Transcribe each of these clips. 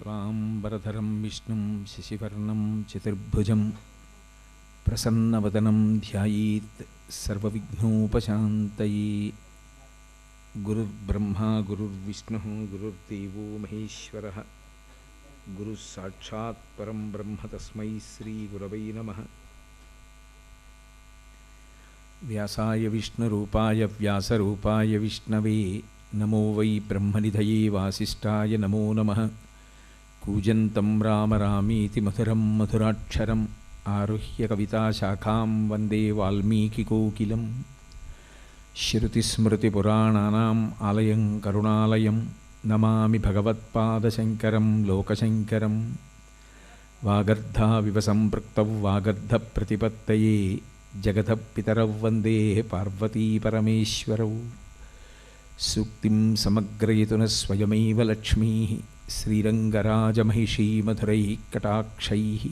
शुक्लाम्बरधरं विष्णुं शशिवर्णं चतुर्भुजं प्रसन्नवदनं ध्यायेत् सर्वविघ्नोपशान्तये। गुरुर्ब्रह्मा गुरुर्विष्णुः गुरुर्देवो महेश्वरः गुरुः साक्षात् परं ब्रह्म तस्मै श्रीगुरवे नमः। व्यासाय विष्णुरूपाय व्यासरूपाय विष्णवे नमो वै ब्रह्मनिधये वासिष्ठाय नमो नमः। कूजन्तं राम रामीति मधुरं मधुराक्षरम् आरुह्य कविताशाखां वन्दे वाल्मीकिकोकिलं। श्रुतिस्मृतिपुराणानाम् आलयं करुणालयं नमामि भगवत्पादशङ्करं लोकशङ्करं। वागर्धाविव सम्पृक्तौ वागर्धप्रतिपत्तये जगतः पितरौ वन्दे पार्वतीपरमेश्वरौ। सूक्तिं समग्रयितुनः स्वयमेव लक्ष्मीः श्रीरङ्गराजमहिषी मधुरैः कटाक्षैः।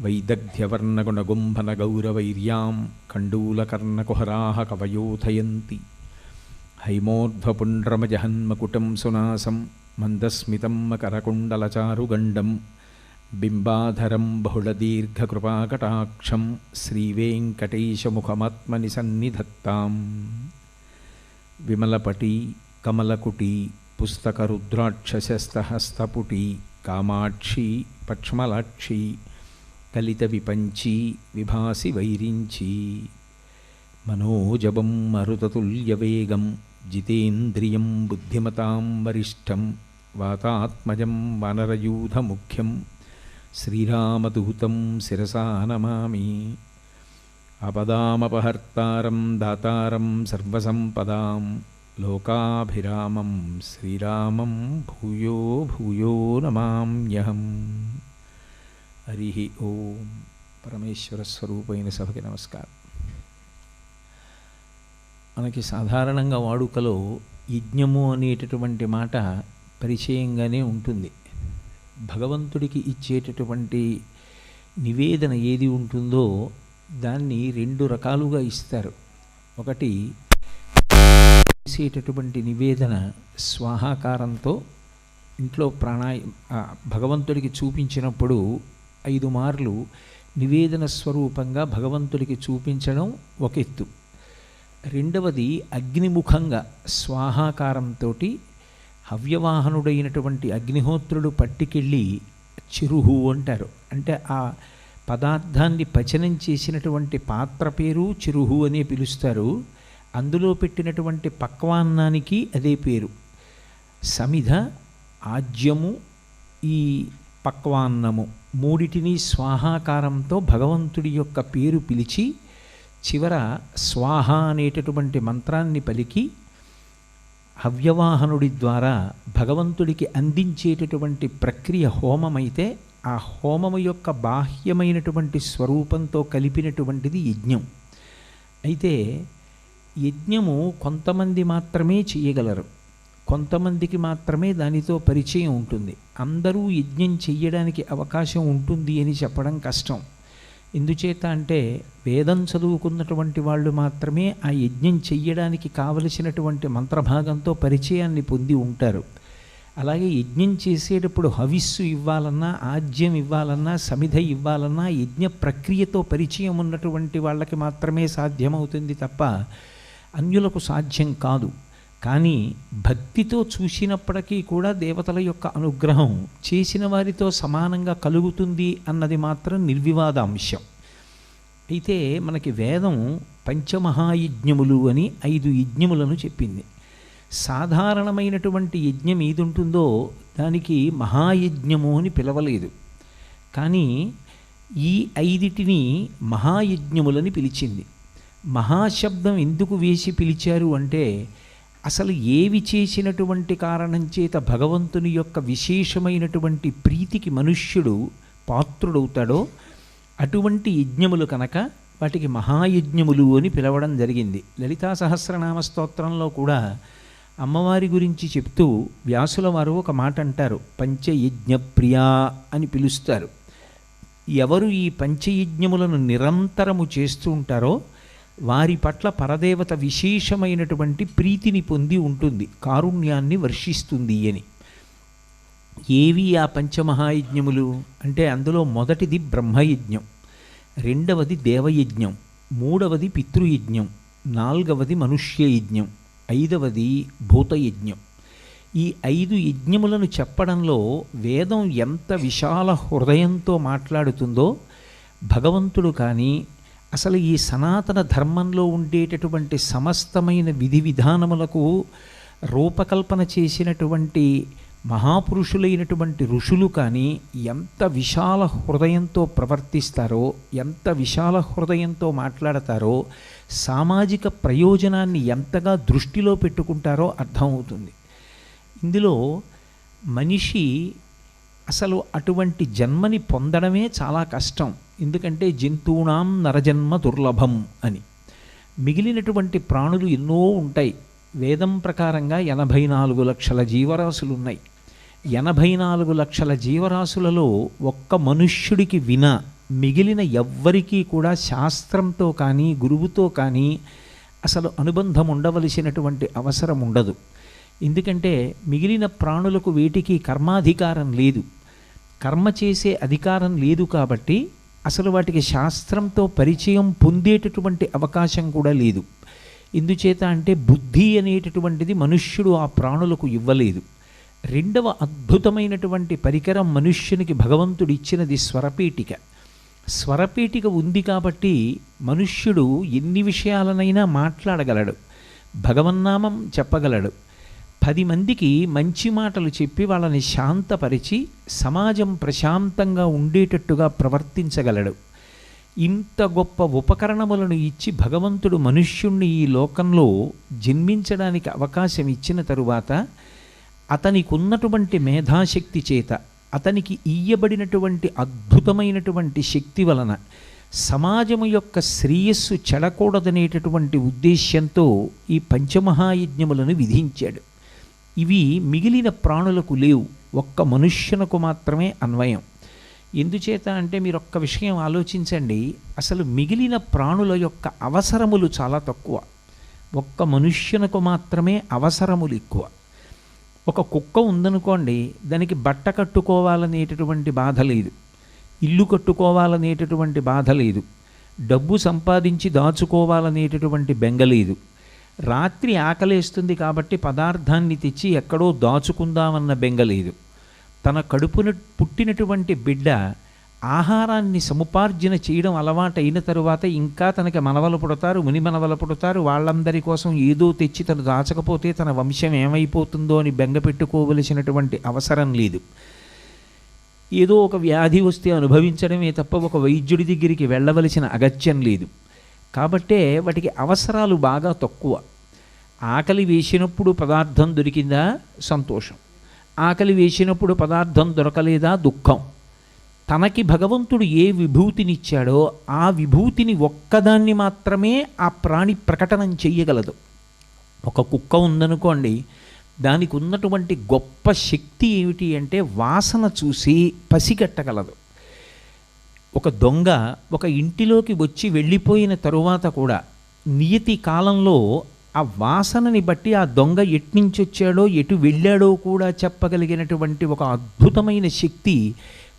वैदग्ध्यवर्णगुणगुम्भनगौरवैर्यां कण्डूलकर्णकुहराः कवयोधयन्ति। हैमोर्ध्वपुण्ड्रमजहन्मकुटं सुनासं मन्दस्मितं मकरकुण्डलचारुगण्डं बिम्बाधरं बहुलदीर्घकृपाकटाक्षं श्रीवेङ्कटेशमुखमात्मनि सन्निधत्ताम्। विमलपटी कमलकुटी पुस्तकरुद्राक्षशस्तहस्तपुटी कामाक्षी पक्ष्मलाक्षी कलितविपञ्ची विभासि वैरिञ्ची। मनोजवं मरुततुल्यवेगं जितेन्द्रियं बुद्धिमतां वरिष्ठं वातात्मजं वानरयूथमुख्यं श्रीरामदूतं शिरसा नमामि। आपदामपहर्तारं दातारं सर्वसम्पदां लोकाभिरामं श्रीरामं भूयो भूयो नमाम्यहम्। हरि ओं। परमेश्वर స్వరూపైన సభకి నమస్కారం. మనకి సాధారణంగా వాడుకలో యజ్ఞము అనేటటువంటి మాట పరిచయంగానే ఉంటుంది. భగవంతుడికి ఇచ్చేటటువంటి నివేదన ఏది ఉంటుందో దాన్ని రెండు రకాలుగా ఇస్తారు. ఒకటి చేసేటటువంటి నివేదన స్వాహాకారంతో ఇంట్లో భగవంతుడికి చూపించినప్పుడు 5 మార్లు నివేదన స్వరూపంగా భగవంతుడికి చూపించడం ఒక ఎత్తు. రెండవది అగ్నిముఖంగా స్వాహాకారంతో హవ్యవాహనుడైనటువంటి అగ్నిహోత్రుడు పట్టుకెళ్ళి చిరుహు అంటారు. అంటే ఆ పదార్థాన్ని పచనం చేసినటువంటి పాత్ర పేరు చిరుహు అనే పిలుస్తారు. అందులో పెట్టినటువంటి పక్వాన్నానికి అదే పేరు. సమిధ ఆజ్యము ఈ పక్వాన్నము మూడిటిని స్వాహాకారంతో భగవంతుడి యొక్క పేరు పిలిచి చివర స్వాహ అనేటటువంటి మంత్రాన్ని పలికి హవ్యవాహనుడి ద్వారా భగవంతుడికి అందించేటటువంటి ప్రక్రియ హోమమైతే ఆ హోమము యొక్క బాహ్యమైనటువంటి స్వరూపంతో కలిపినటువంటిది యజ్ఞం. అయితే యజ్ఞము కొంతమంది మాత్రమే చేయగలరు, కొంతమందికి మాత్రమే దానితో పరిచయం ఉంటుంది. అందరూ యజ్ఞం చెయ్యడానికి అవకాశం ఉంటుంది అని చెప్పడం కష్టం. ఎందుచేత అంటే వేదం చదువుకున్నటువంటి వాళ్ళు మాత్రమే ఆ యజ్ఞం చెయ్యడానికి కావలసినటువంటి మంత్రభాగంతో పరిచయాన్ని పొంది ఉంటారు. అలాగే యజ్ఞం చేసేటప్పుడు హవిస్సు ఇవ్వాలన్నా ఆజ్యం ఇవ్వాలన్నా సమిధ ఇవ్వాలన్నా యజ్ఞ ప్రక్రియతో పరిచయం ఉన్నటువంటి వాళ్ళకి మాత్రమే సాధ్యమవుతుంది తప్ప అన్యులకు సాధ్యం కాదు. కానీ భక్తితో చూసినప్పటికీ కూడా దేవతల యొక్క అనుగ్రహం చేసిన వారితో సమానంగా కలుగుతుంది అన్నది మాత్రం నిర్వివాదాంశం. అయితే మనకి వేదం పంచమహాయజ్ఞములు అని 5 యజ్ఞములను చెప్పింది. సాధారణమైనటువంటి యజ్ఞం ఏది ఉంటుందో దానికి మహాయజ్ఞము అని పిలవలేదు. కానీ ఈ 5టిని మహాయజ్ఞములని పిలిచింది. మహాశబ్దం ఎందుకు వేసి పిలిచారు అంటే అసలు ఏవి చేసినటువంటి కారణం చేత భగవంతుని యొక్క విశేషమైనటువంటి ప్రీతికి మనుష్యుడు పాత్రుడవుతాడో అటువంటి యజ్ఞములు కనుక వాటికి మహాయజ్ఞములు అని పిలవడం జరిగింది. లలితా సహస్రనామ స్తోత్రంలో కూడా అమ్మవారి గురించి చెప్తూ వ్యాసుల వారు ఒక మాట అంటారు, పంచయజ్ఞ ప్రియా అని పిలుస్తారు. ఎవరు ఈ పంచయజ్ఞములను నిరంతరము చేస్తూ ఉంటారో వారి పట్ల పరదేవత విశేషమైనటువంటి ప్రీతిని పొంది ఉంటుంది, కారుణ్యాన్ని వర్షిస్తుంది అని. ఏవి ఆ పంచమహాయజ్ఞములు అంటే అందులో మొదటిది బ్రహ్మయజ్ఞం, రెండవది దేవయజ్ఞం, మూడవది పితృయజ్ఞం, నాలుగవది మనుష్యయజ్ఞం, ఐదవది భూతయజ్ఞం. ఈ 5 యజ్ఞములను చెప్పడంలో వేదం ఎంత విశాల హృదయంతో మాట్లాడుతుందో భగవంతుడు కానీ అసలు ఈ సనాతన ధర్మంలో ఉండేటటువంటి సమస్తమైన విధి విధానములకు రూపకల్పన చేసినటువంటి మహాపురుషులైనటువంటి ఋషులు కానీ ఎంత విశాల హృదయంతో ప్రవర్తిస్తారో, ఎంత విశాల హృదయంతో మాట్లాడతారో, సామాజిక ప్రయోజనాన్ని ఎంతగా దృష్టిలో పెట్టుకుంటారో అర్థమవుతుంది. ఇందులో మనిషి అసలు అటువంటి జన్మని పొందడమే చాలా కష్టం. ఎందుకంటే జంతువునాం నరజన్మ దుర్లభం అని. మిగిలినటువంటి ప్రాణులు ఎన్నో ఉంటాయి. వేదం ప్రకారంగా 84 లక్షల జీవరాశులు ఉన్నాయి. 84 లక్షల జీవరాశులలో ఒక్క మనుష్యుడికి వినా మిగిలిన ఎవ్వరికీ కూడా శాస్త్రంతో కానీ గురువుతో కానీ అసలు అనుబంధం ఉండవలసినటువంటి అవసరం ఉండదు. ఎందుకంటే మిగిలిన ప్రాణులకు వేటికి కర్మాధికారం లేదు, కర్మ చేసే అధికారం లేదు. కాబట్టి అసలు వాటికి శాస్త్రంతో పరిచయం పొందేటటువంటి అవకాశం కూడా లేదు. ఎందుచేత అంటే బుద్ధి అనేటటువంటిది మనుష్యుడు ఆ ప్రాణులకు ఇవ్వలేదు. రెండవ అద్భుతమైనటువంటి పరికరం మనుష్యునికి భగవంతుడు ఇచ్చినది స్వరపేటిక. స్వరపేటిక ఉంది కాబట్టి మనుష్యుడు ఎన్ని విషయాలనైనా మాట్లాడగలడు, భగవన్నామం చెప్పగలడు, 10 మందికి మంచి మాటలు చెప్పి వాళ్ళని శాంతపరిచి సమాజం ప్రశాంతంగా ఉండేటట్టుగా ప్రవర్తించగలడు. ఇంత గొప్ప ఉపకరణములను ఇచ్చి భగవంతుడు మనుష్యుణ్ణి ఈ లోకంలో జన్మించడానికి అవకాశం ఇచ్చిన తరువాత అతనికి ఉన్నటువంటి మేధాశక్తి చేత, అతనికి ఇయ్యబడినటువంటి అద్భుతమైనటువంటి శక్తి వలన సమాజము యొక్క శ్రేయస్సు చెడకూడదనేటటువంటి ఉద్దేశ్యంతో ఈ పంచమహాయజ్ఞములను విధించాడు. ఇవి మిగిలిన ప్రాణులకు లేవు, ఒక్క మనుష్యునకు మాత్రమే అన్వయం. ఎందుచేత అంటే మీరు ఒక్క విషయం ఆలోచించండి. అసలు మిగిలిన ప్రాణుల యొక్క అవసరములు చాలా తక్కువ, ఒక్క మనుష్యునకు మాత్రమే అవసరములు ఎక్కువ. ఒక కుక్క ఉందనుకోండి, దానికి బట్ట కట్టుకోవాలనేటటువంటి బాధ లేదు, ఇల్లు కట్టుకోవాలనేటటువంటి బాధ లేదు, డబ్బు సంపాదించి దాచుకోవాలనేటటువంటి బెంగ లేదు. రాత్రి ఆకలేస్తుంది కాబట్టి పదార్థాన్ని తెచ్చి ఎక్కడో దాచుకుందామన్న బెంగ లేదు. తన కడుపున పుట్టినటువంటి బిడ్డ ఆహారాన్ని సముపార్జన చేయడం అలవాటైన తరువాత ఇంకా తనకి మనవలు పుడతారు, ముని మనవలు పుడతారు, వాళ్ళందరి కోసం ఏదో తెచ్చి తను దాచకపోతే తన వంశం ఏమైపోతుందో అని బెంగ పెట్టుకోవలసినటువంటి అవసరం లేదు. ఏదో ఒక వ్యాధి వస్తే అనుభవించడమే తప్ప ఒక వైద్యుడి దగ్గరికి వెళ్ళవలసిన అగత్యం లేదు. కాబట్టే వాటికి అవసరాలు బాగా తక్కువ. ఆకలి వేసినప్పుడు పదార్థం దొరికిందా సంతోషం, ఆకలి వేసినప్పుడు పదార్థం దొరకలేదా దుఃఖం. తనకి భగవంతుడు ఏ విభూతినిచ్చాడో ఆ విభూతిని ఒక్కదాన్ని మాత్రమే ఆ ప్రాణి ప్రకటనం చెయ్యగలదు. ఒక కుక్క ఉందనుకోండి, దానికి ఉన్నటువంటి గొప్ప శక్తి ఏమిటి అంటే వాసన చూసి పసిగట్టగలదు. ఒక దొంగ ఒక ఇంటిలోకి వచ్చి వెళ్ళిపోయిన తరువాత కూడా నియతి కాలంలో ఆ వాసనని బట్టి ఆ దొంగ ఎట్నుంచి వచ్చాడో ఎటు వెళ్ళాడో కూడా చెప్పగలిగినటువంటి ఒక అద్భుతమైన శక్తి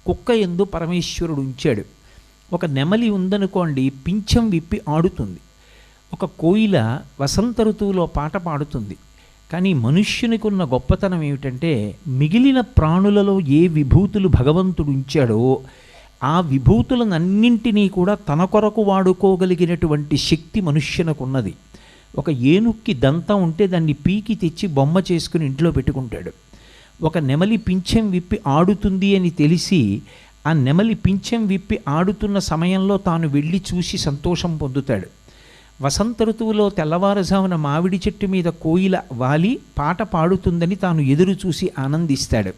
కుక్క యందు పరమేశ్వరుడు ఉంచాడు. ఒక నెమలి ఉందనుకోండి, పింఛం విప్పి ఆడుతుంది. ఒక కోయిల వసంత ఋతువులో పాట పాడుతుంది. కానీ మనుష్యునికి ఉన్న గొప్పతనం ఏమిటంటే మిగిలిన ప్రాణులలో ఏ విభూతులు భగవంతుడు ఉంచాడో ఆ విభూతులనన్నింటినీ కూడా తన కొరకు వాడుకోగలిగినటువంటి శక్తి మనుష్యునకున్నది. ఒక ఏనుక్కి దంతం ఉంటే దాన్ని పీకి తెచ్చి బొమ్మ చేసుకుని ఇంట్లో పెట్టుకుంటాడు. ఒక నెమలి పింఛం విప్పి ఆడుతుంది అని తెలిసి ఆ నెమలి పింఛం విప్పి ఆడుతున్న సమయంలో తాను వెళ్ళి చూసి సంతోషం పొందుతాడు. వసంత ఋతువులో తెల్లవారుజామున మామిడి చెట్టు మీద కోయిల వాలి పాట పాడుతుందని తాను ఎదురు చూసి ఆనందిస్తాడు.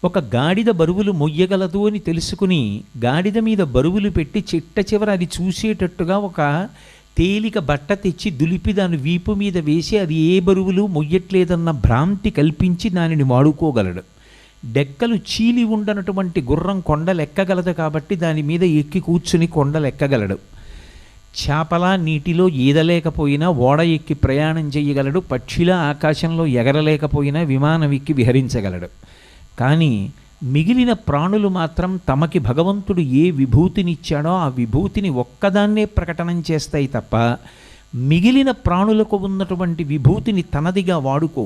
ఒక గాడిద బరువులు మొయ్యగలదు అని తెలుసుకుని గాడిద మీద బరువులు పెట్టి చిట్ట చివర అది చూసేటట్టుగా ఒక తేలిక బట్ట తెచ్చి దులిపి దాని వీపు మీద వేసి అది ఏ బరువులు మొయ్యట్లేదన్న భ్రాంతి కల్పించి దానిని వాడుకోగలడు. డెక్కలు చీలి ఉండనటువంటి గుర్రం కొండలెక్కగలదు కాబట్టి దాని మీద ఎక్కి కూర్చుని కొండలెక్కగలడు. చేపల నీటిలో ఈదలేకపోయినా ఓడ ఎక్కి ప్రయాణం చేయగలడు. పక్షిలా ఆకాశంలో ఎగరలేకపోయినా విమానం ఎక్కి విహరించగలడు. కానీ మిగిలిన ప్రాణులు మాత్రం తమకి భగవంతుడు ఏ విభూతినిచ్చాడో ఆ విభూతిని ఒక్కదాన్నే ప్రకటనం చేస్తాయి తప్ప మిగిలిన ప్రాణులకు ఉన్నటువంటి విభూతిని తనదిగా వాడుకో.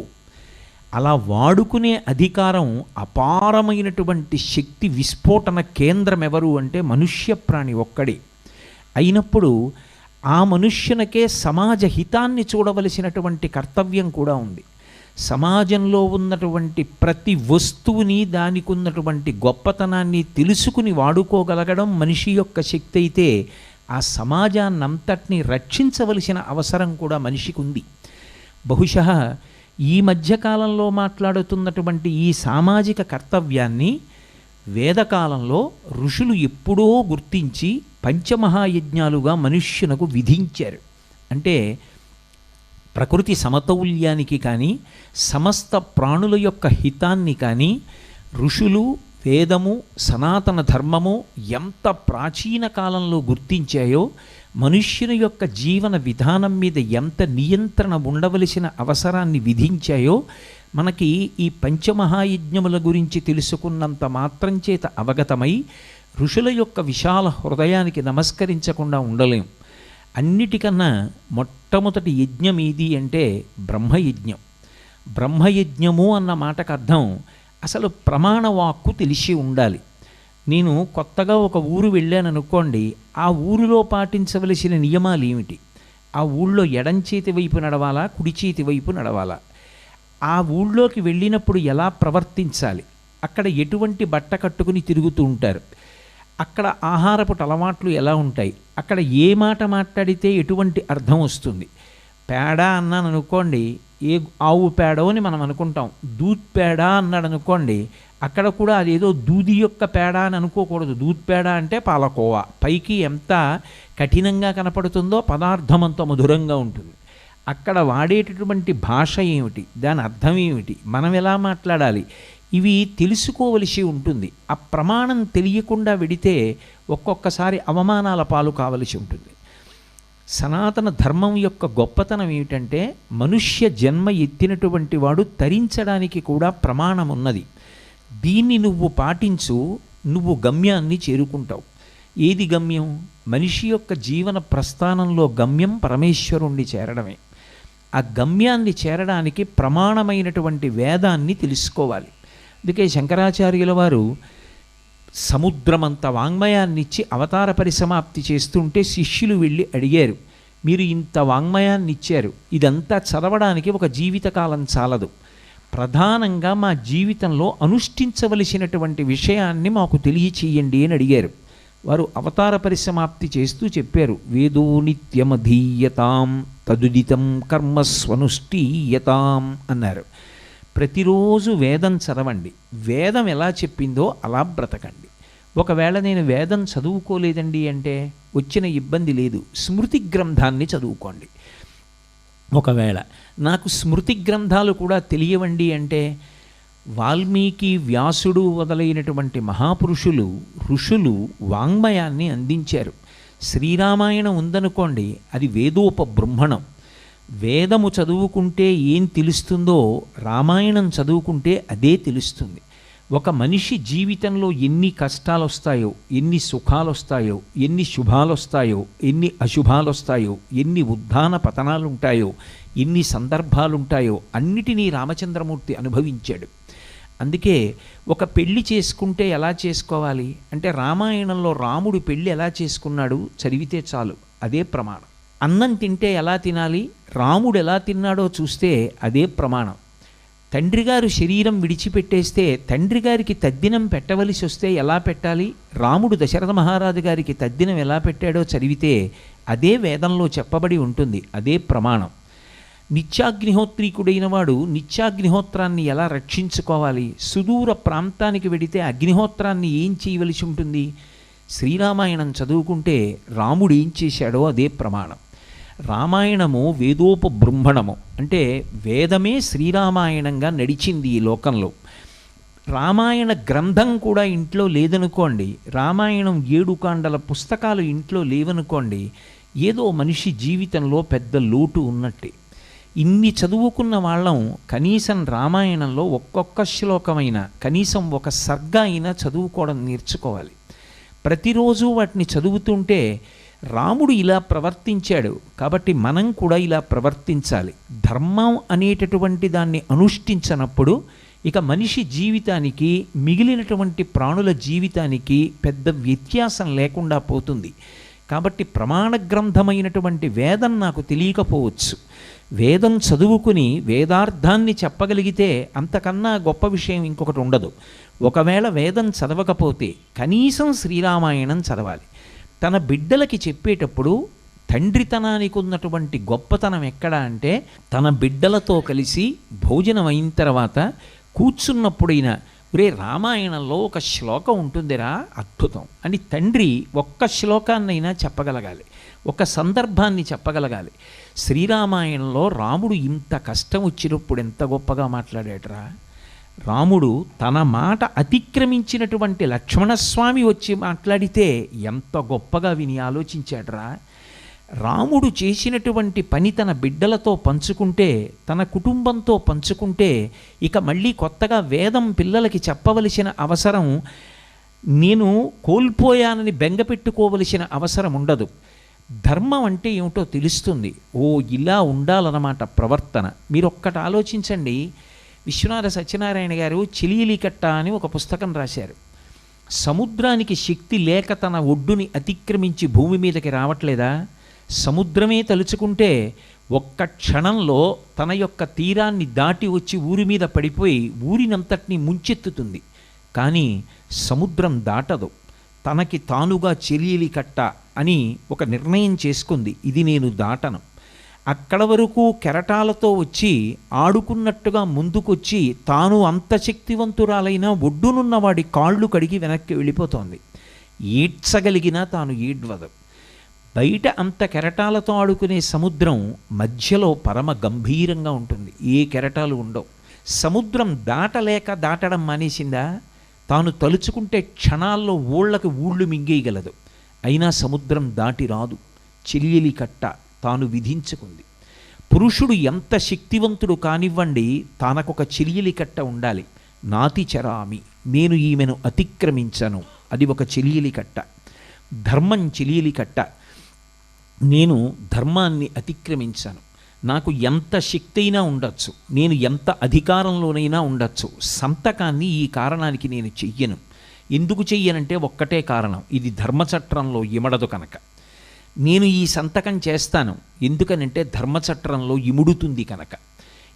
అలా వాడుకునే అధికారం, అపారమైనటువంటి శక్తి విస్ఫోటన కేంద్రం ఎవరు అంటే మనుష్య ప్రాణి ఒక్కడే. అయినప్పుడు ఆ మనుష్యునికే సమాజ హితాన్ని చూడవలసినటువంటి కర్తవ్యం కూడా ఉంది. సమాజంలో ఉన్నటువంటి ప్రతి వస్తువుని, దానికి ఉన్నటువంటి గొప్పతనాన్ని తెలుసుకుని వాడుకోగలగడం మనిషి యొక్క శక్తి అయితే, ఆ సమాజాన్నంతటినీ రక్షించవలసిన అవసరం కూడా మనిషికి ఉంది. బహుశः ఈ మధ్యకాలంలో మాట్లాడుతున్నటువంటి ఈ సామాజిక కర్తవ్యాన్ని వేదకాలంలో ఋషులు ఎప్పుడో గుర్తించి పంచమహాయజ్ఞాలుగా మనుష్యునకు విధించారు. అంటే ప్రకృతి సమతౌల్యానికి కానీ, సమస్త ప్రాణుల యొక్క హితాన్ని కానీ ఋషులు, వేదము, సనాతన ధర్మము ఎంత ప్రాచీన కాలంలో గుర్తించాయో, మనుష్యుని యొక్క జీవన విధానం మీద ఎంత నియంత్రణ ఉండవలసిన అవసరాన్ని విధించాయో మనకి ఈ పంచమహాయజ్ఞముల గురించి తెలుసుకున్నంత మాత్రం చేత అవగతమై ఋషుల యొక్క విశాల హృదయానికి నమస్కరించకుండా ఉండలేం. అన్నిటికన్నా మొట్టమొదటి యజ్ఞం ఏది అంటే బ్రహ్మయజ్ఞం. బ్రహ్మయజ్ఞము అన్న మాటకు అర్థం అసలు ప్రమాణవాక్కు తెలిసి ఉండాలి. నేను కొత్తగా ఒక ఊరు వెళ్ళాను అనుకోండి, ఆ ఊరిలో పాటించవలసిన నియమాలు ఏమిటి? ఆ ఊళ్ళో ఎడం చేతి వైపు నడవాలా, కుడి చేతి వైపు నడవాలా? ఆ ఊళ్ళోకి వెళ్ళినప్పుడు ఎలా ప్రవర్తించాలి? అక్కడ ఎటువంటి బట్ట కట్టుకుని తిరుగుతూ ఉంటారు? అక్కడ ఆహారపు అలవాట్లు ఎలా ఉంటాయి? అక్కడ ఏ మాట మాట్లాడితే ఎటువంటి అర్థం వస్తుంది? పేడ అన్నాను అనుకోండి, ఏ ఆవు పేడో అని మనం అనుకుంటాం. దూద్ పేడ అన్నాడు అనుకోండి, అక్కడ కూడా అదేదో దూది యొక్క పేడ అని అనుకోకూడదు. దూద్ పేడ అంటే పాలకోవా. పైకి ఎంత కఠినంగా కనపడుతుందో పదార్థం అంత మధురంగా ఉంటుంది. అక్కడ వాడేటటువంటి భాష ఏమిటి, దాని అర్థం ఏమిటి, మనం ఎలా మాట్లాడాలి, ఇవి తెలుసుకోవలసి ఉంటుంది. ఆ ప్రమాణం తెలియకుండా వెడితే ఒక్కొక్కసారి అవమానాల పాలు కావలసి ఉంటుంది. సనాతన ధర్మం యొక్క గొప్పతనం ఏమిటంటే మనుష్య జన్మ ఎత్తినటువంటి వాడు తరించడానికి కూడా ప్రమాణం ఉన్నది. దీన్ని నువ్వు పాటించు, నువ్వు గమ్యాన్ని చేరుకుంటావు. ఏది గమ్యం? మనిషి యొక్క జీవన ప్రస్థానంలో గమ్యం పరమేశ్వరుణ్ణి చేరడమే. ఆ గమ్యాన్ని చేరడానికి ప్రమాణమైనటువంటి వేదాన్ని తెలుసుకోవాలి. అందుకే శంకరాచార్యుల వారు సముద్రమంత వాంగ్మయాన్నిచ్చి అవతార పరిసమాప్తి చేస్తుంటే శిష్యులు వెళ్ళి అడిగారు, మీరు ఇంత వాంగ్మయాన్ని ఇచ్చారు, ఇదంతా చదవడానికి ఒక జీవితకాలం చాలదు, ప్రధానంగా మా జీవితంలో అనుష్ఠించవలసినటువంటి విషయాన్ని మాకు తెలియచేయండి అని అడిగారు. వారు అవతార పరిసమాప్తి చేస్తూ చెప్పారు, వేదో నిత్యమధీయతాం తదుదితం కర్మస్వనుష్ఠీయతాం అన్నారు. ప్రతిరోజు వేదం చదవండి, వేదం ఎలా చెప్పిందో అలా బ్రతకండి. ఒకవేళ నేను వేదం చదువుకోలేదండి అంటే వచ్చిన ఇబ్బంది లేదు, స్మృతి గ్రంథాన్ని చదువుకోండి. ఒకవేళ నాకు స్మృతి గ్రంథాలు కూడా తెలియవండి అంటే వాల్మీకి, వ్యాసుడు మొదలైనటువంటి మహాపురుషులు, ఋషులు వాంగ్మయాన్ని అందించారు. శ్రీరామాయణం ఉందనుకోండి, అది వేదోపబృంహణం. వేదము చదువుకుంటే ఏం తెలుస్తుందో రామాయణం చదువుకుంటే అదే తెలుస్తుంది. ఒక మనిషి జీవితంలో ఎన్ని కష్టాలు వస్తాయో, ఎన్ని సుఖాలు వస్తాయో, ఎన్ని శుభాలు వస్తాయో, ఎన్ని అశుభాలు వస్తాయో, ఎన్ని ఉద్ధాన పతనాలు ఉంటాయో, ఎన్ని సందర్భాలు ఉంటాయో అన్నిటినీ రామచంద్రమూర్తి అనుభవించాడు. అందుకే ఒక పెళ్లి చేసుకుంటే ఎలా చేసుకోవాలి అంటే రామాయణంలో రాముడు పెళ్లి ఎలా చేసుకున్నాడు చదివితే చాలు, అదే ప్రమాణం. అన్నం తింటే ఎలా తినాలి, రాముడు ఎలా తిన్నాడో చూస్తే అదే ప్రమాణం. తండ్రి గారు శరీరం విడిచిపెట్టేస్తే తండ్రి గారికి తద్దినం పెట్టవలసి వస్తే ఎలా పెట్టాలి, రాముడు దశరథ మహారాజు గారికి తద్దినం ఎలా పెట్టాడో చదివితే అదే వేదంలో చెప్పబడి ఉంటుంది, అదే ప్రమాణం. నిత్యాగ్నిహోత్రీకుడైన వాడు నిత్యాగ్నిహోత్రాన్ని ఎలా రక్షించుకోవాలి, సుదూర ప్రాంతానికి వెడితే అగ్నిహోత్రాన్ని ఏం చేయవలసి ఉంటుంది, శ్రీరామాయణం చదువుకుంటే రాముడు ఏం చేశాడో అదే ప్రమాణం. రామాయణము వేదోపబృంహణము, అంటే వేదమే శ్రీరామాయణంగా నడిచింది ఈ లోకంలో. రామాయణ గ్రంథం కూడా ఇంట్లో లేదనుకోండి, రామాయణం 7 కాండల పుస్తకాలు ఇంట్లో లేవనుకోండి, ఏదో మనిషి జీవితంలో పెద్ద లోటు ఉన్నట్టే. ఇన్ని చదువుకున్న వాళ్ళం కనీసం రామాయణంలో ఒక్కొక్క శ్లోకమైన కనీసం ఒక సర్గ అయినా చదువుకోవడం నేర్చుకోవాలి. ప్రతిరోజు వాటిని చదువుతుంటే రాముడు ఇలా ప్రవర్తించాడు కాబట్టి మనం కూడా ఇలా ప్రవర్తించాలి. ధర్మం అనేటటువంటి దాన్ని అనుష్ఠించనప్పుడు ఇక మనిషి జీవితానికి మిగిలినటువంటి ప్రాణుల జీవితానికి పెద్ద వ్యత్యాసం లేకుండా పోతుంది. కాబట్టి ప్రమాణ గ్రంథమైనటువంటి వేదం నాకు తెలియకపోవచ్చు, వేదం చదువుకుని వేదార్థాన్ని చెప్పగలిగితే అంతకన్నా గొప్ప విషయం ఇంకొకటి ఉండదు. ఒకవేళ వేదం చదవకపోతే కనీసం శ్రీరామాయణం చదవాలి. తన బిడ్డలకి చెప్పేటప్పుడు తండ్రితనానికి ఉన్నటువంటి గొప్పతనం ఎక్కడ అంటే, తన బిడ్డలతో కలిసి భోజనం అయిన తర్వాత కూర్చున్నప్పుడైనా ఒరే రామాయణంలో ఒక శ్లోకం ఉంటుందిరా అద్భుతం అని తండ్రి ఒక్క శ్లోకాన్నైనా చెప్పగలగాలి, ఒక సందర్భాన్ని చెప్పగలగాలి. శ్రీరామాయణంలో రాముడు ఇంత కష్టం వచ్చినప్పుడు ఎంత గొప్పగా మాట్లాడాడురా. రాముడు తన మాట అతిక్రమించినటువంటి లక్ష్మణస్వామి వచ్చి మాట్లాడితే ఎంత గొప్పగా విని ఆలోచించాడురా. రాముడు చేసినటువంటి పని తన బిడ్డలతో పంచుకుంటే, తన కుటుంబంతో పంచుకుంటే ఇక మళ్ళీ కొత్తగా వేదం పిల్లలకి చెప్పవలసిన అవసరం, నేను కోల్పోయానని బెంగపెట్టుకోవలసిన అవసరం ఉండదు. ధర్మం అంటే ఏమిటో తెలుస్తుంది. ఓ ఇలా ఉండాలన్నమాట ప్రవర్తన. మీరు ఒక్కటి ఆలోచించండి. విశ్వనాథ సత్యనారాయణ గారు చిలియలి కట్ట అని ఒక పుస్తకం రాశారు. సముద్రానికి శక్తి లేక తన ఒడ్డుని అతిక్రమించి భూమి మీదకి రావట్లేదా? సముద్రమే తలుచుకుంటే ఒక్క క్షణంలో తన యొక్క తీరాన్ని దాటి వచ్చి ఊరి మీద పడిపోయి ఊరినంతటినీ ముంచెత్తుతుంది. కానీ సముద్రం దాటదు. తనకి తానుగా చెలియలి కట్ట అని ఒక నిర్ణయం చేసుకుంది, ఇది నేను దాటను. అక్కడ వరకు కెరటాలతో వచ్చి ఆడుకున్నట్టుగా ముందుకొచ్చి తాను అంత శక్తివంతురాలైన ఒడ్డునున్న వాడి కాళ్ళు కడిగి వెనక్కి వెళ్ళిపోతోంది. ఈడ్చగలిగినా తాను ఈడ్వదు. బయట అంత కెరటాలతో ఆడుకునే సముద్రం మధ్యలో పరమ గంభీరంగా ఉంటుంది, ఏ కెరటాలు ఉండవు. సముద్రం దాటడం మానేసిందా? తాను తలుచుకుంటే క్షణాల్లో ఊళ్ళకి ఊళ్ళు మింగేయగలదు. అయినా సముద్రం దాటి రాదు. చెలియలి కట్ట తాను విధించుకుంది. పురుషుడు ఎంత శక్తివంతుడు కానివ్వండి, తనకొక చెలియలి కట్ట ఉండాలి. నాతి చరామి, నేను ఈమెను అతిక్రమించను, అది ఒక చెలియలి కట్ట. ధర్మం చెలియలి కట్ట, నేను ధర్మాన్ని అతిక్రమించాను. నాకు ఎంత శక్తి అయినా ఉండొచ్చు, నేను ఎంత అధికారంలోనైనా ఉండొచ్చు, సంతకాన్ని ఈ కారణానికి నేను చెయ్యను. ఎందుకు చెయ్యనంటే ఒక్కటే కారణం, ఇది ధర్మచట్రంలో ఇమడదు కనుక. నేను ఈ సంతకం చేస్తాను ఎందుకనంటే ధర్మచట్రంలో ఇముడుతుంది కనుక.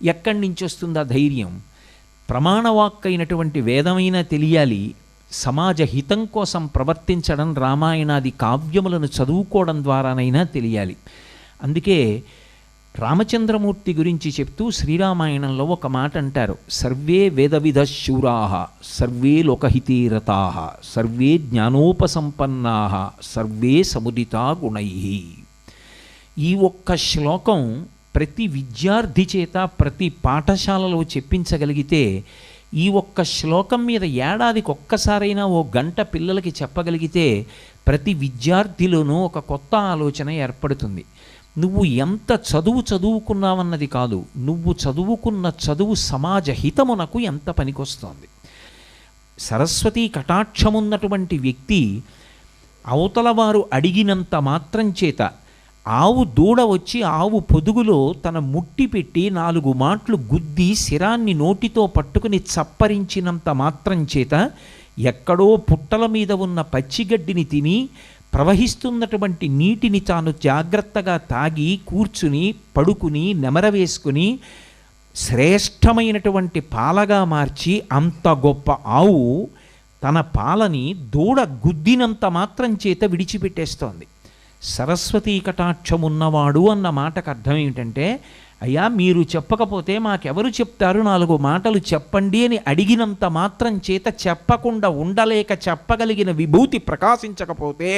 ఎక్కడి నుంచి వస్తుందా ధైర్యం? ప్రమాణవాక్కైనటువంటి వేదమైనా తెలియాలి, సమాజ హితం కోసం ప్రవర్తించడం రామాయణాది కావ్యములను చదువుకోవడం ద్వారానైనా తెలియాలి. అందుకే రామచంద్రమూర్తి గురించి చెప్తూ శ్రీరామాయణంలో ఒక మాట అంటారు, సర్వే వేదవిధ శూరాః సర్వే లోకహితే రతాః సర్వే జ్ఞానోపసంపన్నాః సర్వే సముదితా గుణైః. ఈ ఒక్క శ్లోకం ప్రతి విద్యార్థి చేత ప్రతి పాఠశాలలో చెప్పించగలిగితే, ఈ ఒక్క శ్లోకం మీద ఏడాదికి ఒక్కసారైనా ఓ గంట పిల్లలకి చెప్పగలిగితే ప్రతి విద్యార్థిలోనూ ఒక కొత్త ఆలోచన ఏర్పడుతుంది. నువ్వు ఎంత చదువుకున్నావన్నది కాదు, నువ్వు చదువుకున్న చదువు సమాజ హితమునకు ఎంత పనికొస్తోంది. సరస్వతీ కటాక్షమున్నటువంటి వ్యక్తి అవతల వారు అడిగినంత మాత్రం చేత ఆవు దూడ వచ్చి ఆవు పొదుగులో తన ముట్టి పెట్టి 4 మాటలు గుద్ది శిరాన్ని నోటితో పట్టుకుని చప్పరించినంత మాత్రం చేత ఎక్కడో పుట్టల మీద ఉన్న పచ్చిగడ్డిని తిని ప్రవహిస్తున్నటువంటి నీటిని తాను జాగ్రత్తగా తాగి కూర్చుని పడుకుని నెమరవేసుకుని శ్రేష్టమైనటువంటి పాలగా మార్చి అంత గొప్ప ఆవు తన పాలని దూడ గుద్దినంత మాత్రం చేత విడిచిపెట్టేస్తోంది. సరస్వతీ కటాక్షం ఉన్నవాడు అన్న మాటకు అర్థం ఏమిటంటే, అయ్యా మీరు చెప్పకపోతే మాకెవరు చెప్తారు, 4 మాటలు చెప్పండి అని అడిగినంత మాత్రం చేత చెప్పకుండా ఉండలేక చెప్పగలిగిన విభూతి ప్రకాశించకపోతే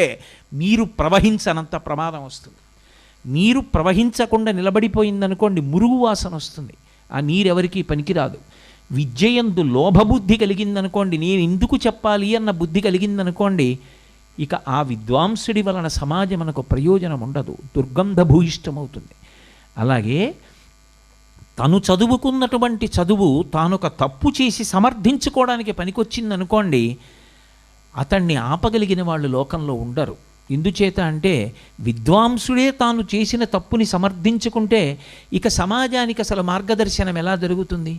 నీరు ప్రవహించనంత ప్రమాదం వస్తుంది. నీరు ప్రవహించకుండా నిలబడిపోయిందనుకోండి, మురుగు వాసన వస్తుంది, ఆ నీరెవరికీ పనికిరాదు. విద్యయందు లోభబుద్ధి కలిగిందనుకోండి, నేను ఎందుకు చెప్పాలి అన్న బుద్ధి కలిగిందనుకోండి, ఇక ఆ విద్వాంసుడి వలన సమాజం మనకు ప్రయోజనం ఉండదు, దుర్గంధభూయిష్టమవుతుంది. అలాగే తను చదువుకున్నటువంటి చదువు తానొక తప్పు చేసి సమర్థించుకోవడానికి పనికొచ్చిందనుకోండి, అతన్ని ఆపగలిగిన వాళ్ళు లోకంలో ఉండరు. ఎందుచేత అంటే విద్వాంసుడే తాను చేసిన తప్పుని సమర్థించుకుంటే ఇక సమాజానికి అసలు మార్గదర్శనం ఎలా జరుగుతుంది?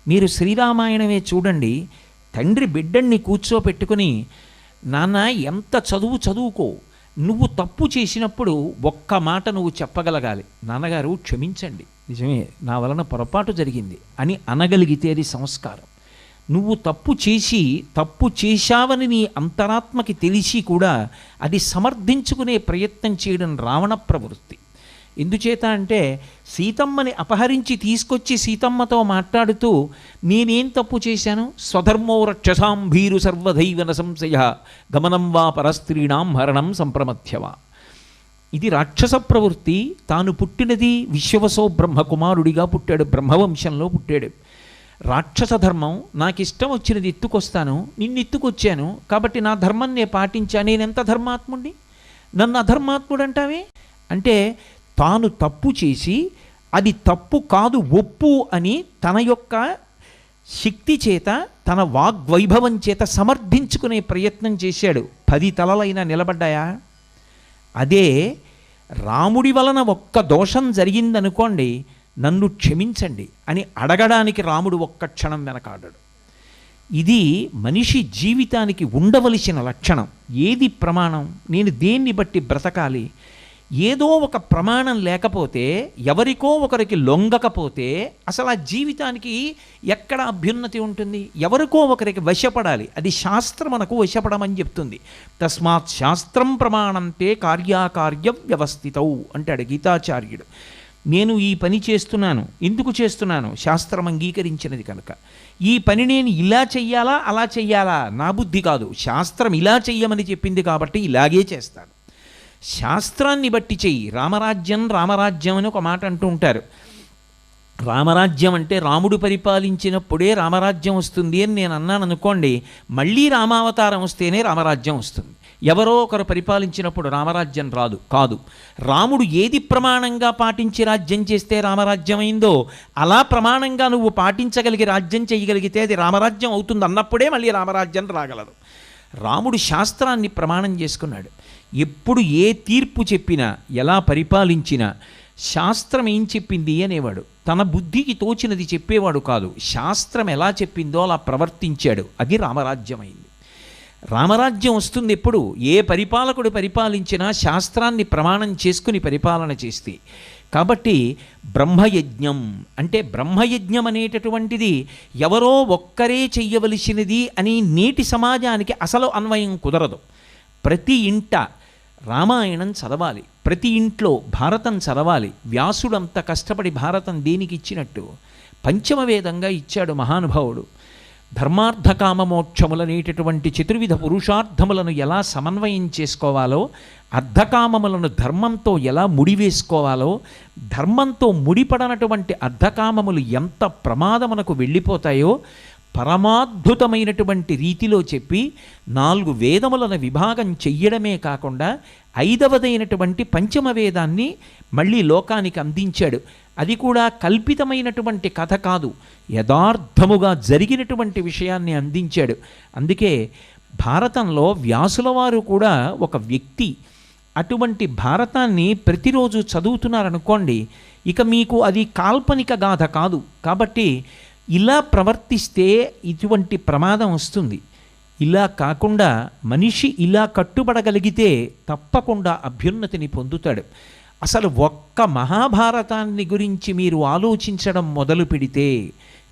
మీరు శ్రీరామాయణమే చూడండి. తండ్రి బిడ్డన్ని కూర్చోపెట్టుకుని, నాన్న ఎంత చదువుకో, నువ్వు తప్పు చేసినప్పుడు ఒక్క మాట నువ్వు చెప్పగలగాలి, నాన్నగారు క్షమించండి, నిజమే నా వలన పొరపాటు జరిగింది అని అనగలిగితే అది సంస్కారం. నువ్వు తప్పు చేశావని నీ అంతరాత్మకి తెలిసి కూడా అది సమర్థించుకునే ప్రయత్నం చేయడం రావణ ప్రవృత్తి. ఎందుచేత అంటే సీతమ్మని అపహరించి తీసుకొచ్చి సీతమ్మతో మాట్లాడుతూ, నేనేం తప్పు చేశాను? స్వధర్మో రక్షసాం భీరు సర్వధైవన సంశయ గమనం వా పరస్త్రీణాం హరణం సంప్రమథ్యవా. ఇది రాక్షస ప్రవృత్తి. తాను పుట్టినది విశ్వవసో బ్రహ్మకుమారుడిగా పుట్టాడు, బ్రహ్మవంశంలో పుట్టాడు. రాక్షస ధర్మం, నాకు ఇష్టం వచ్చినది ఎత్తుకొస్తాను, నిన్ను ఎత్తుకొచ్చాను కాబట్టి నా ధర్మం నేను పాటించా, నేనెంత ధర్మాత్ముడిని, నన్ను అధర్మాత్ముడు అంటావే అంటే తాను తప్పు చేసి అది తప్పు కాదు ఒప్పు అని తన యొక్క శక్తి చేత తన వాగ్వైభవం చేత సమర్థించుకునే ప్రయత్నం చేశాడు. 10 తలలైనా నిలబడ్డాయా? అదే రాముడి వలన ఒక్క దోషం జరిగిందనుకోండి, నన్ను క్షమించండి అని అడగడానికి రాముడు ఒక్క క్షణం వెనకాడాడు. ఇది మనిషి జీవితానికి ఉండవలసిన లక్షణం. ఏది ప్రమాణం? నేను దేన్ని బట్టి బ్రతకాలి? ఏదో ఒక ప్రమాణం లేకపోతే, ఎవరికో ఒకరికి లొంగకపోతే అసలు ఆ జీవితానికి ఎక్కడ అభ్యున్నతి ఉంటుంది? ఎవరికో ఒకరికి వశపడాలి. అది శాస్త్రం మనకు వశపడమని చెప్తుంది. తస్మాత్ శాస్త్రం ప్రమాణంతే కార్యాకార్య వ్యవస్థితౌ అంటాడు గీతాచార్యుడు. నేను ఈ పని చేస్తున్నాను, ఎందుకు చేస్తున్నాను? శాస్త్రం అంగీకరించినది కనుక. ఈ పని నేను ఇలా చెయ్యాలా అలా చెయ్యాలా? నా బుద్ధి కాదు, శాస్త్రం ఇలా చెయ్యమని చెప్పింది కాబట్టి ఇలాగే చేస్తాను. శాస్త్రాన్ని బట్టి చెయ్యి. రామరాజ్యం అని ఒక మాట అంటూ ఉంటారు. రామరాజ్యం అంటే రాముడు పరిపాలించినప్పుడే రామరాజ్యం వస్తుంది అని నేను అన్నాను అనుకోండి, మళ్ళీ రామావతారం వస్తేనే రామరాజ్యం వస్తుంది. ఎవరో ఒకరు పరిపాలించినప్పుడు రామరాజ్యం రాదు. కాదు, రాముడు ఏది ప్రమాణంగా పాటించి రాజ్యం చేస్తే రామరాజ్యం అయిందో అలా ప్రమాణంగా నువ్వు పాటించగలిగి రాజ్యం చేయగలిగితే అది రామరాజ్యం అవుతుంది. అన్నప్పుడే మళ్ళీ రామరాజ్యం రాగలదు. రాముడు శాస్త్రాన్ని ప్రమాణం చేసుకున్నాడు. ఎప్పుడు ఏ తీర్పు చెప్పినా, ఎలా పరిపాలించినా శాస్త్రం ఏం చెప్పింది అనేవాడు. తన బుద్ధికి తోచినది చెప్పేవాడు కాదు. శాస్త్రం ఎలా చెప్పిందో అలా ప్రవర్తించాడు. అది రామరాజ్యం అయింది. రామరాజ్యం వస్తుంది ఎప్పుడు? ఏ పరిపాలకుడు పరిపాలించినా శాస్త్రాన్ని ప్రమాణం చేసుకుని పరిపాలన చేస్తే. కాబట్టి బ్రహ్మయజ్ఞం అంటే, బ్రహ్మయజ్ఞం అనేటటువంటిది ఎవరో ఒక్కరే చెయ్యవలసినది అని నేటి సమాజానికి అసలు అన్వయం కుదరదు. ప్రతి ఇంట రామాయణం చదవాలి, ప్రతి ఇంట్లో భారతం చదవాలి. వ్యాసుడంత కష్టపడి భారతం దేనికి ఇచ్చినట్టు? పంచమవేదంగా ఇచ్చాడు మహానుభావుడు. ధర్మార్థకామమోక్షములనేటటువంటి చతుర్విధ పురుషార్థములను ఎలా సమన్వయం చేసుకోవాలో, అర్ధకామములను ధర్మంతో ఎలా ముడివేసుకోవాలో, ధర్మంతో ముడిపడనటువంటి అర్ధకామములు ఎంత ప్రమాదమునకు వెళ్ళిపోతాయో పరమాద్భుతమైనటువంటి రీతిలో చెప్పి 4 వేదములను విభాగం చెయ్యడమే కాకుండా 5వదైనటువంటి పంచమవేదాన్ని మళ్ళీ లోకానికి అందించాడు. అది కూడా కల్పితమైనటువంటి కథ కాదు, యథార్థముగా జరిగినటువంటి విషయాన్ని అందించాడు. అందుకే భారతంలో వ్యాసుల వారు కూడా ఒక వ్యక్తి. అటువంటి భారతాన్ని ప్రతిరోజు చదువుతున్నారనుకోండి, ఇక మీకు అది కాల్పనిక గాథ కాదు. కాబట్టి ఇలా ప్రవర్తిస్తే ఇటువంటి ప్రమాదం వస్తుంది. ఇలా కాకుండా మనిషి ఇలా కట్టుబడగలిగితే తప్పకుండా అభ్యున్నతిని పొందుతాడు. అసలు ఒక్క మహాభారతాన్ని గురించి మీరు ఆలోచించడం మొదలు పెడితే,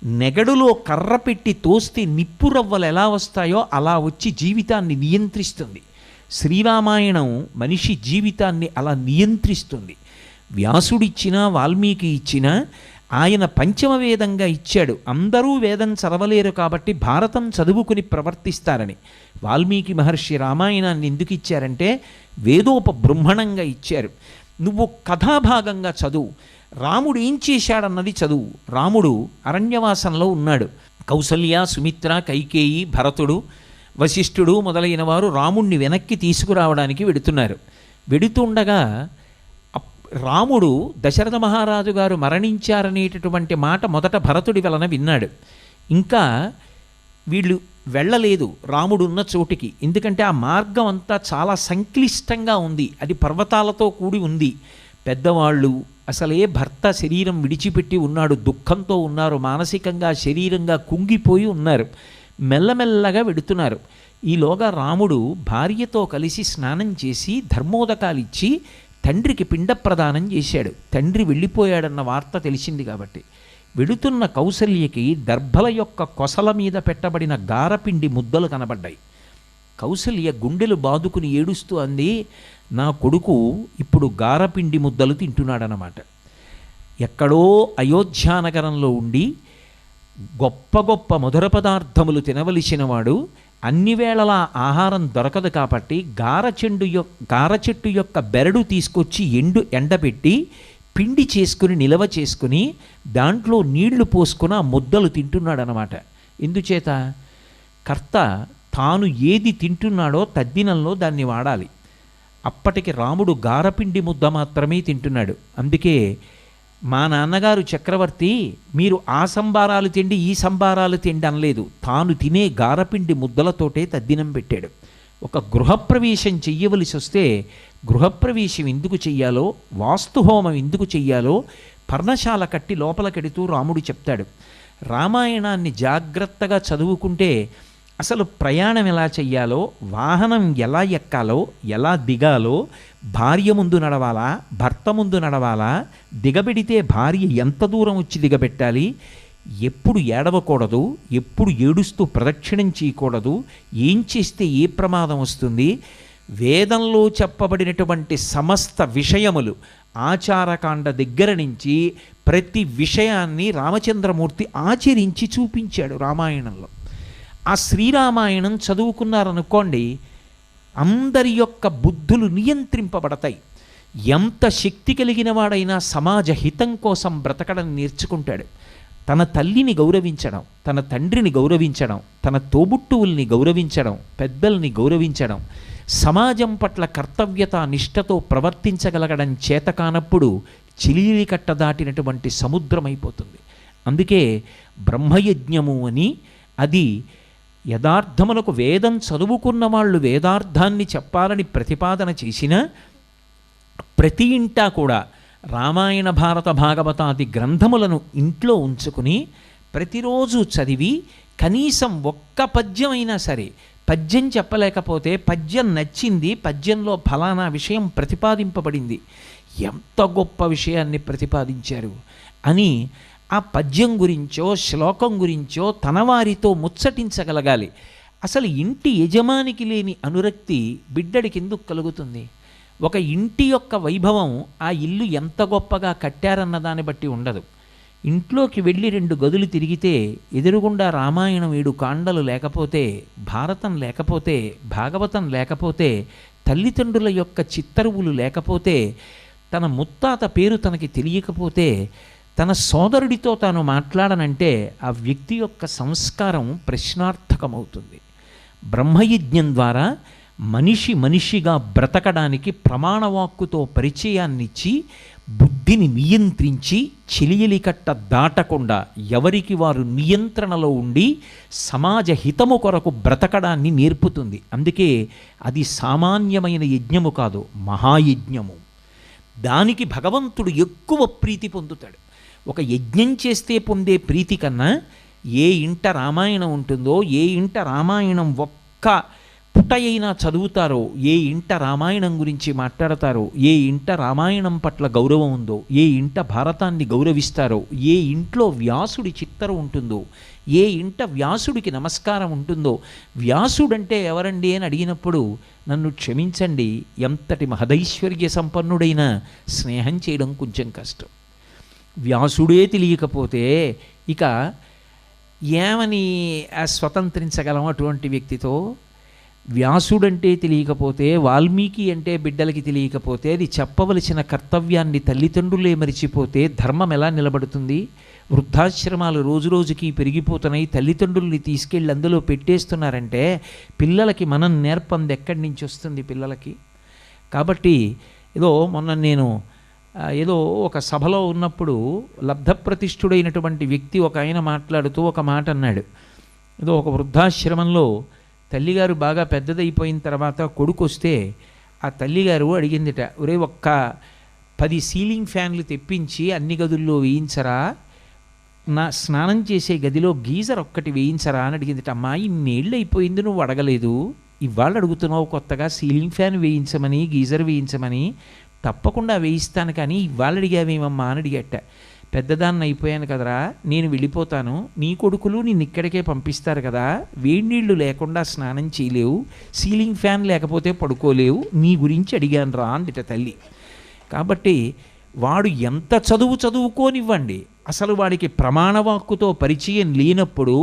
నెగడులో కర్ర పెట్టి తోస్తే నిప్పురవ్వలు ఎలా వస్తాయో అలా వచ్చి జీవితాన్ని నియంత్రిస్తుంది. శ్రీరామాయణం మనిషి జీవితాన్ని అలా నియంత్రిస్తుంది. వ్యాసుడిచ్చినా వాల్మీకి ఇచ్చినా ఆయన పంచమవేదంగా ఇచ్చాడు. అందరూ వేదం చదవలేరు కాబట్టి భారతం చదువుకుని ప్రవర్తిస్తారని. వాల్మీకి మహర్షి రామాయణాన్ని ఎందుకు ఇచ్చారంటే వేదోపబృంహణంగా ఇచ్చారు. నువ్వు కథాభాగంగా చదువు, రాముడు ఏం చేశాడన్నది చదువు. రాముడు అరణ్యవాసంలో ఉన్నాడు. కౌసల్య, సుమిత్ర, కైకేయి, భరతుడు, వశిష్ఠుడు మొదలైన వారు రాముణ్ణి వెనక్కి తీసుకురావడానికి వెడుతున్నారు. వెడుతుండగా రాముడు దశరథ మహారాజు గారు మరణించారనేటటువంటి మాట మొదట భరతుడి వలన విన్నాడు. ఇంకా వీళ్ళు వెళ్ళలేదు రాముడు ఉన్న చోటికి, ఎందుకంటే ఆ మార్గం అంతా చాలా సంక్లిష్టంగా ఉంది, అది పర్వతాలతో కూడి ఉంది. పెద్దవాళ్ళు అసలే భర్త శరీరం విడిచిపెట్టి ఉన్నాడు, దుఃఖంతో ఉన్నారు, మానసికంగా శరీరంగా కుంగిపోయి ఉన్నారు. మెల్లమెల్లగా వెడుతున్నారు. ఈలోగా రాముడు భార్యతో కలిసి స్నానం చేసి ధర్మోదకాలిచ్చి తండ్రికి పిండ ప్రదానం చేశాడు. తండ్రి వెళ్ళిపోయాడన్న వార్త తెలిసింది కాబట్టి వెడుతున్న కౌసల్యకి దర్భల యొక్క కొసల మీద పెట్టబడిన గారపిండి ముద్దలు కనబడ్డాయి. కౌసల్య గుండెలు బాదుకుని ఏడుస్తూ అంది, నా కొడుకు ఇప్పుడు గారపిండి ముద్దలు తింటున్నాడనమాట. ఎక్కడో అయోధ్యానగరంలో ఉండి గొప్ప గొప్ప మధుర పదార్థములు తినవలసిన వాడు అన్ని వేళలా ఆహారం దొరకదు కాబట్టి గార చెట్టు యొక్క బెరడు తీసుకొచ్చి ఎండబెట్టి పిండి చేసుకుని నిలవ చేసుకుని దాంట్లో నీళ్లు పోసుకుని ఆ ముద్దలు తింటున్నాడనమాట. ఎందుచేత కర్త తాను ఏది తింటున్నాడో తద్దినంలో దాన్ని వాడాలి. అప్పటికి రాముడు గారపిండి ముద్ద మాత్రమే తింటున్నాడు. అందుకే మా నాన్నగారు చక్రవర్తి మీరు ఆ సంబారాలు తిండి ఈ సంబారాలు తిండి అనలేదు, తాను తినే గారపిండి ముద్దలతోటే తద్దినం పెట్టాడు. ఒక గృహప్రవేశం చెయ్యవలసి వస్తే గృహప్రవేశం ఎందుకు చెయ్యాలో, వాస్తుహోమం ఎందుకు చెయ్యాలో పర్ణశాల కట్టి లోపలకెడుతూ రాముడు చెప్తాడు. రామాయణాన్ని జాగ్రత్తగా చదువుకుంటే అసలు ప్రయాణం ఎలా చెయ్యాలో, వాహనం ఎలా ఎక్కాలో, ఎలా దిగాలో, భార్య ముందు నడవాలా, భర్త ముందు నడవాలా, దిగబెడితే భార్య ఎంత దూరం వచ్చి దిగబెట్టాలి, ఎప్పుడు ఏడవకూడదు, ఎప్పుడు ఏడుస్తూ ప్రదక్షిణం చేయకూడదు, ఏం చేస్తే ఏ ప్రమాదం వస్తుంది, వేదంలో చెప్పబడినటువంటి సమస్త విషయములు ఆచారకాండ దగ్గర నుంచి ప్రతి విషయాన్ని రామచంద్రమూర్తి ఆచరించి చూపించాడు రామాయణంలో. ఆ శ్రీరామాయణం చదువుకున్నారనుకోండి, అందరి యొక్క బుద్ధులు నియంత్రింపబడతాయి. ఎంత శక్తి కలిగిన వాడైనా సమాజ హితం కోసం బ్రతకడం నేర్చుకుంటాడు. తన తల్లిని గౌరవించడం, తన తండ్రిని గౌరవించడం, తన తోబుట్టువుల్ని గౌరవించడం, పెద్దల్ని గౌరవించడం, సమాజం పట్ల కర్తవ్యత నిష్ఠతో ప్రవర్తించగలగడం చేత కానప్పుడు చిలీలి కట్ట దాటినటువంటి సముద్రమైపోతుంది. అందుకే బ్రహ్మయజ్ఞము అని, అది యథార్థమునకు వేదం చదువుకున్న వాళ్ళు వేదార్థాన్ని చెప్పాలని ప్రతిపాదన చేసిన ప్రతి ఇంటా కూడా రామాయణ భారత భాగవతాది గ్రంథములను ఇంట్లో ఉంచుకుని ప్రతిరోజు చదివి కనీసం ఒక్క పద్యం అయినా సరే, పద్యం చెప్పలేకపోతే పద్యం నచ్చింది, పద్యంలో ఫలానా విషయం ప్రతిపాదింపబడింది, ఎంత గొప్ప విషయాన్ని ప్రతిపాదించారు అని ఆ పద్యం గురించో శ్లోకం గురించో తన వారితో ముచ్చటించగలగాలి. అసలు ఇంటి యజమానికి లేని అనురక్తి బిడ్డడికి ఎందుకు కలుగుతుంది? ఒక ఇంటి యొక్క వైభవం ఆ ఇల్లు ఎంత గొప్పగా కట్టారన్న దాన్ని బట్టి ఉండదు. ఇంట్లోకి వెళ్ళి 2 గదులు తిరిగితే ఎదురుగుండా రామాయణం 7 కాండలు లేకపోతే, భారతం లేకపోతే, భాగవతం లేకపోతే, తల్లిదండ్రుల యొక్క చిత్తరువులు లేకపోతే, తన ముత్తాత పేరు తనకి తెలియకపోతే, తన సోదరుడితో తాను మాట్లాడనంటే ఆ వ్యక్తి యొక్క సంస్కారం ప్రశ్నార్థకమవుతుంది. బ్రహ్మయజ్ఞం ద్వారా మనిషిగా బ్రతకడానికి ప్రమాణవాక్కుతో పరిచయాన్నిచ్చి బుద్ధిని నియంత్రించి చిలియలి కట్ట దాటకుండా ఎవరికి వారు నియంత్రణలో ఉండి సమాజ హితము కొరకు బ్రతకడాన్ని నేర్పుతుంది. అందుకే అది సామాన్యమైన యజ్ఞము కాదు, మహాయజ్ఞము. దానికి భగవంతుడు ఎక్కువ ప్రీతి పొందుతాడు. ఒక యజ్ఞం చేస్తే పొందే ప్రీతి కన్నా ఏ ఇంట రామాయణం ఉంటుందో, ఏ ఇంట రామాయణం ఒక్క పుట అయినా చదువుతారో, ఏ ఇంట రామాయణం గురించి మాట్లాడతారో, ఏ ఇంట రామాయణం పట్ల గౌరవం ఉందో, ఏ ఇంట భారతాన్ని గౌరవిస్తారో, ఏ ఇంట్లో వ్యాసుడి చిత్తరు ఉంటుందో, ఏ ఇంట వ్యాసుడికి నమస్కారం ఉంటుందో. వ్యాసుడంటే ఎవరండి అని అడిగినప్పుడు నన్ను క్షమించండి, ఎంతటి మహదైశ్వర్య సంపన్నుడైన స్నేహం చేయడం కొంచెం కష్టం. వ్యాసుడే తెలియకపోతే ఇక ఏమని స్వతంత్రించగలం అటువంటి వ్యక్తితో? వ్యాసుడంటే తెలియకపోతే, వాల్మీకి అంటే బిడ్డలకి తెలియకపోతే, అది చెప్పవలసిన కర్తవ్యాన్ని తల్లిదండ్రులే మరిచిపోతే ధర్మం ఎలా నిలబడుతుంది? వృద్ధాశ్రమాలు రోజురోజుకి పెరిగిపోతున్నాయి, తల్లిదండ్రుల్ని తీసుకెళ్ళి అందులో పెట్టేస్తున్నారంటే పిల్లలకి మనం నేర్పంది ఎక్కడి నుంచి వస్తుంది పిల్లలకి? కాబట్టి ఏదో మొన్న నేను ఏదో ఒక సభలో ఉన్నప్పుడు లబ్ధప్రతిష్ఠుడైనటువంటి వ్యక్తి ఒక ఆయన మాట్లాడుతూ ఒక మాట అన్నాడు. ఏదో ఒక వృద్ధాశ్రమంలో తల్లిగారు బాగా పెద్దదైపోయిన తర్వాత కొడుకు వస్తే ఆ తల్లిగారు అడిగిందిట, ఒరే ఒక్క 10 సీలింగ్ ఫ్యాన్లు తెప్పించి అన్ని గదుల్లో వేయించరా, నా స్నానం చేసే గదిలో గీజర్ ఒక్కటి వేయించరా అని అడిగిందిట. అమ్మా ఇన్నేళ్ళు అయిపోయింది నువ్వు అడగలేదు, ఇవాళ అడుగుతున్నావు కొత్తగా సీలింగ్ ఫ్యాన్ వేయించమని గీజర్ వేయించమని. తప్పకుండా వేయిస్తాను కానీ ఇవాళ అడిగావేమమ్మా అని అడిగట. పెద్దదాన్ని అయిపోయాను కదరా, నేను వెళ్ళిపోతాను, నీ కొడుకులు నిన్ను ఇక్కడికే పంపిస్తారు కదా, వేడి నీళ్లు లేకుండా స్నానం చేయలేవు, సీలింగ్ ఫ్యాన్ లేకపోతే పడుకోలేవు, నీ గురించి అడిగాను రా అందిట తల్లి. కాబట్టి వాడు ఎంత చదువుకోనివ్వండి, అసలు వాడికి ప్రమాణవాక్కుతో పరిచయం లేనప్పుడు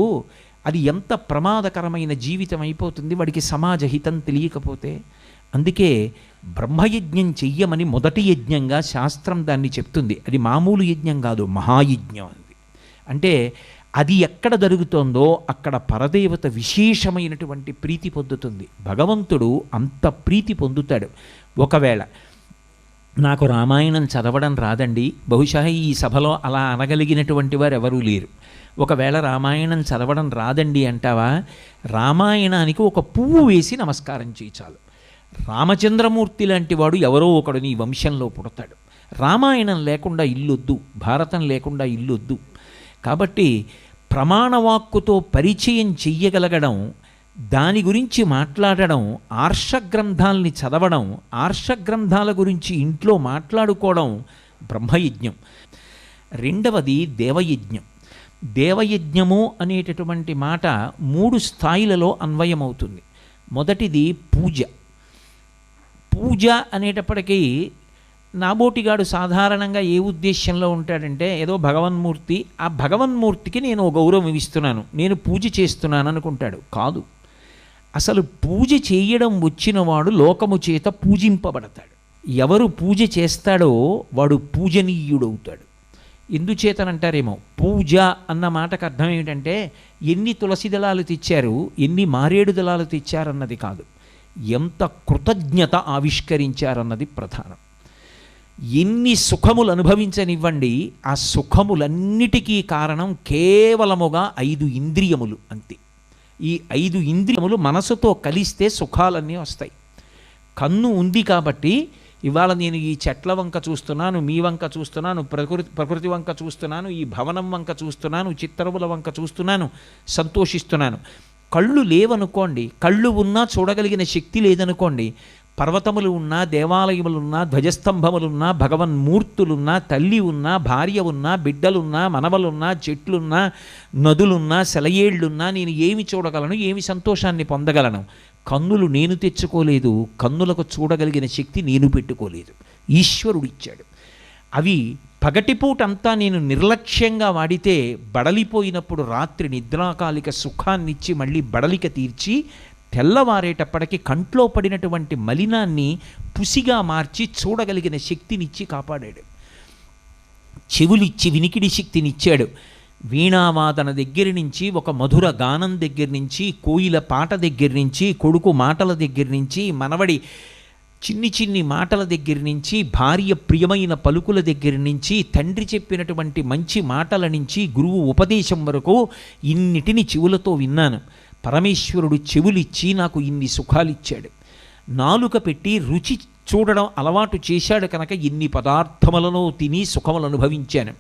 అది ఎంత ప్రమాదకరమైన జీవితం అయిపోతుంది, వాడికి సమాజ హితం తెలియకపోతే. అందుకే బ్రహ్మయజ్ఞం చెయ్యమని మొదటి యజ్ఞంగా శాస్త్రం దాన్ని చెప్తుంది. అది మామూలు యజ్ఞం కాదు, మహాయజ్ఞం అది. అంటే అది ఎక్కడ జరుగుతోందో అక్కడ పరదేవత విశేషమైనటువంటి ప్రీతి పొందుతుంది. భగవంతుడు అంత ప్రీతి పొందుతాడు. ఒకవేళ నాకు రామాయణం చదవడం రాదండి, బహుశా ఈ సభలో అలా అనగలిగినటువంటి వారు ఎవరూ లేరు. ఒకవేళ రామాయణం చదవడం రాదండి అంటావా, రామాయణానికి ఒక పువ్వు వేసి నమస్కారం చేయి చాలు. రామచంద్రమూర్తి లాంటి వాడు ఎవరో ఒకడు నీ వంశంలో పుడతాడు. రామాయణం లేకుండా ఇల్లొద్దు, భారతం లేకుండా ఇల్లొద్దు. కాబట్టి ప్రమాణవాక్కుతో పరిచయం చెయ్యగలగడం, దాని గురించి మాట్లాడడం, ఆర్షగ్రంథాల్ని చదవడం, ఆర్షగ్రంథాల గురించి ఇంట్లో మాట్లాడుకోవడం బ్రహ్మయజ్ఞం. రెండవది దేవయజ్ఞం. దేవయజ్ఞము అనేటటువంటి మాట 3 స్థాయిలలో అన్వయమవుతుంది. మొదటిది పూజ. పూజ అనేటప్పటికీ నాబోటిగాడు సాధారణంగా ఏ ఉద్దేశ్యంలో ఉంటాడంటే, ఏదో భగవన్మూర్తి, ఆ భగవన్మూర్తికి నేను గౌరవం ఇస్తున్నాను, నేను పూజ చేస్తున్నాను అనుకుంటాడు. కాదు, అసలు పూజ చేయడం వచ్చినవాడు లోకము చేత పూజింపబడతాడు. ఎవరు పూజ చేస్తాడో వాడు పూజనీయుడవుతాడు. ఎందుచేతనంటారేమో, పూజ అన్న మాటకు అర్థం ఏమిటంటే ఎన్ని తులసి దళాలు తెచ్చారు, ఎన్ని మారేడు దళాలు తెచ్చారన్నది కాదు, ఎంత కృతజ్ఞత ఆవిష్కరించారన్నది ప్రధానం. ఎన్ని సుఖములు అనుభవించనివ్వండి, ఆ సుఖములన్నిటికీ కారణం కేవలముగా 5 ఇంద్రియములు అంతే. ఈ 5 ఇంద్రియములు మనసుతో కలిస్తే సుఖాలన్నీ వస్తాయి. కన్ను ఉంది కాబట్టి ఇవాళ నేను ఈ చెట్ల వంక చూస్తున్నాను, మీ వంక చూస్తున్నాను, ప్రకృతి వంక చూస్తున్నాను, ఈ భవనం వంక చూస్తున్నాను, చిత్తరువుల వంక చూస్తున్నాను, సంతోషిస్తున్నాను. కళ్ళు లేవనుకోండి, కళ్ళు ఉన్నా చూడగలిగిన శక్తి లేదనుకోండి, పర్వతములు ఉన్నా, దేవాలయములున్నా, ధ్వజస్తంభములున్నా, భగవన్మూర్తులున్నా, తల్లి ఉన్నా, భార్య ఉన్నా, బిడ్డలున్నా, మనవలున్నా, చెట్లున్నా, నదులున్నా, సెలయేళ్లున్నా, నేను ఏమి చూడగలను, ఏమి సంతోషాన్ని పొందగలను? కన్నులు నేను తెచ్చుకోలేదు, కన్నులకు చూడగలిగిన శక్తి నేను పెట్టుకోలేదు, ఈశ్వరుడిచ్చాడు. అవి పగటిపూటంతా నేను నిర్లక్ష్యంగా వాడితే బడలిపోయినప్పుడు రాత్రి నిద్రాకాలిక సుఖాన్నిచ్చి మళ్ళీ బడలిక తీర్చి తెల్లవారేటప్పటికి కంట్లో పడినటువంటి మలినాన్ని పుసిగా మార్చి చూడగలిగిన శక్తినిచ్చి కాపాడాడు. చెవులిచ్చి వినికిడి శక్తినిచ్చాడు. వీణావాదన దగ్గర నుంచి, ఒక మధుర గానం దగ్గర నుంచి, కోయిల పాట దగ్గర నుంచి, కొడుకు మాటల దగ్గర నుంచి, మనవడి చిన్ని మాటల దగ్గర నుంచి, భార్య ప్రియమైన పలుకుల దగ్గర నుంచి, తండ్రి చెప్పినటువంటి మంచి మాటల నుంచి, గురువు ఉపదేశం వరకు ఇన్నిటిని చెవులతో విన్నాను. పరమేశ్వరుడు చెవులిచ్చి నాకు ఇన్ని సుఖాలిచ్చాడు. నాలుక పెట్టి రుచి చూడడం అలవాటు చేశాడు కనుక ఇన్ని పదార్థములను తిని సుఖములు అనుభవించాను.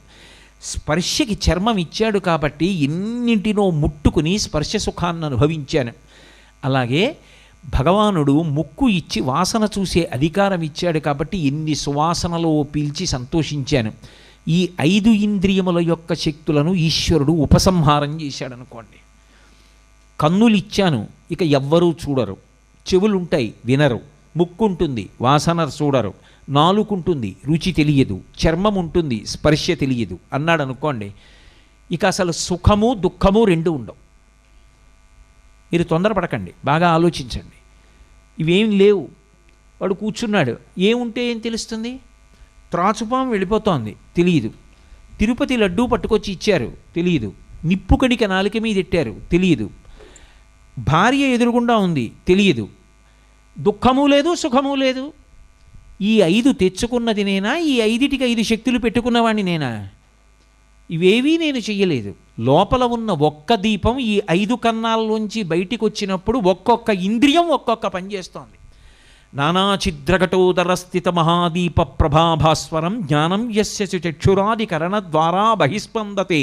స్పర్శకి చర్మం ఇచ్చాడు కాబట్టి ఎన్నింటినో ముట్టుకుని స్పర్శ సుఖాన్ని అనుభవించాను. అలాగే భగవానుడు ముక్కు ఇచ్చి వాసన చూసే అధికారం ఇచ్చాడు కాబట్టి ఎన్ని సువాసనలో పీల్చి సంతోషించాను. ఈ 5 ఇంద్రియముల యొక్క శక్తులను ఈశ్వరుడు ఉపసంహారం చేశాడనుకోండి. కన్నులిచ్చాను, ఇక ఎవ్వరూ చూడరు. చెవులుంటాయి, వినరు. ముక్కుంటుంది, వాసన చూడరు. నాలుకుంటుంది, రుచి తెలియదు. చర్మం ఉంటుంది, స్పర్శ తెలియదు అన్నాడు అనుకోండి. ఇక అసలు సుఖము దుఃఖము 2 ఉండవు. మీరు తొందరపడకండి, బాగా ఆలోచించండి. ఇవేం లేవు. వాడు కూర్చున్నాడు, ఏముంటే ఏం తెలుస్తుంది? త్రాచుపాం వెళ్ళిపోతోంది, తెలియదు. తిరుపతి లడ్డూ పట్టుకొచ్చి ఇచ్చారు, తెలియదు. నిప్పు కణిక నాలుక మీద ఎట్టారు, తెలియదు. భార్య ఎదురుగుండా ఉంది, తెలియదు. దుఃఖము లేదు, సుఖము లేదు. ఈ 5 తెచ్చుకున్నది నేనా? ఈ 5టికి 5 శక్తులు పెట్టుకున్నవాడిని నేనా? ఇవేవీ నేను చెయ్యలేదు. లోపల ఉన్న ఒక్క దీపం ఈ 5 కన్నాల్లోంచి బయటికి వచ్చినప్పుడు ఒక్కొక్క ఇంద్రియం ఒక్కొక్క పని చేస్తోంది. నానాఛిద్రఘటోదరస్థిత మహాదీప ప్రభాభాస్వరం జ్ఞానం యస్య చక్షురాది కరణ ద్వారా బహిస్పందతే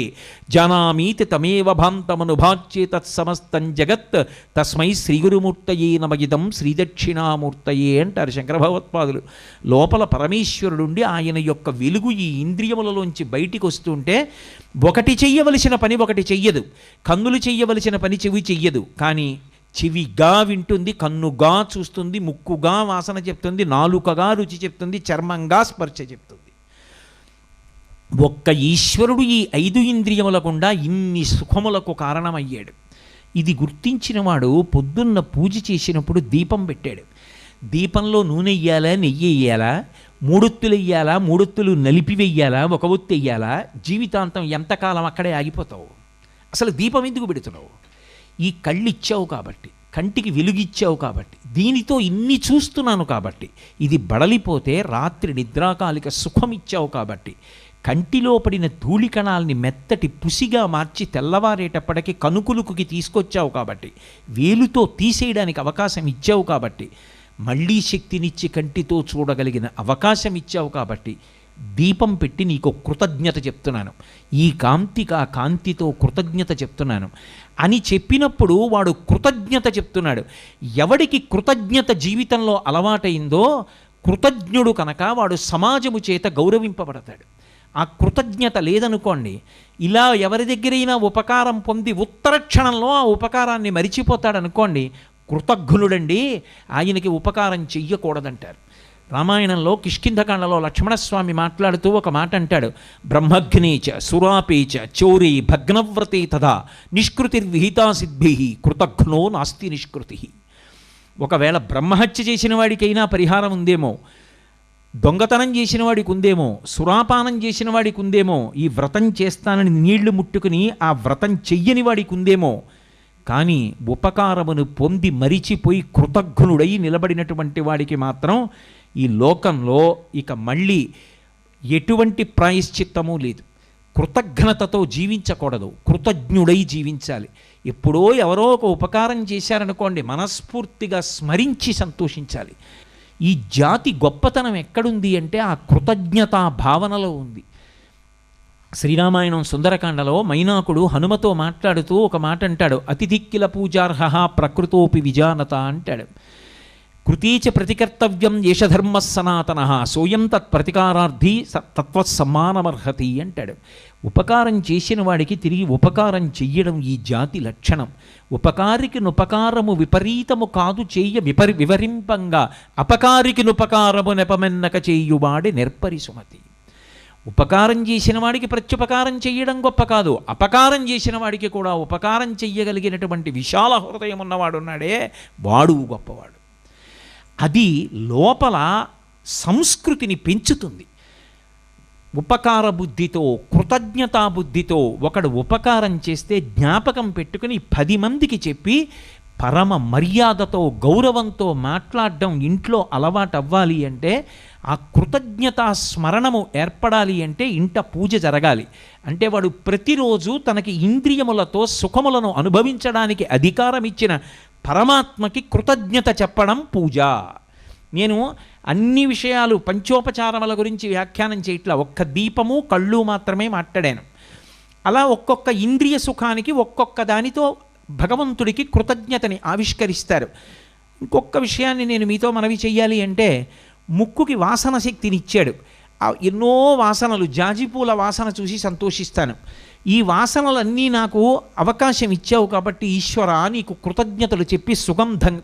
జానామీతి తమేవ భాంతమనుభాచ్యే తత్సమస్తం జగత్ తస్మై శ్రీగురుమూర్తయే నమగిదం శ్రీదక్షిణామూర్తయే అంటారు శంకర భగవత్పాదులు. లోపల పరమేశ్వరుడుండి ఆయన యొక్క వెలుగు ఈ ఇంద్రియములలోంచి బయటికి వస్తుంటే ఒకటి చెయ్యవలసిన పని ఒకటి చెయ్యదు. కన్నులు చెయ్యవలసిన పని చెవి చెయ్యదు. కానీ చెవిగా వింటుంది, కన్నుగా చూస్తుంది, ముక్కుగా వాసన చెప్తుంది, నాలుకగా రుచి చెప్తుంది, చర్మంగా స్పర్శ చెప్తుంది. ఒక్క ఈశ్వరుడు ఈ 5 ఇంద్రియముల గుండా ఇన్ని సుఖములకు కారణమయ్యాడు. ఇది గుర్తించినవాడు పొద్దున్న పూజ చేసినప్పుడు దీపం పెట్టాడు. దీపంలో నూనె వెయ్యాలా, నెయ్యి వెయ్యాలా, 3 ఒత్తులు వెయ్యాలా, 3 ఒత్తులు నలిపి వెయ్యాలా, 1 ఒత్తు వెయ్యాలా? జీవితాంతం ఎంతకాలం అక్కడే ఆగిపోతావు? అసలు దీపం ఎందుకు పెడుతున్నావు? ఈ కళ్ళు ఇచ్చావు కాబట్టి, కంటికి వెలుగిచ్చావు కాబట్టి, దీనితో ఇన్ని చూస్తున్నాను కాబట్టి, ఇది బడలిపోతే రాత్రి నిద్రాకాలిక సుఖం ఇచ్చావు కాబట్టి, కంటిలో పడిన ధూళికణాల్ని మెత్తటి పుసిగా మార్చి తెల్లవారేటప్పటికి కనుకులుకుకి తీసుకొచ్చావు కాబట్టి, వేలుతో తీసేయడానికి అవకాశం ఇచ్చావు కాబట్టి, మళ్ళీ శక్తినిచ్చి కంటితో చూడగలిగిన అవకాశం ఇచ్చావు కాబట్టి, దీపం పెట్టి నీకు కృతజ్ఞత చెప్తున్నాను, ఈ కాంతికి ఆ కాంతితో కృతజ్ఞత చెప్తున్నాను అని చెప్పినప్పుడు వాడు కృతజ్ఞత చెప్తున్నాడు. ఎవడికి కృతజ్ఞత జీవితంలో అలవాటైందో కృతజ్ఞుడు కనుక వాడు సమాజము చేత గౌరవింపబడతాడు. ఆ కృతజ్ఞత లేదనుకోండి, ఇలా ఎవరి దగ్గరైనా ఉపకారం పొంది ఉత్తర క్షణంలో ఆ ఉపకారాన్ని మరిచిపోతాడనుకోండి, కృతజ్ఞుడండి, ఆయనకి ఉపకారం చెయ్యకూడదంటారు. రామాయణంలో కిష్కింధకాండలో లక్ష్మణస్వామి మాట్లాడుతూ ఒక మాట అంటాడు, బ్రహ్మగ్నేచ సురాపేచ చౌరీ భగ్నవ్రతే తథా నిష్కృతిర్విహితా సిద్ధి కృతఘ్నో నాస్తి నిష్కృతి. ఒకవేళ బ్రహ్మహత్య చేసిన వాడికైనా పరిహారం ఉందేమో, దొంగతనం చేసిన వాడికి ఉందేమో, సురాపానం చేసిన వాడికి ఉందేమో, ఈ వ్రతం చేస్తానని నీళ్లు ముట్టుకుని ఆ వ్రతం చెయ్యని వాడికి ఉందేమో, కానీ ఉపకారమును పొంది మరిచిపోయి కృతజ్ఞుడై నిలబడినటువంటి వాడికి మాత్రం ఈ లోకంలో ఇక మళ్ళీ ఎటువంటి ప్రాయశ్చిత్తము లేదు. కృతజ్ఞతతో జీవించకూడదు, కృతజ్ఞుడై జీవించాలి. ఎప్పుడో ఎవరో ఒక ఉపకారం చేశారనుకోండి, మనస్ఫూర్తిగా స్మరించి సంతోషించాలి. ఈ జాతి గొప్పతనం ఎక్కడుంది అంటే ఆ కృతజ్ఞతా భావనలో ఉంది. శ్రీరామాయణం సుందరకాండలో మైనాకుడు హనుమతో మాట్లాడుతూ ఒక మాట అంటాడు, అతిథిక్కిల పూజార్హ ప్రకృతోపి విజానత అంటాడు. కృతీచ ప్రతికర్తవ్యం ఏషధర్మ సనాతన సోయం తత్ప్రతికారార్థి తత్వసమ్మానమర్హతి అంటాడు. ఉపకారం చేసిన వాడికి తిరిగి ఉపకారం చెయ్యడం ఈ జాతి లక్షణం. ఉపకారికి నుపకారము విపరీతము కాదు చేయ వివరింపంగా అపకారికి నుపకారము నెపమెన్నక చేయువాడి నెర్పరి సుమతి. ఉపకారం చేసిన వాడికి ప్రత్యుపకారం చెయ్యడం గొప్ప కాదు, అపకారం చేసిన వాడికి కూడా ఉపకారం చెయ్యగలిగినటువంటి విశాల హృదయం ఉన్నవాడు ఉన్నాడే, వాడు గొప్పవాడు. అది లోపల సంస్కృతిని పెంచుతుంది. ఉపకార బుద్ధితో, కృతజ్ఞతా బుద్ధితో ఒకడు ఉపకారం చేస్తే జ్ఞాపకం పెట్టుకుని 10 మందికి చెప్పి పరమ మర్యాదతో గౌరవంతో మాట్లాడడం ఇంట్లో అలవాటు అవ్వాలి అంటే, ఆ కృతజ్ఞతా స్మరణము ఏర్పడాలి అంటే ఇంట పూజ జరగాలి. అంటే వాడు ప్రతిరోజు తనకి ఇంద్రియములతో సుఖములను అనుభవించడానికి అధికారం ఇచ్చిన పరమాత్మకి కృతజ్ఞత చెప్పడం పూజ. నేను అన్ని విషయాలు పంచోపచారముల గురించి వ్యాఖ్యానం చేయట్లా, ఒక్క దీపము కళ్ళు మాత్రమే మాట్లాడాను. అలా ఒక్కొక్క ఇంద్రియ సుఖానికి ఒక్కొక్క దానితో భగవంతుడికి కృతజ్ఞతని ఆవిష్కరిస్తారు. ఇంకొక విషయాన్ని నేను మీతో మనవి చెయ్యాలి అంటే, ముక్కుకి వాసన శక్తిని ఇచ్చాడు. ఎన్నో వాసనలు, జాజిపూల వాసన చూసి సంతోషిస్తాను. ఈ వాసనలన్నీ నాకు అవకాశం ఇచ్చావు కాబట్టి ఈశ్వరా నీకు కృతజ్ఞతలు చెప్పి సుగంధం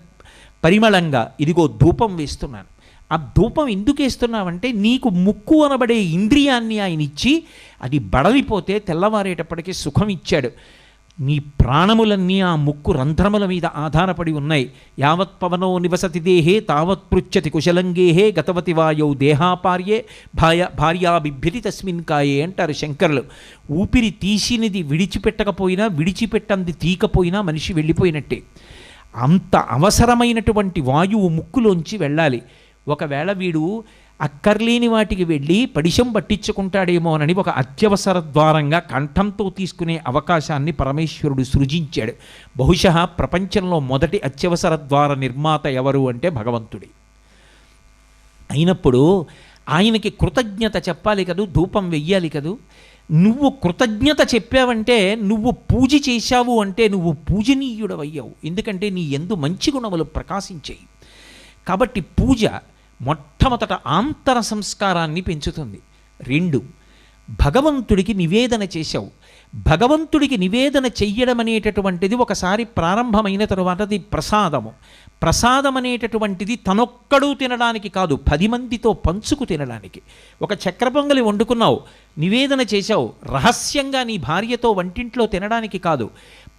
పరిమళంగా ఇదిగో ధూపం వేస్తున్నాను. ఆ ధూపం ఎందుకు వేస్తున్నావంటే, నీకు ముక్కు అనబడే ఇంద్రియాన్ని ఆయన ఇచ్చి అది బడలిపోతే తెల్లవారేటప్పటికీ సుఖం ఇచ్చాడు. నీ ప్రాణములన్నీ ఆ ముక్కు రంధ్రముల మీద ఆధారపడి ఉన్నాయి. యావత్ పవనో నివసతి దేహే తావత్ పృచ్చతి కుశలంగేహే గతవతి వాయౌ దేహాపార్యే భార్యా బిభ్యతి తస్మిన్ కాయే అంటారు శంకరులు. ఊపిరి తీసినది విడిచిపెట్టకపోయినా, విడిచిపెట్టంది తీకపోయినా మనిషి వెళ్ళిపోయినట్టే. అంత అవసరమైనటువంటి వాయువు ముక్కులోంచి వెళ్ళాలి. ఒకవేళ వీడు అక్కర్లేని వాటికి వెళ్ళి పడిశం పట్టించుకుంటాడేమోనని ఒక అత్యవసర ద్వారంగా కంఠంతో తీసుకునే అవకాశాన్ని పరమేశ్వరుడు సృజించాడు. బహుశः ప్రపంచంలో మొదటి అత్యవసర ద్వార నిర్మాత ఎవరు అంటే భగవంతుడే. అయినప్పుడు ఆయనకి కృతజ్ఞత చెప్పాలి కదూ, ధూపం వెయ్యాలి కదూ. నువ్వు కృతజ్ఞత చెప్పావంటే, నువ్వు పూజ చేశావు అంటే నువ్వు పూజనీయుడవయ్యావు. ఎందుకంటే నీ యందు మంచి గుణములు ప్రకాశించాయి. కాబట్టి పూజ మొట్టమొదట ఆంతర సంస్కారాన్ని పెంచుతుంది. 2, భగవంతుడికి నివేదన చేశావు. భగవంతుడికి నివేదన చెయ్యడం అనేటటువంటిది ఒకసారి ప్రారంభమైన తరువాత అది ప్రసాదము. ప్రసాదం అనేటటువంటిది తనొక్కడూ తినడానికి కాదు, 10 మందితో పంచుకు తినడానికి. ఒక చక్ర పొంగలి వండుకున్నావు, నివేదన చేశావు, రహస్యంగా నీ భార్యతో వంటింట్లో తినడానికి కాదు.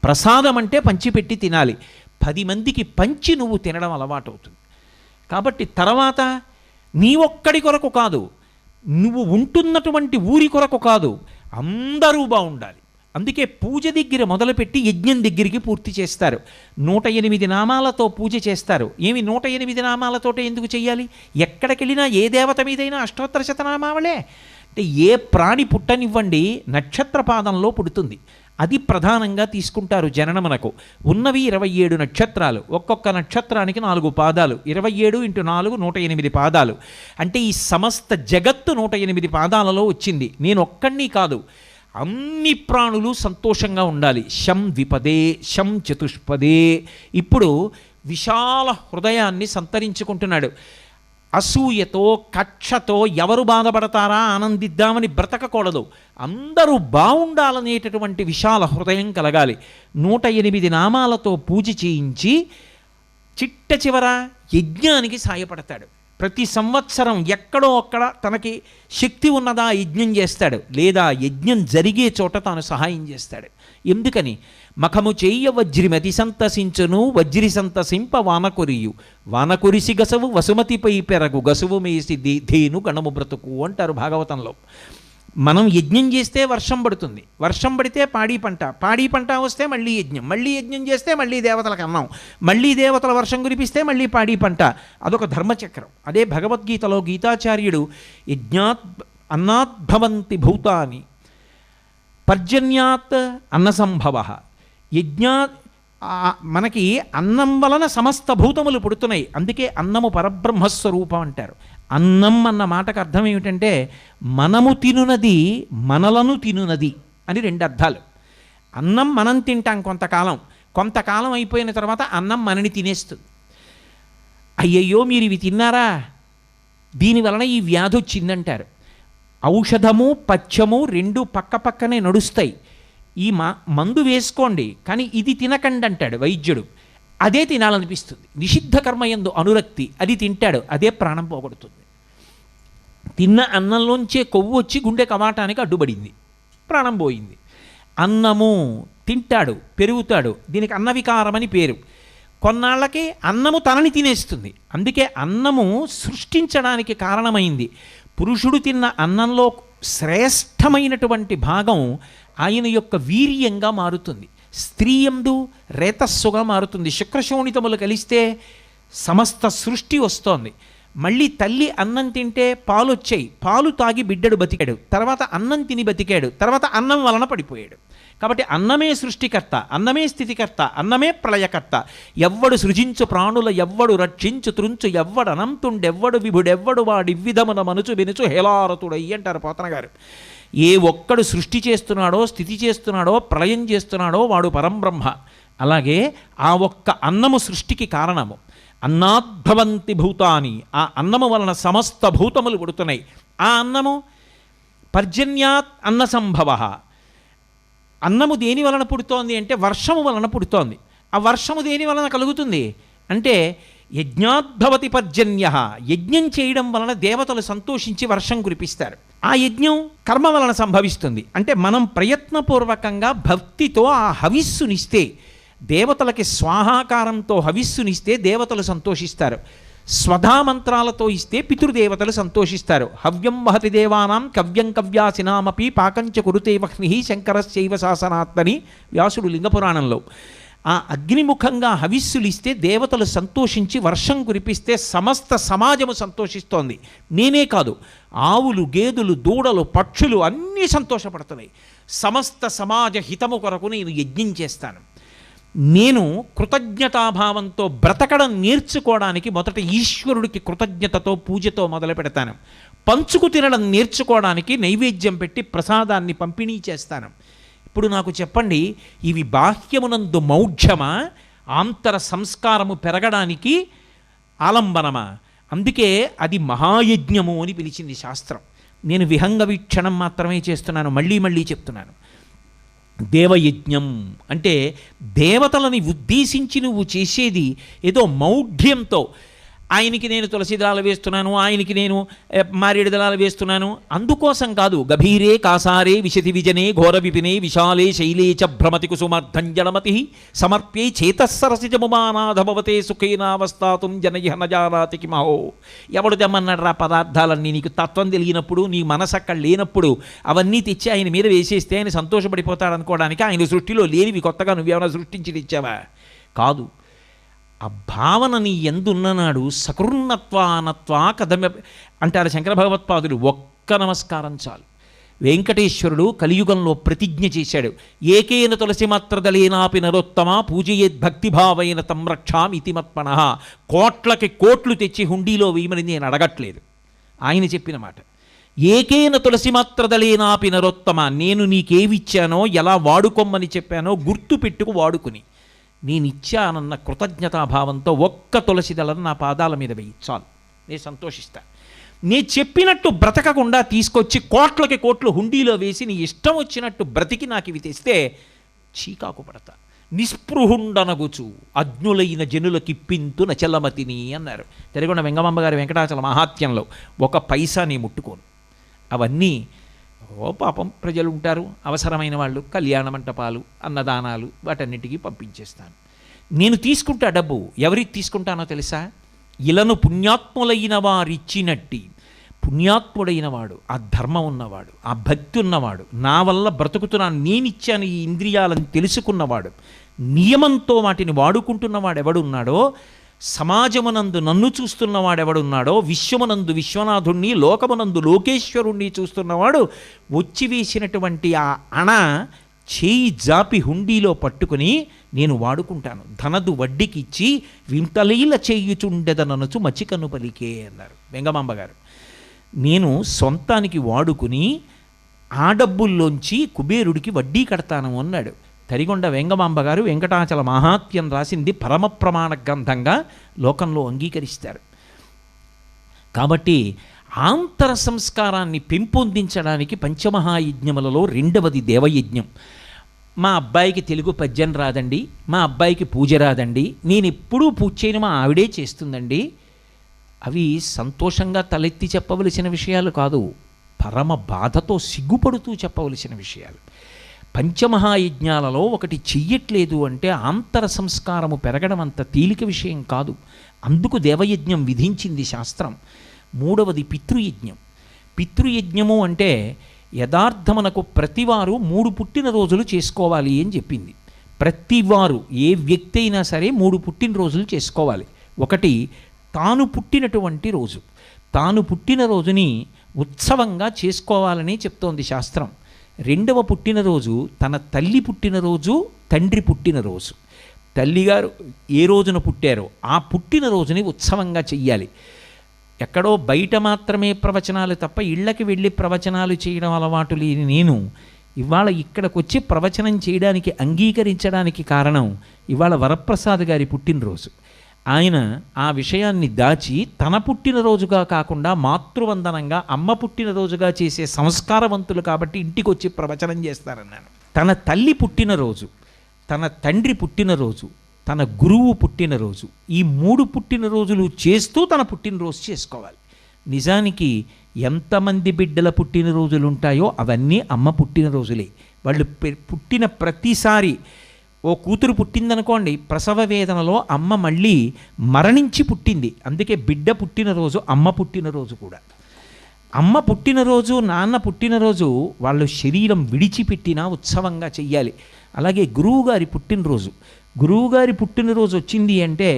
ప్రసాదం అంటే పంచిపెట్టి తినాలి. 10 మందికి పంచి నువ్వు తినడం అలవాటవుతుంది. కాబట్టి తర్వాత నీ ఒక్కడి కొరకు కాదు, నువ్వు ఉంటున్నటువంటి ఊరి కొరకు కాదు, అందరూ బాగుండాలి. అందుకే పూజ దగ్గర మొదలుపెట్టి యజ్ఞం దగ్గరికి పూర్తి చేస్తారు. 108 నామాలతో పూజ చేస్తారు. ఏమి 108 నామాలతోటే ఎందుకు చెయ్యాలి? ఎక్కడికెళ్ళినా ఏ దేవత మీదైనా అష్టోత్తర శతనామావళే. అంటే ఏ ప్రాణి పుట్టనివ్వండి నక్షత్ర పాదంలో పుడుతుంది. అది ప్రధానంగా తీసుకుంటారు జననమునకు. ఉన్నవి 27 నక్షత్రాలు, ఒక్కొక్క నక్షత్రానికి 4 పాదాలు, 27 × 4 108 పాదాలు. అంటే ఈ సమస్త జగత్తు 108 పాదాలలో వచ్చింది. నేను ఒక్కడిని కాదు, అన్ని ప్రాణులు సంతోషంగా ఉండాలి. శం ద్విపదే శం చతుష్పదే. ఇప్పుడు విశాల హృదయాన్ని సంతరించుకుంటున్నాడు. అసూయతో కక్షతో ఎవరు బాధపడతారా ఆనందిద్దామని బ్రతకకూడదు. అందరూ బాగుండాలనేటటువంటి విశాల హృదయం కలగాలి. 108 నామాలతో పూజ చేయించి చిట్ట చివర యజ్ఞానికి సాయపడతాడు. ప్రతి సంవత్సరం ఎక్కడో అక్కడ తనకి శక్తి ఉన్నదా యజ్ఞం చేస్తాడు, లేదా యజ్ఞం జరిగే చోట తాను సహాయం చేస్తాడు. ఎందుకని? మఖము చెయ్య వజ్రిమతి సంతసించును, వజ్రి సంతసింప వానకొరియు, వానకొరిసి గసవు వసుమతిపై పెరగు, గసువు మేసి ధేను గణము బ్రతుకు అంటారు భాగవతంలో. మనం యజ్ఞం చేస్తే వర్షం పడుతుంది, వర్షం పడితే పాడి పంట, పాడి పంట వస్తే మళ్ళీ యజ్ఞం, మళ్ళీ యజ్ఞం చేస్తే మళ్ళీ దేవతలకు అన్నం, మళ్ళీ దేవతల వర్షం కురిపిస్తే మళ్ళీ పాడి పంట. అదొక ధర్మచక్రం. అదే భగవద్గీతలో గీతాచార్యుడు అన్నాద్భవంతి భూతాని పర్జన్యాత్ అన్నసంభవ. మనకి అన్నం వలన సమస్త భూతములు పుడుతున్నాయి. అందుకే అన్నము పరబ్రహ్మస్వరూపం అంటారు. అన్నం అన్న మాటకు అర్థం ఏమిటంటే మనము తినునది మనలను తినునది అని 2 అర్థాలు. అన్నం మనం తింటాం కొంతకాలం, కొంతకాలం అయిపోయిన తర్వాత అన్నం మనని తినేస్తుంది. అయ్యయ్యో మీరు ఇవి తిన్నారా, దీనివలన ఈ వ్యాధి వచ్చిందంటారు. ఔషధము పచ్చము 2 పక్క పక్కనే నడుస్తాయి. ఈ మందు వేసుకోండి కానీ ఇది తినకండి అంటాడు వైద్యుడు. అదే తినాలనిపిస్తుంది. నిషిద్ధ కర్మయందు అనురక్తి, అది తింటాడు, అదే ప్రాణం పోగొడుతుంది. తిన్న అన్నంలోంచే కొవ్వు వచ్చి గుండె కవాటానికి అడ్డుపడింది, ప్రాణం పోయింది. అన్నము తింటాడు, పెరుగుతాడు, దీనికి అన్నవికారమని పేరు. కొన్నాళ్ళకి అన్నము తనని తినేస్తుంది. అందుకే అన్నము సృష్టించడానికి కారణమైంది. పురుషుడు తిన్న అన్నంలో శ్రేష్టమైనటువంటి భాగం ఆయన యొక్క వీర్యంగా మారుతుంది, స్త్రీయందు రేతస్సుగా మారుతుంది. శుక్రశోణితములు కలిస్తే సమస్త సృష్టి వస్తోంది. మళ్ళీ తల్లి అన్నం తింటే పాలు వచ్చాయి, పాలు తాగి బిడ్డడు బతికాడు, తర్వాత అన్నం తిని బతికాడు, తర్వాత అన్నం వలన పడిపోయాడు. కాబట్టి అన్నమే సృష్టికర్త, అన్నమే స్థితికర్త, అన్నమే ప్రళయకర్త. ఎవ్వడు సృజించు ప్రాణుల ఎవ్వడు రక్షించు త్రుంచు ఎవ్వడు అనంతుండెవ్వడు విభుడెవ్వడు వాడివ్విధమున మనుచు వినుచు హేలారతుడయ్యి అంటారు పోతన గారు. ఏ ఒక్కడు సృష్టి చేస్తున్నాడో, స్థితి చేస్తున్నాడో, ప్రళయం చేస్తున్నాడో వాడు పరంబ్రహ్మ. అలాగే ఆ ఒక్క అన్నము సృష్టికి కారణము. అన్నాద్భవంతి భూతాని, ఆ అన్నము వలన సమస్త భూతములు పుడుతున్నాయి. ఆ అన్నము పర్జన్యాత్ అన్న సంభవ. అన్నము దేని వలన పుడుతోంది అంటే వర్షము వలన పుడుతోంది. ఆ వర్షము దేని వలన కలుగుతుంది అంటే యజ్ఞాద్భవతి పర్జన్య. యజ్ఞం చేయడం వలన దేవతలు సంతోషించి వర్షం కురిపిస్తారు. ఆ యజ్ఞం కర్మ వలన సంభవిస్తుంది. అంటే మనం ప్రయత్నపూర్వకంగా భక్తితో ఆ హవిస్సునిస్తే, దేవతలకి స్వాహాకారంతో హవిస్సునిస్తే దేవతలు సంతోషిస్తారు. స్వధామంత్రాలతో ఇస్తే పితృదేవతలు సంతోషిస్తారు. హవ్యం వహతి దేవానాం కవ్యం కవ్యాసినామపి పాకంచ కురుతే వహ్ని శంకరశ్చైవ శాసనాత్తని వ్యాసుడు లింగపురాణంలో. ఆ అగ్నిముఖంగా హవిస్సులు ఇస్తే దేవతలు సంతోషించి వర్షం కురిపిస్తే సమస్త సమాజము సంతోషిస్తోంది. నేనే కాదు, ఆవులు, గేదెలు, దూడలు, పక్షులు అన్నీ సంతోషపడుతున్నాయి. సమస్త సమాజ హితము కొరకు నేను యజ్ఞం చేస్తాను. నేను కృతజ్ఞతాభావంతో బ్రతకడం నేర్చుకోవడానికి మొదట ఈశ్వరుడికి కృతజ్ఞతతో పూజతో మొదలు పెడతాను. పంచుకు తినడం నేర్చుకోవడానికి నైవేద్యం పెట్టి ప్రసాదాన్ని పంపిణీ చేస్తాను. ఇప్పుడు నాకు చెప్పండి, ఇవి బాహ్యమునందు మౌఢ్యమా, ఆంతర సంస్కారము పెరగడానికి ఆలంబనమా? అందుకే అది మహాయజ్ఞము అని పిలిచింది శాస్త్రం. నేను విహంగ వీక్షణం మాత్రమే చేస్తున్నాను, మళ్ళీ మళ్ళీ చెప్తున్నాను. దేవయజ్ఞం అంటే దేవతలని ఉద్దేశించి నువ్వు చేసేది ఏదో మౌఢ్యంతో, ఆయనకి నేను తులసి దళాలు వేస్తున్నాను, ఆయనకి నేను మారేడు దళాలు వేస్తున్నాను, అందుకోసం కాదు. గభీరే కాసారే విశతి విజనే ఘోర విపినే విశాలే శైలే చ భ్రమతి కుసుమర్ధంజనమతి సమర్ప్యే చేతస్సరసిజముమానాధభవతే సుఖేనావస్థాతుం జనయిహ నజానాతి కిమహో. ఎవడు తెమ్మన్నాడు రా పదార్థాలన్నీ? నీకు తత్వం తెలియనప్పుడు, నీ మనసు అక్కడ లేనప్పుడు అవన్నీ తెచ్చి ఆయన మీద వేసేస్తే ఆయన సంతోషపడిపోతాడు అనుకోవడానికి ఆయన సృష్టిలో లేనివి కొత్తగా నువ్వేమైనా సృష్టించి తెచ్చావా? కాదు. ఆ భావన నీ ఎందున్ననాడు సకృన్నత్వానత్వా కథమ అంటారు శంకర భగవత్పాదులు. ఒక్క నమస్కారం చాలు. వెంకటేశ్వరుడు కలియుగంలో ప్రతిజ్ఞ చేశాడు, ఏకేన తులసి మాత్రదలేనాపి నరోత్తమ పూజయేద్భక్తిభావైన తం రక్షామితి మత్పణః. కోట్లకి కోట్లు తెచ్చి హుండీలో వేయమని నేను అడగట్లేదు, ఆయన చెప్పిన మాట. ఏకేన తులసి మాత్రదలేనాపి నరోత్తమ, నేను నీకేవిచ్చానో ఎలా వాడుకోమని చెప్పానో గుర్తు పెట్టుకు వాడుకుని నేనిచ్చానన్న కృతజ్ఞతాభావంతో ఒక్క తులసి దళం నా పాదాల మీద వేయి చాలు, నేను సంతోషిస్తా. నే చెప్పినట్టు బ్రతకకుండా తీసుకొచ్చి కోట్లకి కోట్లు హుండీలో వేసి నీ ఇష్టం వచ్చినట్టు బ్రతికి నాకు ఇవి తెస్తే చీకాకు పడతా. నిస్పృహుండనగుచు అజ్ఞులైన జనులకిప్పింతు నచలమతిని అన్నారు తెరగొండ వెంగమాంబ గారి వెంకటాచల మహాత్యంలో. ఒక పైసా నీ ముట్టుకోను. అవన్నీ పాపం ప్రజలు ఉంటారు, అవసరమైన వాళ్ళు, కళ్యాణ మంటపాలు, అన్నదానాలు, వాటన్నిటికీ పంపించేస్తాను. నేను తీసుకుంటా డబ్బు. ఎవరికి తీసుకుంటానో తెలుసా? ఇలను పుణ్యాత్ములైన వారిచ్చినట్టి. పుణ్యాత్ముడైన వాడు, ఆ ధర్మం ఉన్నవాడు, ఆ భక్తి ఉన్నవాడు, నా వల్ల బ్రతుకుతున్నాను, నేనిచ్చాను ఈ ఇంద్రియాలను తెలుసుకున్నవాడు, నియమంతో వాటిని వాడుకుంటున్నవాడు ఎవడున్నాడో, సమాజమునందు నన్ను చూస్తున్నవాడెవడున్నాడో, విశ్వమునందు విశ్వనాథుణ్ణి, లోకమునందు లోకేశ్వరుణ్ణి చూస్తున్నవాడు వచ్చి వేసినటువంటి ఆ అణ చేయి జాపి హుండీలో పట్టుకుని నేను వాడుకుంటాను. ధనదు వడ్డీకిచ్చి వింతలీల చేయుచుండెదననుచు మచికను పలికే అన్నారు వెంగమాంబ గారు. నేను సొంతానికి వాడుకుని ఆ డబ్బుల్లోంచి కుబేరుడికి వడ్డీ కడతాను అన్నాడు. తరిగొండ వెంగమాంబ గారు వెంకటాచల మహాత్యం రాసింది పరమ ప్రమాణ గ్రంథంగా లోకంలో అంగీకరిస్తారు. కాబట్టి ఆంతర సంస్కారాన్ని పెంపొందించడానికి పంచమహాయజ్ఞములలో రెండవది దేవయజ్ఞం. మా అబ్బాయికి తెలుగు పద్యం రాదండి, మా అబ్బాయికి పూజ రాదండి, నేను ఎప్పుడూ పూజ చేయను, మా ఆవిడే చేస్తుందండి. అవి సంతోషంగా తలెత్తి చెప్పవలసిన విషయాలు కాదు, పరమ బాధతో సిగ్గుపడుతూ చెప్పవలసిన విషయాలు. పంచమహాయజ్ఞాలలో ఒకటి చెయ్యట్లేదు అంటే ఆంతర సంస్కారము పెరగడం అంత తేలిక విషయం కాదు. అందుకు దేవయజ్ఞం విధించింది శాస్త్రం. మూడవది పితృయజ్ఞం. పితృయజ్ఞము అంటే యథార్థమునకు ప్రతివారు 3 పుట్టినరోజులు చేసుకోవాలి అని చెప్పింది. ప్రతివారు ఏ వ్యక్తి అయినా సరే 3 పుట్టినరోజులు చేసుకోవాలి. ఒకటి తాను పుట్టినటువంటి రోజు, తాను పుట్టినరోజుని ఉత్సవంగా చేసుకోవాలని చెప్తోంది శాస్త్రం. రెండవ పుట్టినరోజు తన తల్లి పుట్టినరోజు, తండ్రి పుట్టినరోజు. తల్లిగారు ఏ రోజున పుట్టారో ఆ పుట్టినరోజుని ఉత్సవంగా చెయ్యాలి. ఎక్కడో బయట మాత్రమే ప్రవచనాలు తప్ప ఇళ్ళకి వెళ్ళి ప్రవచనాలు చేయడం అలవాటు లేని నేను ఇవాళ ఇక్కడికి వచ్చి ప్రవచనం చేయడానికి అంగీకరించడానికి కారణం ఇవాళ వరప్రసాద్ గారి పుట్టినరోజు. ఆయన ఆ విషయాన్ని దాచి తన పుట్టినరోజుగా కాకుండా మాతృవందనంగా అమ్మ పుట్టినరోజుగా చేసే సంస్కారవంతులు కాబట్టి ఇంటికి వచ్చి ప్రవచనం చేస్తారన్నాను. తన తల్లి పుట్టినరోజు, తన తండ్రి పుట్టినరోజు, తన గురువు పుట్టినరోజు, ఈ 3 పుట్టినరోజులు చేస్తూ తన పుట్టినరోజు చేసుకోవాలి. నిజానికి ఎంతమంది బిడ్డల పుట్టినరోజులు ఉంటాయో అవన్నీ అమ్మ పుట్టినరోజులే. వాళ్ళు పుట్టిన ప్రతిసారి, ఓ కూతురు పుట్టిందనుకోండి, ప్రసవ వేదనలో అమ్మ మళ్ళీ మరణించి పుట్టింది, అందుకే బిడ్డ పుట్టినరోజు అమ్మ పుట్టినరోజు కూడా. అమ్మ పుట్టినరోజు, నాన్న పుట్టినరోజు వాళ్ళు శరీరం విడిచిపెట్టినా ఉత్సవంగా చెయ్యాలి. అలాగే గురువుగారి పుట్టినరోజు, గురువుగారి పుట్టినరోజు వచ్చింది అంటే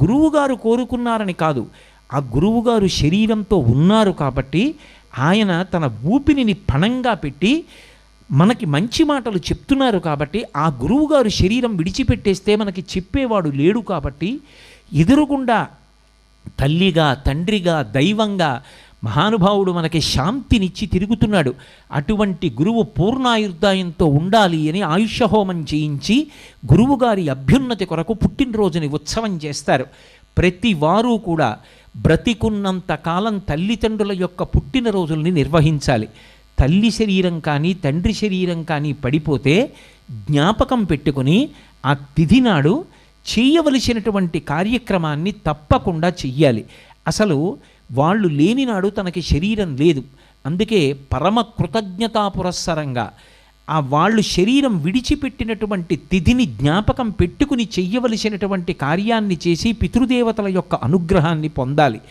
గురువుగారు కోరుకున్నారని కాదు, ఆ గురువుగారు శరీరంతో ఉన్నారు కాబట్టి ఆయన తన ఊపిరిని పణంగా పెట్టి మనకి మంచి మాటలు చెప్తున్నారు కాబట్టి, ఆ గురువుగారు శరీరం విడిచిపెట్టేస్తే మనకి చెప్పేవాడు లేడు కాబట్టి ఎదురుగుండా తల్లిగా, తండ్రిగా, దైవంగా మహానుభావుడు మనకి శాంతినిచ్చి తిరుగుతున్నాడు. అటువంటి గురువు పూర్ణాయుర్దాయంతో ఉండాలి అని ఆయుష్యహోమం చేయించి గురువుగారి అభ్యున్నతి కొరకు పుట్టినరోజుని ఉత్సవం చేస్తారు. ప్రతి వారు కూడా బ్రతికున్నంత కాలం తల్లిదండ్రుల యొక్క పుట్టినరోజుల్ని నిర్వహించాలి. తల్లి శరీరం కానీ తండ్రి శరీరం కానీ పడిపోతే జ్ఞాపకం పెట్టుకుని ఆ తిథి నాడు చేయవలసినటువంటి కార్యక్రమాన్ని తప్పకుండా చెయ్యాలి. అసలు వాళ్ళు లేని నాడు తనకి శరీరం లేదు. అందుకే పరమ కృతజ్ఞతా పురస్సరంగా ఆ వాళ్ళు శరీరం విడిచిపెట్టినటువంటి తిథిని జ్ఞాపకం పెట్టుకుని చెయ్యవలసినటువంటి కార్యాన్ని చేసి పితృదేవతల యొక్క అనుగ్రహాన్ని పొందాలి.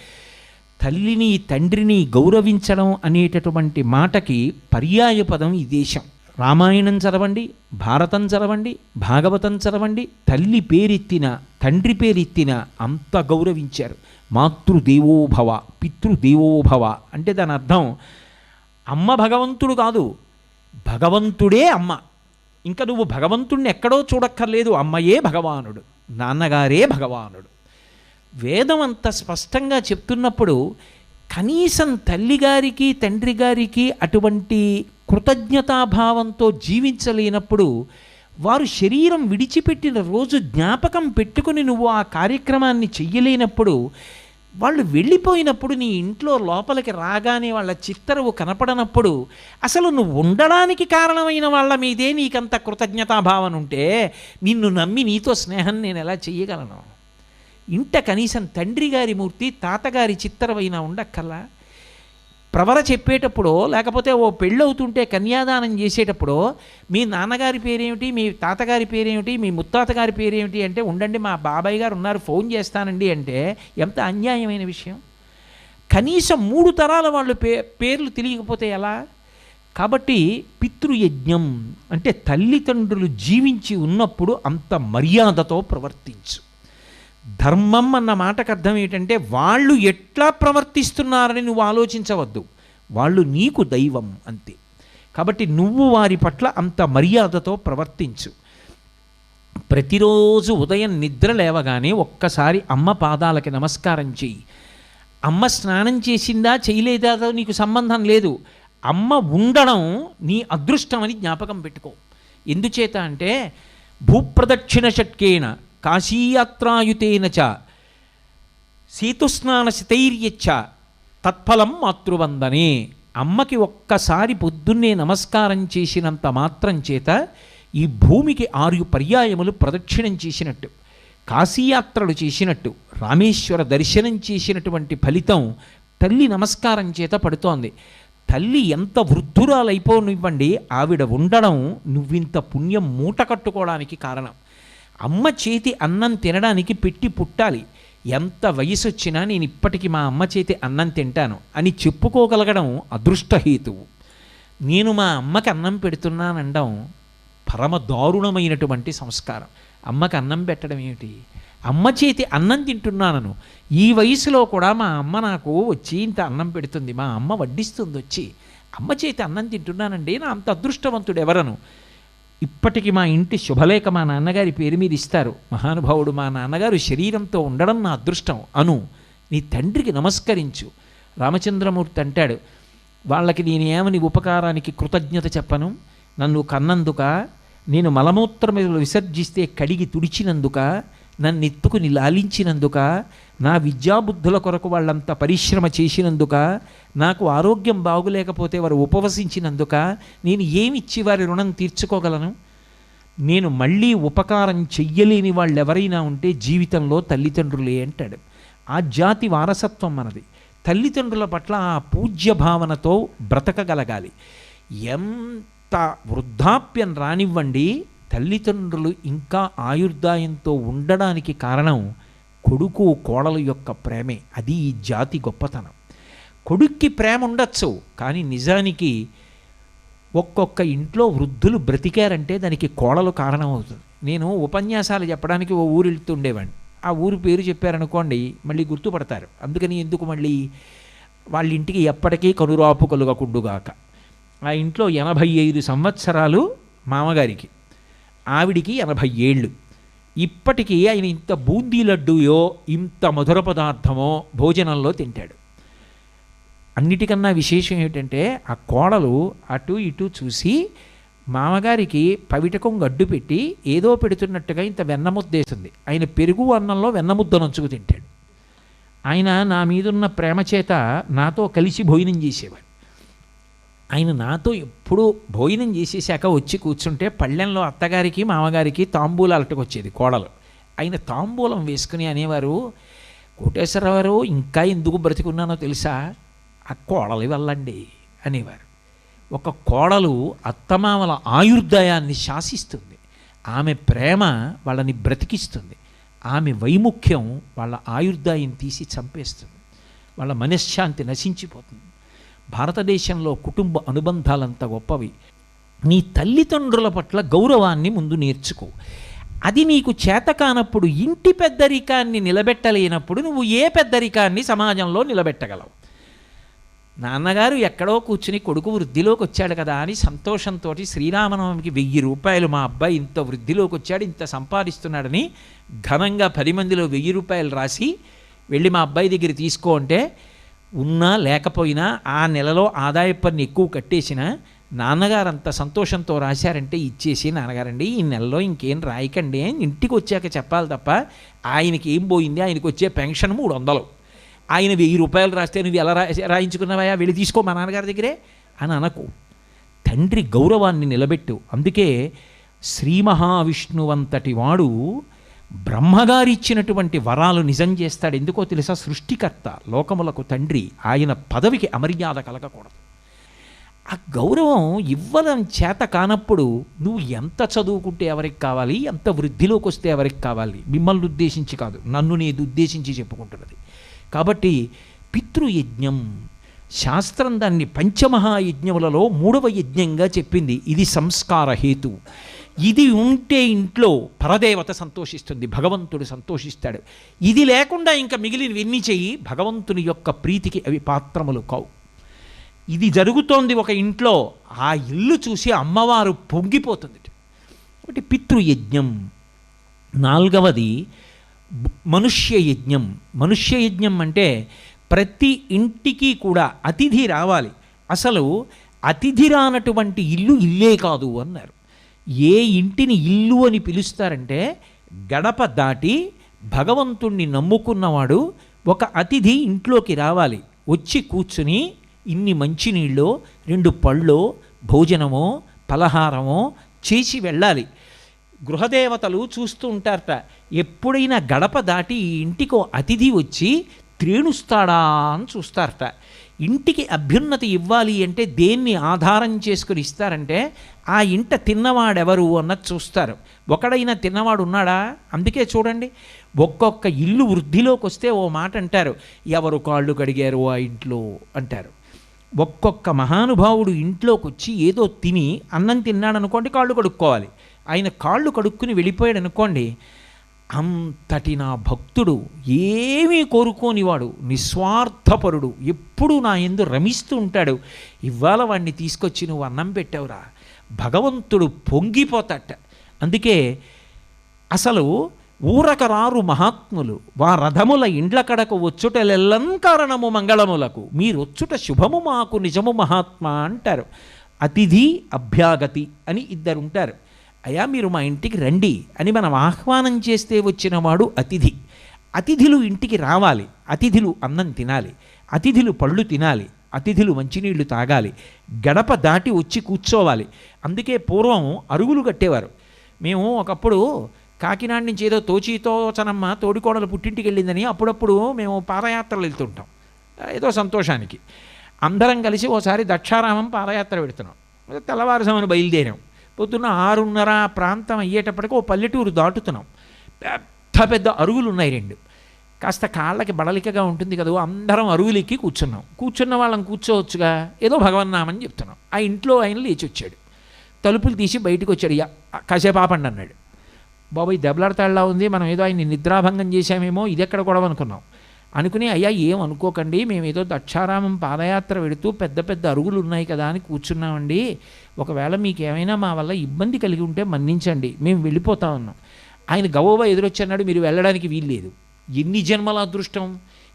తల్లిని తండ్రిని గౌరవించడం అనేటటువంటి మాటకి పర్యాయపదం ఈ దేశం. రామాయణం చదవండి, భారతం చదవండి, భాగవతం చదవండి, తల్లి పేరెత్తిన తండ్రి పేరెత్తిన అంత గౌరవించారు. మాతృదేవోభవ, పితృదేవోభవ అంటే దాని అర్థం అమ్మ భగవంతుడు కాదు, భగవంతుడే అమ్మ. ఇంకా నువ్వు భగవంతుడిని ఎక్కడో చూడక్కర్లేదు, అమ్మయే భగవానుడు, నాన్నగారే భగవానుడు. వేదం అంత స్పష్టంగా చెప్తున్నప్పుడు కనీసం తల్లిగారికి తండ్రి గారికి అటువంటి కృతజ్ఞతాభావంతో జీవించలేనప్పుడు వారు శరీరం విడిచిపెట్టిన రోజు జ్ఞాపకం పెట్టుకుని నువ్వు ఆ కార్యక్రమాన్ని చెయ్యలేనప్పుడు, వాళ్ళు వెళ్ళిపోయినప్పుడు నీ ఇంట్లో లోపలికి రాగానే వాళ్ళ చిత్తరువు కనపడనప్పుడు అసలు నువ్వు ఉండడానికి కారణమైన వాళ్ళ మీదే నీకంత కృతజ్ఞతాభావం ఉంటే నిన్ను నమ్మి నీతో స్నేహం నేను ఎలా చెయ్యగలను? ఇంట కనీసం తండ్రి గారి మూర్తి తాతగారి చిత్తరవైనా ఉండక్కల్లా. ప్రవర చెప్పేటప్పుడు లేకపోతే ఓ పెళ్ళవుతుంటే కన్యాదానం చేసేటప్పుడు మీ నాన్నగారి పేరేమిటి, మీ తాతగారి పేరేమిటి, మీ ముత్తాతగారి పేరేమిటి అంటే ఉండండి మా బాబాయ్ గారు ఉన్నారు ఫోన్ చేస్తానండి అంటే ఎంత అన్యాయమైన విషయం. కనీసం 3 తరాల వాళ్ళు పేర్లు తెలియకపోతే ఎలా? కాబట్టి పితృయజ్ఞం అంటే తల్లిదండ్రులు జీవించి ఉన్నప్పుడు అంత మర్యాదతో ప్రవర్తించు. ధర్మం అన్న మాటకు అర్థం ఏంటంటే వాళ్ళు ఎట్లా ప్రవర్తిస్తున్నారని నువ్వు ఆలోచించవద్దు, వాళ్ళు నీకు దైవం అంతే. కాబట్టి నువ్వు వారి పట్ల అంత మర్యాదతో ప్రవర్తించు. ప్రతిరోజు ఉదయం నిద్ర లేవగానే ఒక్కసారి అమ్మ పాదాలకి నమస్కారం చెయ్యి. అమ్మ స్నానం చేసిందా చేయలేదా నీకు సంబంధం లేదు, అమ్మ ఉండడం నీ అదృష్టం అని జ్ఞాపకం పెట్టుకో. ఎందుచేత అంటే భూప్రదక్షిణ షట్కేన కాశీయాత్రాయుతేన చ సేతుస్నానశతైర్యచ్చ తత్ఫలం మాతృవందనే. అమ్మకి ఒక్కసారి పొద్దున్నే నమస్కారం చేసినంత మాత్రం చేత ఈ భూమికి 6 పర్యాయములు ప్రదక్షిణం చేసినట్టు, కాశీయాత్రలు చేసినట్టు, రామేశ్వర దర్శనం చేసినటువంటి ఫలితం తల్లి నమస్కారం చేత పడుతోంది. తల్లి ఎంత వృద్ధురాలైపోనివ్వండి, ఆవిడ ఉండడం నువ్వింత పుణ్యం మూట కట్టుకోవడానికి కారణం. అమ్మ చేతి అన్నం తినడానికి పెట్టి పుట్టాలి. ఎంత వయసు వచ్చినా నేను ఇప్పటికీ మా అమ్మ చేతి అన్నం తింటాను అని చెప్పుకోగలగడం అదృష్టహేతువు. నేను మా అమ్మకి అన్నం పెడుతున్నానడం పరమ దారుణమైనటువంటి సంస్కారం. అమ్మకి అన్నం పెట్టడం ఏమిటి? అమ్మ చేతి అన్నం తింటున్నాను. ఈ వయసులో కూడా మా అమ్మ నాకు వచ్చి ఇంత అన్నం పెడుతుంది, మా అమ్మ వడ్డిస్తుంది వచ్చి, అమ్మ చేతి అన్నం తింటున్నానండి, నా అంత అదృష్టవంతుడు ఎవరను? ఇప్పటికీ మా ఇంటి శుభలేఖ మా నాన్నగారి పేరు మీద ఇస్తారు. మహానుభావుడు మా నాన్నగారు శరీరంతో ఉండడం నా అదృష్టం అను. నీ తండ్రికి నమస్కరించు. రామచంద్రమూర్తి అంటాడు, వాళ్ళకి నేనేమని ఉపకారానికి కృతజ్ఞత చెప్పను? నన్ను కన్నందుక, నేను మలమూత్రములు విసర్జిస్తే కడిగి తుడిచినందుక, నన్ను ఎత్తుకుని లాలించినందుక, నా విద్యాబుద్ధుల కొరకు వాళ్ళంత పరిశ్రమ చేసినందుక, నాకు ఆరోగ్యం బాగులేకపోతే వారు ఉపవసించినందుక నేను ఏమిచ్చి వారి రుణం తీర్చుకోగలను? నేను మళ్ళీ ఉపకారం చెయ్యలేని వాళ్ళు ఎవరైనా ఉంటే జీవితంలో తల్లిదండ్రులే అంటాడు. ఆ జాతి వారసత్వం మనది. తల్లిదండ్రుల పట్ల ఆ పూజ్య భావనతో బ్రతకగలగాలి. ఎంత వృద్ధాప్యం రానివ్వండి, తల్లిదండ్రులు ఇంకా ఆయుర్దాయంతో ఉండడానికి కారణం కొడుకు కోడల యొక్క ప్రేమే. అది ఈ జాతి గొప్పతనం. కొడుక్కి ప్రేమ ఉండొచ్చు, కానీ నిజానికి ఒక్కొక్క ఇంట్లో వృద్ధులు బ్రతికారంటే దానికి కోడలు కారణం అవుతుంది. నేను ఉపన్యాసాలు చెప్పడానికి ఓ ఊరు వెళ్తుండేవాడిని. ఆ ఊరు పేరు చెప్పారనుకోండి మళ్ళీ గుర్తుపడతారు. అందుకని ఎందుకు మళ్ళీ వాళ్ళ ఇంటికి ఎప్పటికీ కనురాపు కలుగకుండుగాక. ఆ ఇంట్లో 85 సంవత్సరాలు మామగారికి, ఆవిడికి 80 ఏళ్ళు. ఇప్పటికీ ఆయన ఇంత బూందీ లడ్డూయో ఇంత మధుర పదార్థమో భోజనంలో తింటాడు. అన్నిటికన్నా విశేషం ఏమిటంటే ఆ కోడలు అటు ఇటు చూసి మామగారికి పవిటకం గడ్డు పెట్టి ఏదో పెడుతున్నట్టుగా ఇంత వెన్నముద్దేసింది. ఆయన పెరుగు అన్నంలో వెన్నముద్ద నంచుకు తింటాడు. ఆయన నా మీదున్న ప్రేమ చేత నాతో కలిసి భోజనం చేసేవాడు. ఆయన నాతో ఎప్పుడూ భోజనం చేసేసాక వచ్చి కూర్చుంటే పళ్ళెంలో అత్తగారికి మామగారికి తాంబూలాలటకు వచ్చేది కోడలు. ఆయన తాంబూలం వేసుకుని అనేవారు, కోటేశ్వరరావు ఇంకా ఎందుకు బ్రతికున్నానో తెలుసా, ఆ కోడలి వల్లండి అనేవారు. ఒక కోడలు అత్తమామల ఆయుర్దాయాన్ని శాసిస్తుంది. ఆమె ప్రేమ వాళ్ళని బ్రతికిస్తుంది. ఆమె వైముఖ్యం వాళ్ళ ఆయుర్దాయం తీసి చంపేస్తుంది. వాళ్ళ మనశ్శాంతి నశించిపోతుంది. భారతదేశంలో కుటుంబ అనుబంధాలంత గొప్పవి. నీ తల్లిదండ్రుల పట్ల గౌరవాన్ని ముందు నేర్చుకో. అది నీకు చేత కానప్పుడు, ఇంటి పెద్దరికాన్ని నిలబెట్టలేనప్పుడు నువ్వు ఏ పెద్దరికాన్ని సమాజంలో నిలబెట్టగలవు? నాన్నగారు ఎక్కడో కూర్చుని కొడుకు వృద్ధిలోకి వచ్చాడు కదా అని సంతోషంతో శ్రీరామనవమికి 1000 రూపాయలు మా అబ్బాయి ఇంత వృద్ధిలోకి వచ్చాడు, ఇంత సంపాదిస్తున్నాడని ఘనంగా 10 మందిలో 1000 రూపాయలు రాసి వెళ్ళి మా అబ్బాయి దగ్గర తీసుకో అంటే, ఉన్నా లేకపోయినా ఆ నెలలో ఆదాయ పన్ను ఎక్కువ కట్టేసిన నాన్నగారు అంత సంతోషంతో రాశారంటే ఇచ్చేసి, నాన్నగారండి ఈ నెలలో ఇంకేం రాయకండి, ఇంటికి వచ్చాక చెప్పాలి తప్ప ఆయనకి ఏం పోయింది, ఆయనకు వచ్చే పెన్షన్ 300, ఆయన 1000 రూపాయలు రాస్తే నువ్వు ఎలా రాయించుకున్నావా, వెళ్ళి తీసుకో మా నాన్నగారి దగ్గరే అని అనకు. తండ్రి గౌరవాన్ని నిలబెట్టు. అందుకే శ్రీ మహావిష్ణువంతటి వాడు బ్రహ్మగారిచ్చినటువంటి వరాలు నిజం చేస్తాడు. ఎందుకో తెలుసా? సృష్టికర్త, లోకములకు తండ్రి, ఆయన పదవికి అమర్యాద కలగకూడదు. ఆ గౌరవం ఇవ్వడం చేత కానప్పుడు నువ్వు ఎంత చదువుకుంటే ఎవరికి కావాలి, ఎంత వృద్ధిలోకి వస్తే ఎవరికి కావాలి? మిమ్మల్ని ఉద్దేశించి కాదు, నన్ను నేను ఉద్దేశించి చెప్పుకుంటున్నది. కాబట్టి పితృయజ్ఞం, శాస్త్రం దాన్ని పంచమహాయజ్ఞములలో 3వ యజ్ఞంగా చెప్పింది. ఇది సంస్కార హేతు. ఇది ఉంటే ఇంట్లో పరదేవత సంతోషిస్తుంది, భగవంతుడు సంతోషిస్తాడు. ఇది లేకుండా ఇంకా మిగిలినవన్నీ చెయ్యి, భగవంతుని యొక్క ప్రీతికి అవి పాత్రములు కావు. ఇది జరుగుతోంది ఒక ఇంట్లో, ఆ ఇల్లు చూసి అమ్మవారు పొంగిపోతుంది. కాబట్టి పితృయజ్ఞం. 4వది మనుష్యయజ్ఞం. మనుష్యయజ్ఞం అంటే ప్రతి ఇంటికి కూడా అతిథి రావాలి. అసలు అతిథి రానటువంటి ఇల్లు ఇల్లే కాదు అన్నారు. ఏ ఇంటిని ఇల్లు అని పిలుస్తారంటే, గడప దాటి భగవంతుణ్ణి నమ్ముకున్నవాడు ఒక అతిథి ఇంట్లోకి రావాలి, వచ్చి కూర్చుని ఇన్ని మంచినీళ్ళు, 2 పళ్ళో భోజనమో పలహారమో చేసి వెళ్ళాలి. గృహదేవతలు చూస్తూ ఉంటారట, ఎప్పుడైనా గడప దాటి ఈ ఇంటికో అతిథి వచ్చి త్రేణుస్తాడా అని చూస్తారట. ఇంటికి అభ్యున్నతి ఇవ్వాలి అంటే దేన్ని ఆధారం చేసుకుని ఇస్తారంటే, ఆ ఇంట తిన్నవాడెవరు అన్నది చూస్తారు. ఒకడైనా తిన్నవాడు ఉన్నాడా? అందుకే చూడండి, ఒక్కొక్క ఇల్లు వృద్ధిలోకి వస్తే ఓ మాట అంటారు, ఎవరు కాళ్ళు కడిగారు ఆ ఇంట్లో అంటారు. ఒక్కొక్క మహానుభావుడు ఇంట్లోకి వచ్చి ఏదో తిని అన్నం తిన్నాడు అనుకోండి, కాళ్ళు కడుక్కోవాలి. ఆయన కాళ్ళు కడుక్కుని వెళ్ళిపోయాడు అనుకోండి, అంతటి నా భక్తుడు, ఏమీ కోరుకోనివాడు, నిస్వార్థపరుడు, ఎప్పుడూ నా యందు రమిస్తూ ఉంటాడు, ఇవాళ వాడిని తీసుకొచ్చి నువ్వు అన్నం పెట్టావురా, భగవంతుడు పొంగిపోతాట. అందుకే అసలు ఊరకరారు మహాత్ములు వారథముల ఇండ్ల కడకు వచ్చుటలెల్లంకారణము మంగళములకు, మీరొచ్చుట శుభము మాకు నిజము మహాత్మా అంటారు. అతిథి అభ్యాగతి అని 2 ఉంటారు. అయ్యా మీరు మా ఇంటికి రండి అని మనం ఆహ్వానం చేస్తే వచ్చినవాడు అతిథి. అతిథులు ఇంటికి రావాలి, అతిథులు అన్నం తినాలి, అతిథులు పళ్ళు తినాలి, అతిథులు మంచినీళ్లు తాగాలి, గడప దాటి వచ్చి కూర్చోవాలి. అందుకే పూర్వం అరుగులు కట్టేవారు. మేము ఒకప్పుడు కాకినాడ నుంచి ఏదో తోచనమ్మ తోడికోడలు పుట్టింటికి వెళ్ళిందని అప్పుడప్పుడు మేము పాదయాత్రలు వెళ్తుంటాం, ఏదో సంతోషానికి. అందరం కలిసి ఓసారి దక్షారామం పాదయాత్ర పెడుతున్నాం. తెల్లవారుజామున బయలుదేరాం. పొద్దున్న 6:30 ప్రాంతం అయ్యేటప్పటికి ఓ పల్లెటూరు దాటుతున్నాం. పెద్ద పెద్ద అరుగులు ఉన్నాయి 2. కాస్త కాళ్ళకి బడలికగా ఉంటుంది కదా, అందరం అరుగులెక్కి కూర్చున్నాం. కూర్చున్న వాళ్ళని కూర్చోవచ్చుగా, ఏదో భగవన్నామని చెప్తున్నాం. ఆ ఇంట్లో ఆయన లేచి వచ్చాడు, తలుపులు తీసి బయటకు వచ్చాడు. కాసేపు ఆపండి అన్నాడు. బాబోయ్ దెబ్బలాడతాడులా ఉంది, మనం ఏదో ఆయన్ని నిద్రాభంగం చేశామేమో, ఇది ఎక్కడ గొడవ అనుకున్నాం. అనుకుని అయ్యా ఏం అనుకోకండి, మేము ఏదో దక్షారామం పాదయాత్ర పెడుతూ పెద్ద పెద్ద అరుగులు ఉన్నాయి కదా అని కూర్చున్నామండి, ఒకవేళ మీకు ఏమైనా మా వల్ల ఇబ్బంది కలిగి ఉంటే మన్నించండి, మేము వెళ్ళిపోతా ఉన్నాం. ఆయన గవోబా ఎదురొచ్చన్నాడు, మీరు వెళ్ళడానికి వీల్లేదు. ఎన్ని జన్మల అదృష్టం!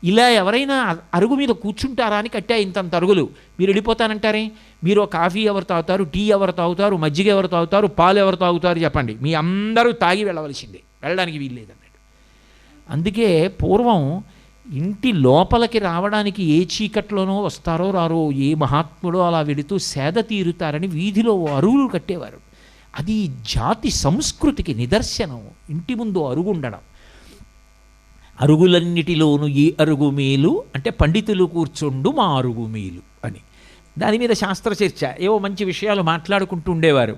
ఇలా ఎవరైనా అరుగు మీద కూర్చుంటారా అని కట్టా ఇంతంత అరుగులు, మీరు వెళ్ళిపోతానంటారే? మీరు కాఫీ ఎవరు తాగుతారు, టీ ఎవరు తాగుతారు, మజ్జిగ ఎవరు తాగుతారు, పాలు ఎవరు తాగుతారు చెప్పండి, మీ అందరూ తాగి వెళ్ళవలసిందే, వెళ్ళడానికి వీల్లేదన్నాడు. అందుకే పూర్వం ఇంటి లోపలికి రావడానికి ఏ చీకట్లోనో వస్తారో రారో, ఏ మహాత్ముడో అలా వెళుతూ సేద తీరుతారని వీధిలో అరుగులు కట్టేవారు. అది జాతి సంస్కృతికి నిదర్శనం. ఇంటి ముందు అరుగు ఉండడం. అరుగులన్నిటిలోనూ ఈ అరుగు మేలు అంటే పండితులు కూర్చుండు మా అరుగు మేలు అని. దాని మీద శాస్త్ర చర్చ, ఏవో మంచి విషయాలు మాట్లాడుకుంటూ ఉండేవారు.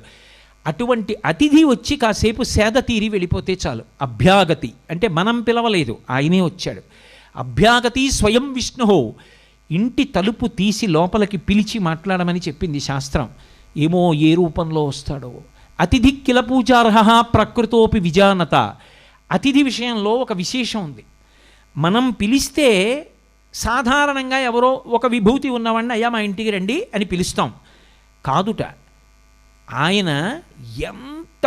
అటువంటి అతిథి వచ్చి కాసేపు సేద తీరి వెళ్ళిపోతే చాలు. అభ్యాగతి అంటే మనం పిలవలేదు, ఆయనే వచ్చాడు. అభ్యాగతి స్వయం విష్ణుహో, ఇంటి తలుపు తీసి లోపలికి పిలిచి మాట్లాడమని చెప్పింది శాస్త్రం. ఏమో ఏ రూపంలో వస్తాడో. అతిథి కిల పూజార్హ ప్రకృతోపి విజానత. అతిథి విషయంలో ఒక విశేషం ఉంది. మనం పిలిస్తే సాధారణంగా ఎవరో ఒక విభూతి ఉన్నవాడిని అయ్యా మా ఇంటికి రండి అని పిలుస్తాం. కాదుట, ఆయన ఎంత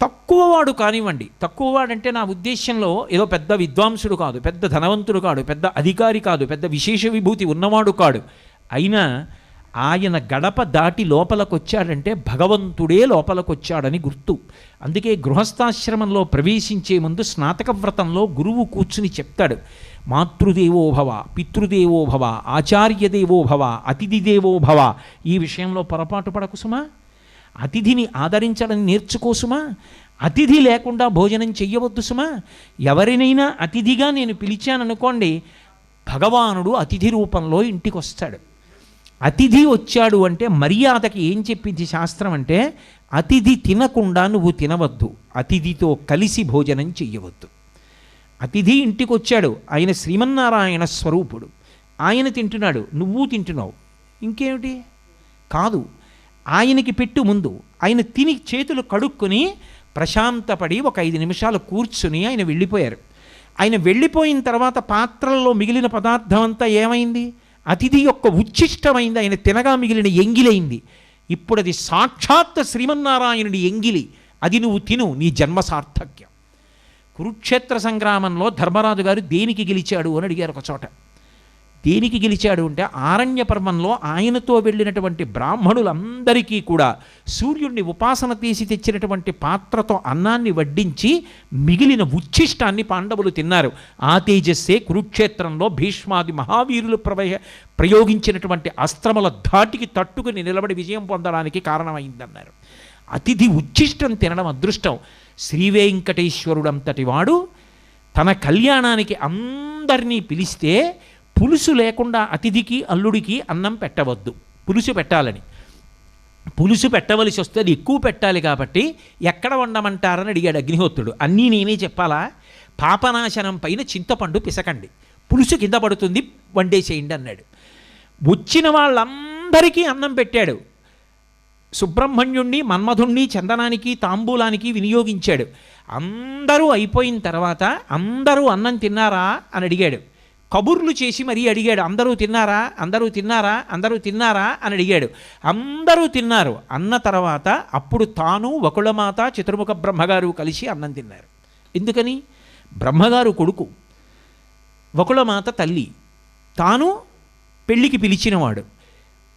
తక్కువవాడు కానివ్వండి, తక్కువవాడంటే నా ఉద్దేశంలో ఏదో పెద్ద విద్వాంసుడు కాదు, పెద్ద ధనవంతుడు కాడు, పెద్ద అధికారి కాదు, పెద్ద విశేష విభూతి ఉన్నవాడు కాడు, అయినా ఆయన గడప దాటి లోపలికొచ్చాడంటే భగవంతుడే లోపలికొచ్చాడని గుర్తు. అందుకే గృహస్థాశ్రమంలో ప్రవేశించే ముందు స్నాతక వ్రతంలో గురువు కూర్చుని చెప్తాడు, మాతృదేవోభవ, పితృదేవోభవ, ఆచార్యదేవోభవ, అతిథిదేవోభవ. ఈ విషయంలో పొరపాటు పడకుసుమా. అతిథిని ఆదరించడం నేర్చుకోసుమా. అతిథి లేకుండా భోజనం చెయ్యవద్దు సుమా. ఎవరినైనా అతిథిగా నేను పిలిచాననుకోండి, భగవానుడు అతిథి రూపంలో ఇంటికి వస్తాడు. అతిథి వచ్చాడు అంటే మర్యాదకి ఏం చెప్పింది శాస్త్రం అంటే, అతిథి తినకుండా నువ్వు తినవద్దు, అతిథితో కలిసి భోజనం చెయ్యవద్దు. అతిథి ఇంటికి వచ్చాడు, ఆయన శ్రీమన్నారాయణ స్వరూపుడు, ఆయన తింటున్నాడు, నువ్వు తింటున్నావు, ఇంకేమిటి కాదు. ఆయనకి పెట్టు ముందు. ఆయన తిని చేతులు కడుక్కొని ప్రశాంతపడి ఒక 5 నిమిషాలు కూర్చుని ఆయన వెళ్ళిపోయారు. ఆయన వెళ్ళిపోయిన తర్వాత పాత్రల్లో మిగిలిన పదార్థం అంతా ఏమైంది? అతిథి యొక్క ఉచ్ఛిష్టమైంది, ఆయన తినగా మిగిలిన ఎంగిలైంది. ఇప్పుడు అది సాక్షాత్ శ్రీమన్నారాయణుడి ఎంగిలి, అది నువ్వు తిను, నీ జన్మ సార్థక్యం. కురుక్షేత్ర సంగ్రామంలో ధర్మరాజు గారు దేనికి గెలిచాడు అని అడిగారు ఒక చోట. దేనికి గెలిచాడు అంటే, ఆరణ్య పర్వంలో ఆయనతో వెళ్ళినటువంటి బ్రాహ్మణులందరికీ కూడా సూర్యుడిని ఉపాసన తీసి తెచ్చినటువంటి పాత్రతో అన్నాన్ని వడ్డించి మిగిలిన ఉచ్ఛిష్టాన్ని పాండవులు తిన్నారు. ఆ తేజస్సే కురుక్షేత్రంలో భీష్మాది మహావీరులు ప్రయోగించినటువంటి అస్త్రముల ధాటికి తట్టుకుని నిలబడి విజయం పొందడానికి కారణమైందన్నారు. అతిథి ఉచ్ఛిష్టం తినడం అదృష్టం. శ్రీవేంకటేశ్వరుడంతటి వాడు తన కళ్యాణానికి అందరినీ పిలిస్తే పులుసు లేకుండా అతిథికి అల్లుడికి అన్నం పెట్టవద్దు, పులుసు పెట్టాలని. పులుసు పెట్టవలసి వస్తే అది ఎక్కువ పెట్టాలి కాబట్టి ఎక్కడ వండమంటారని అడిగాడు అగ్నిహోత్రుడు. అన్నీ నేనే చెప్పాలా? పాపనాశనం పైన చింతపండు పిసకండి, పులుసు కింద పడుతుంది, వండేసేయండి అన్నాడు. వచ్చిన వాళ్ళందరికీ అన్నం పెట్టాడు. సుబ్రహ్మణ్యుణ్ణి, మన్మధుణ్ణి చందనానికి తాంబూలానికి వినియోగించాడు. అందరూ అయిపోయిన తర్వాత అందరూ అన్నం తిన్నారా అని అడిగాడు. కబుర్లు చేసి మరీ అడిగాడు, అందరూ తిన్నారా, అందరూ తిన్నారా, అందరూ తిన్నారా అని అడిగాడు. అందరూ తిన్నారు అన్న తర్వాత అప్పుడు తాను వకుళమాత చతుర్ముఖ బ్రహ్మగారు కలిసి అన్నం తిన్నారు. ఎందుకని? బ్రహ్మగారు కొడుకు, వకుళమాత తల్లి, తాను పెళ్ళికి పిలిచినవాడు.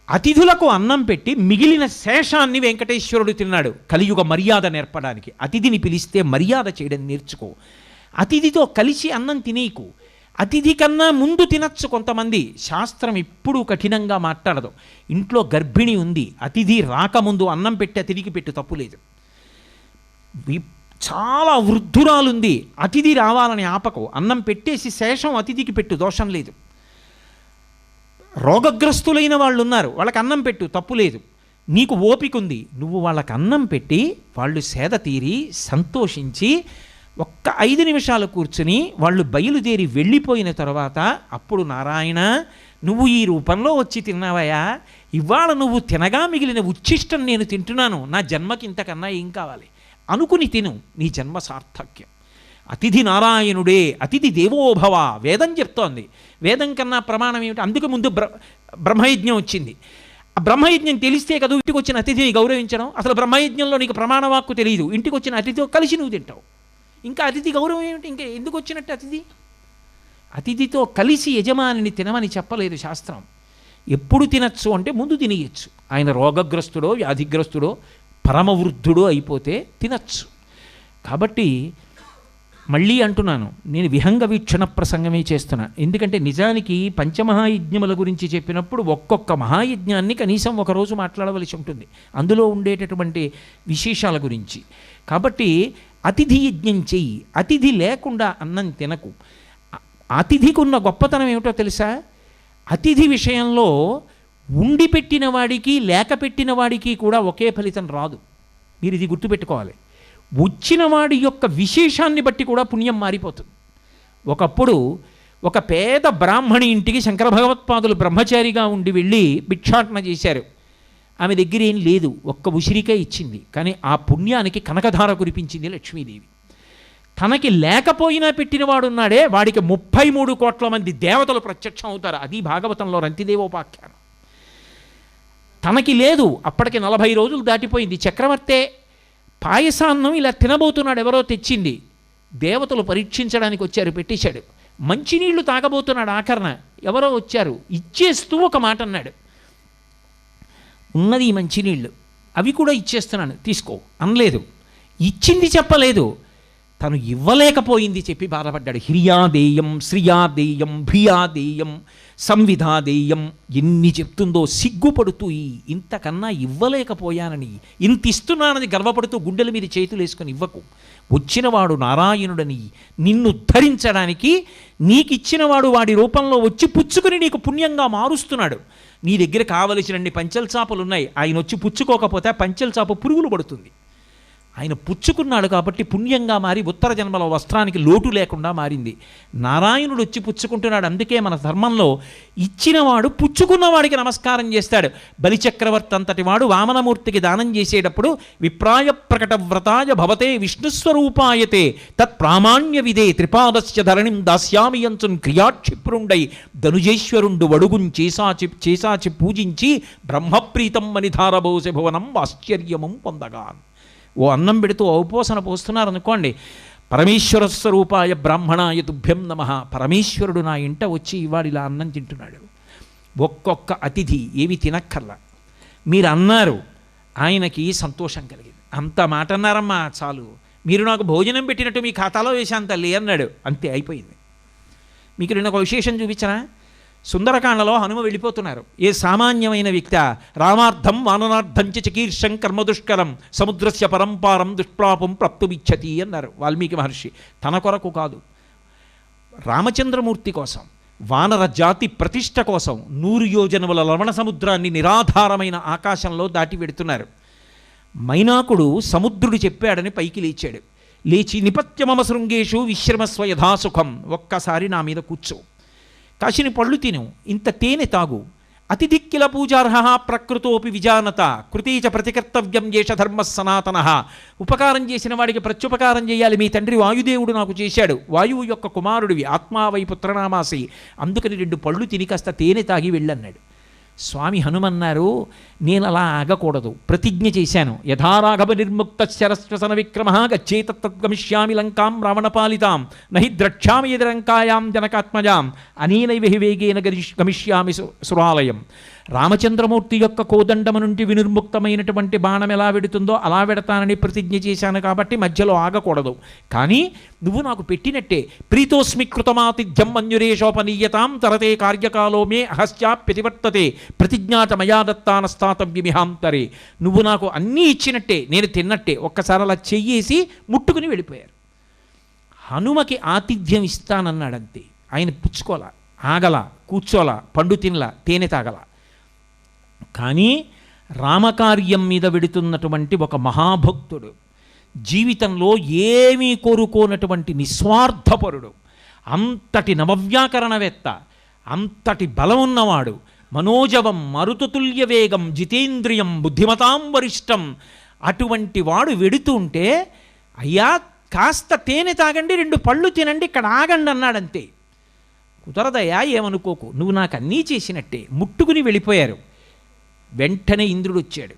అతిథులకు అన్నం పెట్టి మిగిలిన శేషాన్ని వెంకటేశ్వరుడు తిన్నాడు. కలియుగ మర్యాద నేర్పడానికి. అతిథిని పిలిస్తే మర్యాద చేయడం నేర్చుకో. అతిథితో కలిసి అన్నం తినేకు. అతిథి కన్నా ముందు తినచ్చు కొంతమంది. శాస్త్రం ఎప్పుడూ కఠినంగా మాట్లాడదు. ఇంట్లో గర్భిణి ఉంది, అతిథి రాకముందు అన్నం పెట్టి అతిథికి పెట్టు, తప్పులేదు. చాలా వృద్ధురాలుంది, అతిథి రావాలని ఆపకు, అన్నం పెట్టేసి శేషం అతిథికి పెట్టు, దోషం లేదు. రోగగ్రస్తులైన వాళ్ళు ఉన్నారు, వాళ్ళకి అన్నం పెట్టు, తప్పులేదు. నీకు ఓపిక ఉంది, నువ్వు వాళ్ళకి అన్నం పెట్టి వాళ్ళు సేద తీరి సంతోషించి ఒక్క 5 నిమిషాలు కూర్చుని వాళ్ళు బయలుదేరి వెళ్ళిపోయిన తర్వాత అప్పుడు నారాయణ నువ్వు ఈ రూపంలో వచ్చి తిన్నావయ్యా, ఇవాళ నువ్వు తినగా మిగిలిన ఉచ్ఛిష్టం నేను తింటున్నాను, నా జన్మకి ఇంతకన్నా ఏం కావాలి అనుకుని తిను, నీ జన్మ సార్థక్యం. అతిథి నారాయణుడే, అతిథి దేవోభవ వేదం చెప్తోంది. వేదం కన్నా ప్రమాణం ఏమిటి? అందుకు ముందు బ్రహ్మయజ్ఞం వచ్చింది. ఆ బ్రహ్మయజ్ఞం తెలిస్తే కదా ఇంటికి వచ్చిన అతిథిని గౌరవించడం. అసలు బ్రహ్మయజ్ఞంలో నీకు ప్రమాణవాక్కు తెలియదు, ఇంటికి వచ్చిన అతిథితో కలిసి నువ్వు తింటావు. ఇంకా అతిథి గౌరవం ఏమిటి? ఇంకా ఎందుకు వచ్చినట్టు అతిథి? అతిథితో కలిసి యజమానిని తినమని చెప్పలేదు శాస్త్రం. ఎప్పుడు తినచ్చు అంటే ముందు తినేయచ్చు. ఆయన రోగగ్రస్తుడో వ్యాధిగ్రస్తుడో పరమవృద్ధుడో అయిపోతే తినచ్చు. కాబట్టి మళ్ళీ అంటున్నాను, నేను విహంగ వీక్షణ ప్రసంగమే చేస్తున్నా. ఎందుకంటే నిజానికి పంచమహాయజ్ఞముల గురించి చెప్పినప్పుడు ఒక్కొక్క మహాయజ్ఞాన్ని కనీసం ఒకరోజు మాట్లాడవలసి ఉంటుంది, అందులో ఉండేటటువంటి విశేషాల గురించి. కాబట్టి అతిథి యజ్ఞం చెయ్యి, అతిథి లేకుండా అన్నం తినకు. అతిథికి ఉన్న గొప్పతనం ఏమిటో తెలుసా? అతిథి విషయంలో ఉండి పెట్టిన వాడికి లేక పెట్టిన వాడికి కూడా ఒకే ఫలితం రాదు. మీరు ఇది గుర్తుపెట్టుకోవాలి. వచ్చిన వాడి యొక్క విశేషాన్ని బట్టి కూడా పుణ్యం మారిపోతుంది. ఒకప్పుడు ఒక పేద బ్రాహ్మణి ఇంటికి శంకర భగవత్పాదులు బ్రహ్మచారిగా ఉండి వెళ్ళి భిక్షాటన చేశారు. ఆమె దగ్గర ఏం లేదు, ఒక్క ఉసిరికే ఇచ్చింది. కానీ ఆ పుణ్యానికి కనకధార కురిపించింది లక్ష్మీదేవి. తనకి లేకపోయినా పెట్టినవాడు ఉన్నాడే, వాడికి 33 కోట్ల మంది దేవతలు ప్రత్యక్షం అవుతారు. అది భాగవతంలో రంతిదేవోపాఖ్యానం. తనకి లేదు, అప్పటికి 40 రోజులు దాటిపోయింది. చక్రవర్తే పాయసాన్నం ఇలా తినబోతున్నాడు, ఎవరో తెచ్చింది. దేవతలు పరీక్షించడానికి వచ్చారు, పెట్టేశాడు. మంచినీళ్లు తాగబోతున్నాడు, ఆఖరణ ఎవరో వచ్చారు, ఇచ్చేస్తూ ఒక మాట అన్నాడు, ఉన్నది ఈ మంచినీళ్ళు, అవి కూడా ఇచ్చేస్తున్నాను తీసుకో అనలేదు. ఇచ్చింది చెప్పలేదు, తను ఇవ్వలేకపోయింది చెప్పి బాధపడ్డాడు. హిర్యాదేయం శ్రియాదేయం భ్రియాదేయం సంవిధాదేయం ఎన్ని చెప్తుందో సిగ్గుపడుతూ ఇంతకన్నా ఇవ్వలేకపోయానని, ఇంత ఇస్తున్నానని గర్వపడుతూ గుండెల మీద చేతులు వేసుకొని ఇవ్వకు. వచ్చినవాడు నారాయణుడని నిన్ను ధరించడానికి నీకిచ్చినవాడు వాడి రూపంలో వచ్చి పుచ్చుకొని నీకు పుణ్యంగా మారుస్తున్నాడు. నీ దగ్గర కావలసినన్ని పంచెల చాపలు ఉన్నాయి, ఆయన వచ్చి పుచ్చుకోకపోతే ఆ పంచెల చాప పురుగులు పడుతుంది. ఆయన పుచ్చుకున్నాడు కాబట్టి పుణ్యంగా మారి ఉత్తర జన్మలో వస్త్రానికి లోటు లేకుండా మారింది. నారాయణుడు వచ్చి పుచ్చుకుంటున్నాడు. అందుకే మన ధర్మంలో ఇచ్చినవాడు పుచ్చుకున్నవాడికి నమస్కారం చేస్తాడు. బలిచక్రవర్తి అంతటి వాడు వామనమూర్తికి దానం చేసేటప్పుడు విప్రాయ ప్రకట వ్రతాయ భవతే విష్ణుస్వరూపాయతే తత్ ప్రామాణ్య విదే త్రిపాదస్య ధరణిం దాస్యామియంచున్ క్రియాక్షిప్రుండై ధనుజేశ్వరుండు వడుగుం చేసాచి పూజించి బ్రహ్మప్రీతం మనిధారబోసే భువనం ఆశ్చర్యమం పొందగా. ఓ అన్నం పెడుతూ ఔపోసన పోస్తున్నారనుకోండి, పరమేశ్వర స్వరూపాయ బ్రాహ్మణాయ తుభ్యం నమః, పరమేశ్వరుడు నా ఇంట వచ్చి ఇవాడు ఇలా అన్నం తింటున్నాడు. ఒక్కొక్క అతిథి ఏవి తినక్కర్లా, మీరు అన్నారు, ఆయనకి సంతోషం కలిగింది. అంత మాట అన్నారమ్మా చాలు, మీరు నాకు భోజనం పెట్టినట్టు మీ ఖాతాలో వేశాను తల్లి అన్నాడు, అంతే అయిపోయింది. మీకు నేను ఒక విశేషం చూపించనా? సుందరకాండలో హనుమ వెళ్ళిపోతున్నారు. ఏ సామాన్యమైన వ్యక్తి రామార్థం వాననార్థం చకీర్షం కర్మదుష్కరం సముద్రస్య పరంపారం దుష్ప్రాపం ప్రాప్తుమిచ్చతి అన్నారు వాల్మీకి మహర్షి. తన కొరకు కాదు, రామచంద్రమూర్తి కోసం, వానర జాతి ప్రతిష్ట కోసం 100 యోజనముల లవణ సముద్రాన్ని నిరాధారమైన ఆకాశంలో దాటి వెడుతున్నారు. మైనాకుడు సముద్రుడు చెప్పాడని పైకి లేచాడు. లేచి నిపత్యమమ శృంగేషు విశ్రమస్వ యథాసుఖం, ఒక్కసారి నా మీద కూర్చో, కాశిని పళ్ళు తిను, ఇంత తేనె తాగు, అతిథిక్కిల పూజార్హ ప్రకృతోపి విజానత కృతీచ ప్రతికర్తవ్యం ఏష ధర్మ సనాతన. ఉపకారం చేసిన వాడికి ప్రత్యుపకారం చేయాలి. మీ తండ్రి వాయుదేవుడు నాకు చేశాడు, వాయువు యొక్క కుమారుడివి, ఆత్మావై పుత్రనామాసి, అందుకని 2 పళ్ళు తిని కాస్త తేనె తాగి వెళ్ళన్నాడు. స్వామి హనుమన్నారు, నేను అలా ఆగకూడదు, ప్రతిజ్ఞ చేశాను. యథారాఘవ నిర్ముక్త శరస్వసన విక్రమ గచ్చేతద్గమిష్యామి లంకాం రావణపాలితాం నహి ద్రక్ష్యామి యదిలంకాయాం జనకాత్మజాం అనేనైవ హి వేగేన గమిష్యామి సురాలయం. రామచంద్రమూర్తి యొక్క కోదండము నుండి వినిర్ముక్తమైనటువంటి బాణం ఎలా వెడుతుందో అలా వెడతానని ప్రతిజ్ఞ చేశాను కాబట్టి మధ్యలో ఆగకూడదు. కానీ నువ్వు నాకు పెట్టినట్టే ప్రీతోస్మి కృతమాతిథ్యం మన్యురేషోపనీయతాం తరతే కార్యకాలో మే అహస్యాప్యతివర్తతే ప్రతిజ్ఞాత మయా దత్తానస్తాతవ్యమిహాంతరే. నువ్వు నాకు అన్నీ ఇచ్చినట్టే, నేను తిన్నట్టే. ఒక్కసారి అలా చెయ్యేసి ముట్టుకుని వెళ్ళిపోయారు. హనుమకి ఆతిథ్యం ఇస్తానన్నాడంతే. ఆయన పుచ్చుకోలా, ఆగల, కూర్చోలా, పండు తినలా, తేనె తాగల. కానీ రామకార్యం మీద వెడుతున్నటువంటి ఒక మహాభక్తుడు, జీవితంలో ఏమీ కోరుకోనటువంటి నిస్వార్థపరుడు, అంతటి నవవ్యాకరణవేత్త, అంతటి బలం ఉన్నవాడు, మనోజవం మరుతుతుల్య వేగం జితేంద్రియం బుద్ధిమతాం వరిష్టం, అటువంటి వాడు వెడుతుంటే, అయ్యా కాస్త తేనె తాగండి, 2 పళ్ళు తినండి, ఇక్కడ ఆగండి అన్నాడంతే. కుదరదయ్యా, ఏమనుకోకు, నువ్వు నాకు అన్నీ చేసినట్టే. ముట్టుకుని వెళ్ళిపోయారు. వెంటనే ఇంద్రుడు వచ్చాడు.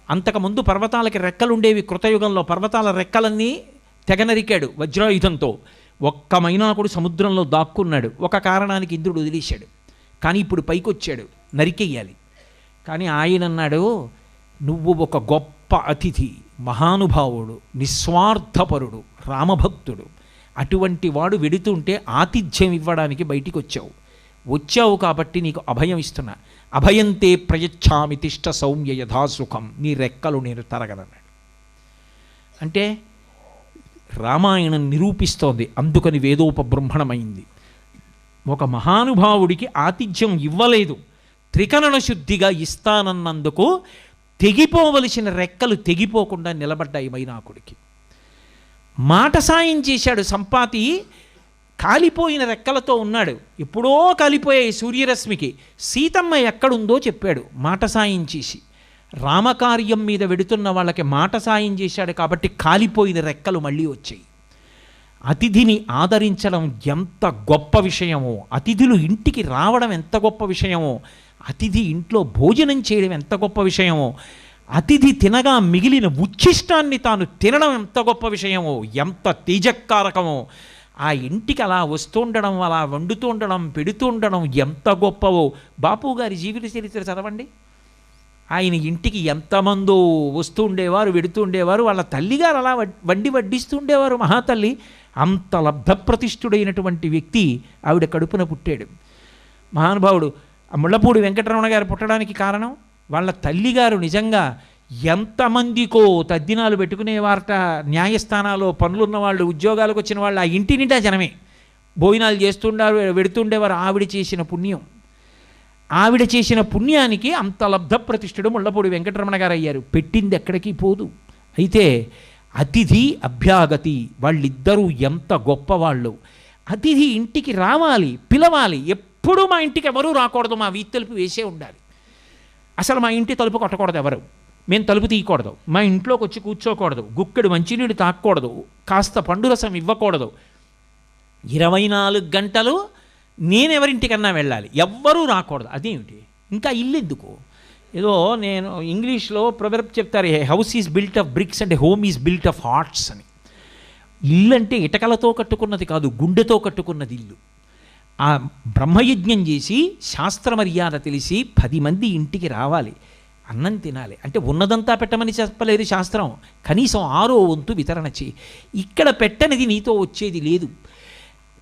అంతకుముందు పర్వతాలకి రెక్కలుండేవి. కృతయుగంలో పర్వతాల రెక్కలన్నీ తెగనరికాడు వజ్రాయుధంతో. ఒక్క మైనాకుడు సముద్రంలో దాక్కున్నాడు. ఒక కారణానికి ఇంద్రుడు వదిలేశాడు. కానీ ఇప్పుడు పైకొచ్చాడు, నరికెయ్యాలి. కానీ ఆయన అన్నాడు, నువ్వు ఒక గొప్ప అతిథి, మహానుభావుడు, నిస్వార్థపరుడు, రామభక్తుడు. అటువంటి వాడు వెడుతుంటే ఆతిథ్యం ఇవ్వడానికి బయటికి వచ్చావు కాబట్టి నీకు అభయం ఇస్తున్నా. అభయంతే ప్రయచ్ఛామి తిష్ట సౌమ్య యథాసుఖం, నీ రెక్కలు నేను తరగనన్నాడు. అంటే రామాయణం నిరూపిస్తోంది, అందుకని వేదోపబ్రహ్మణమైంది. ఒక మహానుభావుడికి ఆతిథ్యం ఇవ్వలేదు, త్రికరణ శుద్ధిగా ఇస్తానన్నందుకు తెగిపోవలసిన రెక్కలు తెగిపోకుండా నిలబడ్డాయి మైనాకుడికి. మాట సాయం చేశాడు. సంపాతి కాలిపోయిన రెక్కలతో ఉన్నాడు, ఎప్పుడో కాలిపోయాయి సూర్యరశ్మికి. సీతమ్మ ఎక్కడుందో చెప్పాడు మాట సాయం చేసి. రామకార్యం మీద వెడుతున్న వాళ్ళకి మాట సాయం చేశాడు కాబట్టి కాలిపోయిన రెక్కలు మళ్ళీ వచ్చాయి. అతిథిని ఆదరించడం ఎంత గొప్ప విషయమో, అతిథులు ఇంటికి రావడం ఎంత గొప్ప విషయమో, అతిథి ఇంట్లో భోజనం చేయడం ఎంత గొప్ప విషయమో, అతిథి తినగా మిగిలిన ఉచ్ఛిష్టాన్ని తాను తినడం ఎంత గొప్ప విషయమో, ఎంత తేజక్కారకమో, ఆ ఇంటికి అలా వస్తుండడం, అలా వండుతూ ఉండడం, పెడుతూ ఉండడం ఎంత గొప్పవో. బాపు గారి జీవిత చరిత్ర చదవండి. ఆయన ఇంటికి ఎంతమందో వస్తూ ఉండేవారు, వెడుతూ ఉండేవారు. వాళ్ళ తల్లిగారు అలా వడ్డిస్తూ ఉండేవారు. మహాతల్లి అంత లబ్ధప్రతిష్ఠుడైనటువంటి వ్యక్తి ఆవిడ కడుపున పుట్టాడు. మహానుభావుడు ముళ్ళపూడి వెంకటరమణ గారు పుట్టడానికి కారణం వాళ్ళ తల్లిగారు నిజంగా ఎంతమందికో తద్దినాలు పెట్టుకునేవారట. న్యాయస్థానాల్లో పనులున్న వాళ్ళు, ఉద్యోగాలకు వచ్చిన వాళ్ళు, ఆ ఇంటి నిండా జనమే భోజనాలు చేస్తుండారు, వెడుతుండేవారు. ఆవిడ చేసిన పుణ్యానికి అంత లబ్ధప్రతిష్ఠుడు ముళ్ళపూడి వెంకటరమణ గారు అయ్యారు. పెట్టింది ఎక్కడికి పోదు. అయితే అతిథి అభ్యాగతి వాళ్ళిద్దరూ ఎంత గొప్పవాళ్ళు. అతిథి ఇంటికి రావాలి, పిలవాలి. ఎప్పుడూ మా ఇంటికి ఎవరూ రాకూడదు, మా వీధి తలుపు వేసే ఉండాలి. అసలు మా ఇంటి తలుపు కొట్టకూడదు ఎవరు, మేము తలుపు తీయకూడదు, మా ఇంట్లోకి వచ్చి కూర్చోకూడదు, గుక్కెడు మంచినీళ్ళు తాకూడదు, కాస్త పండు రసం ఇవ్వకూడదు. 24 గంటలు నేనెవరింటికన్నా వెళ్ళాలి, ఎవ్వరూ రాకూడదు. అదేమిటి, ఇంకా ఇల్లు ఎందుకు? ఏదో నేను ఇంగ్లీష్లో ప్రొవర్బ్ చెప్తారు, a house is built of bricks and home is built of hearts అని. ఇల్లు అంటే ఇటకలతో కట్టుకున్నది కాదు, గుండెతో కట్టుకున్నది ఇల్లు. ఆ బ్రహ్మయజ్ఞం చేసి శాస్త్ర మర్యాద తెలిసి 10 మంది ఇంటికి రావాలి, అన్నం తినాలి. అంటే ఉన్నదంతా పెట్టమని చెప్పలేదు శాస్త్రం, కనీసం 6వ వంతు వితరణ చేయి. ఇక్కడ పెట్టనిది నీతో వచ్చేది లేదు.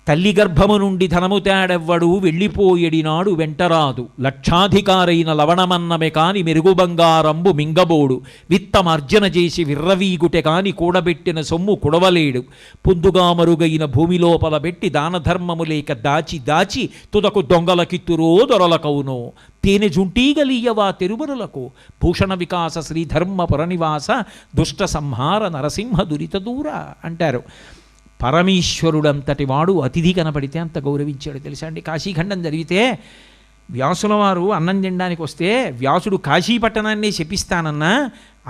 తల్లి గర్భము నుండి ధనము తేడెవ్వడు వెళ్ళిపోయేడినాడు వెంటరాదు, లక్షాధికారైన లవణమన్నమే కాని మెరుగు బంగారంబు మింగబోడు, విత్తమర్జన చేసి విర్రవీగుటె కాని కూడబెట్టిన సొమ్ము కుడవలేడు, పొందుగా మరుగైన భూమి లోపల పెట్టి దానధర్మము లేక దాచి దాచి తుదకు దొంగలకిత్తురో దొరలకవునో, తేనె జుంటీగలీయవా తెరుమరులకు, భూషణ వికాస శ్రీధర్మ పురనివాస దుష్ట సంహార నరసింహ దురిత దూర అంటారు. పరమేశ్వరుడంతటి వాడు అతిథి కనపడితే అంత గౌరవించాడు తెలుసా అండి. కాశీఖండం జరిగితే వ్యాసుల వారు అన్నం తినడానికి వస్తే వ్యాసుడు కాశీపట్టణాన్ని శపిస్తానన్నా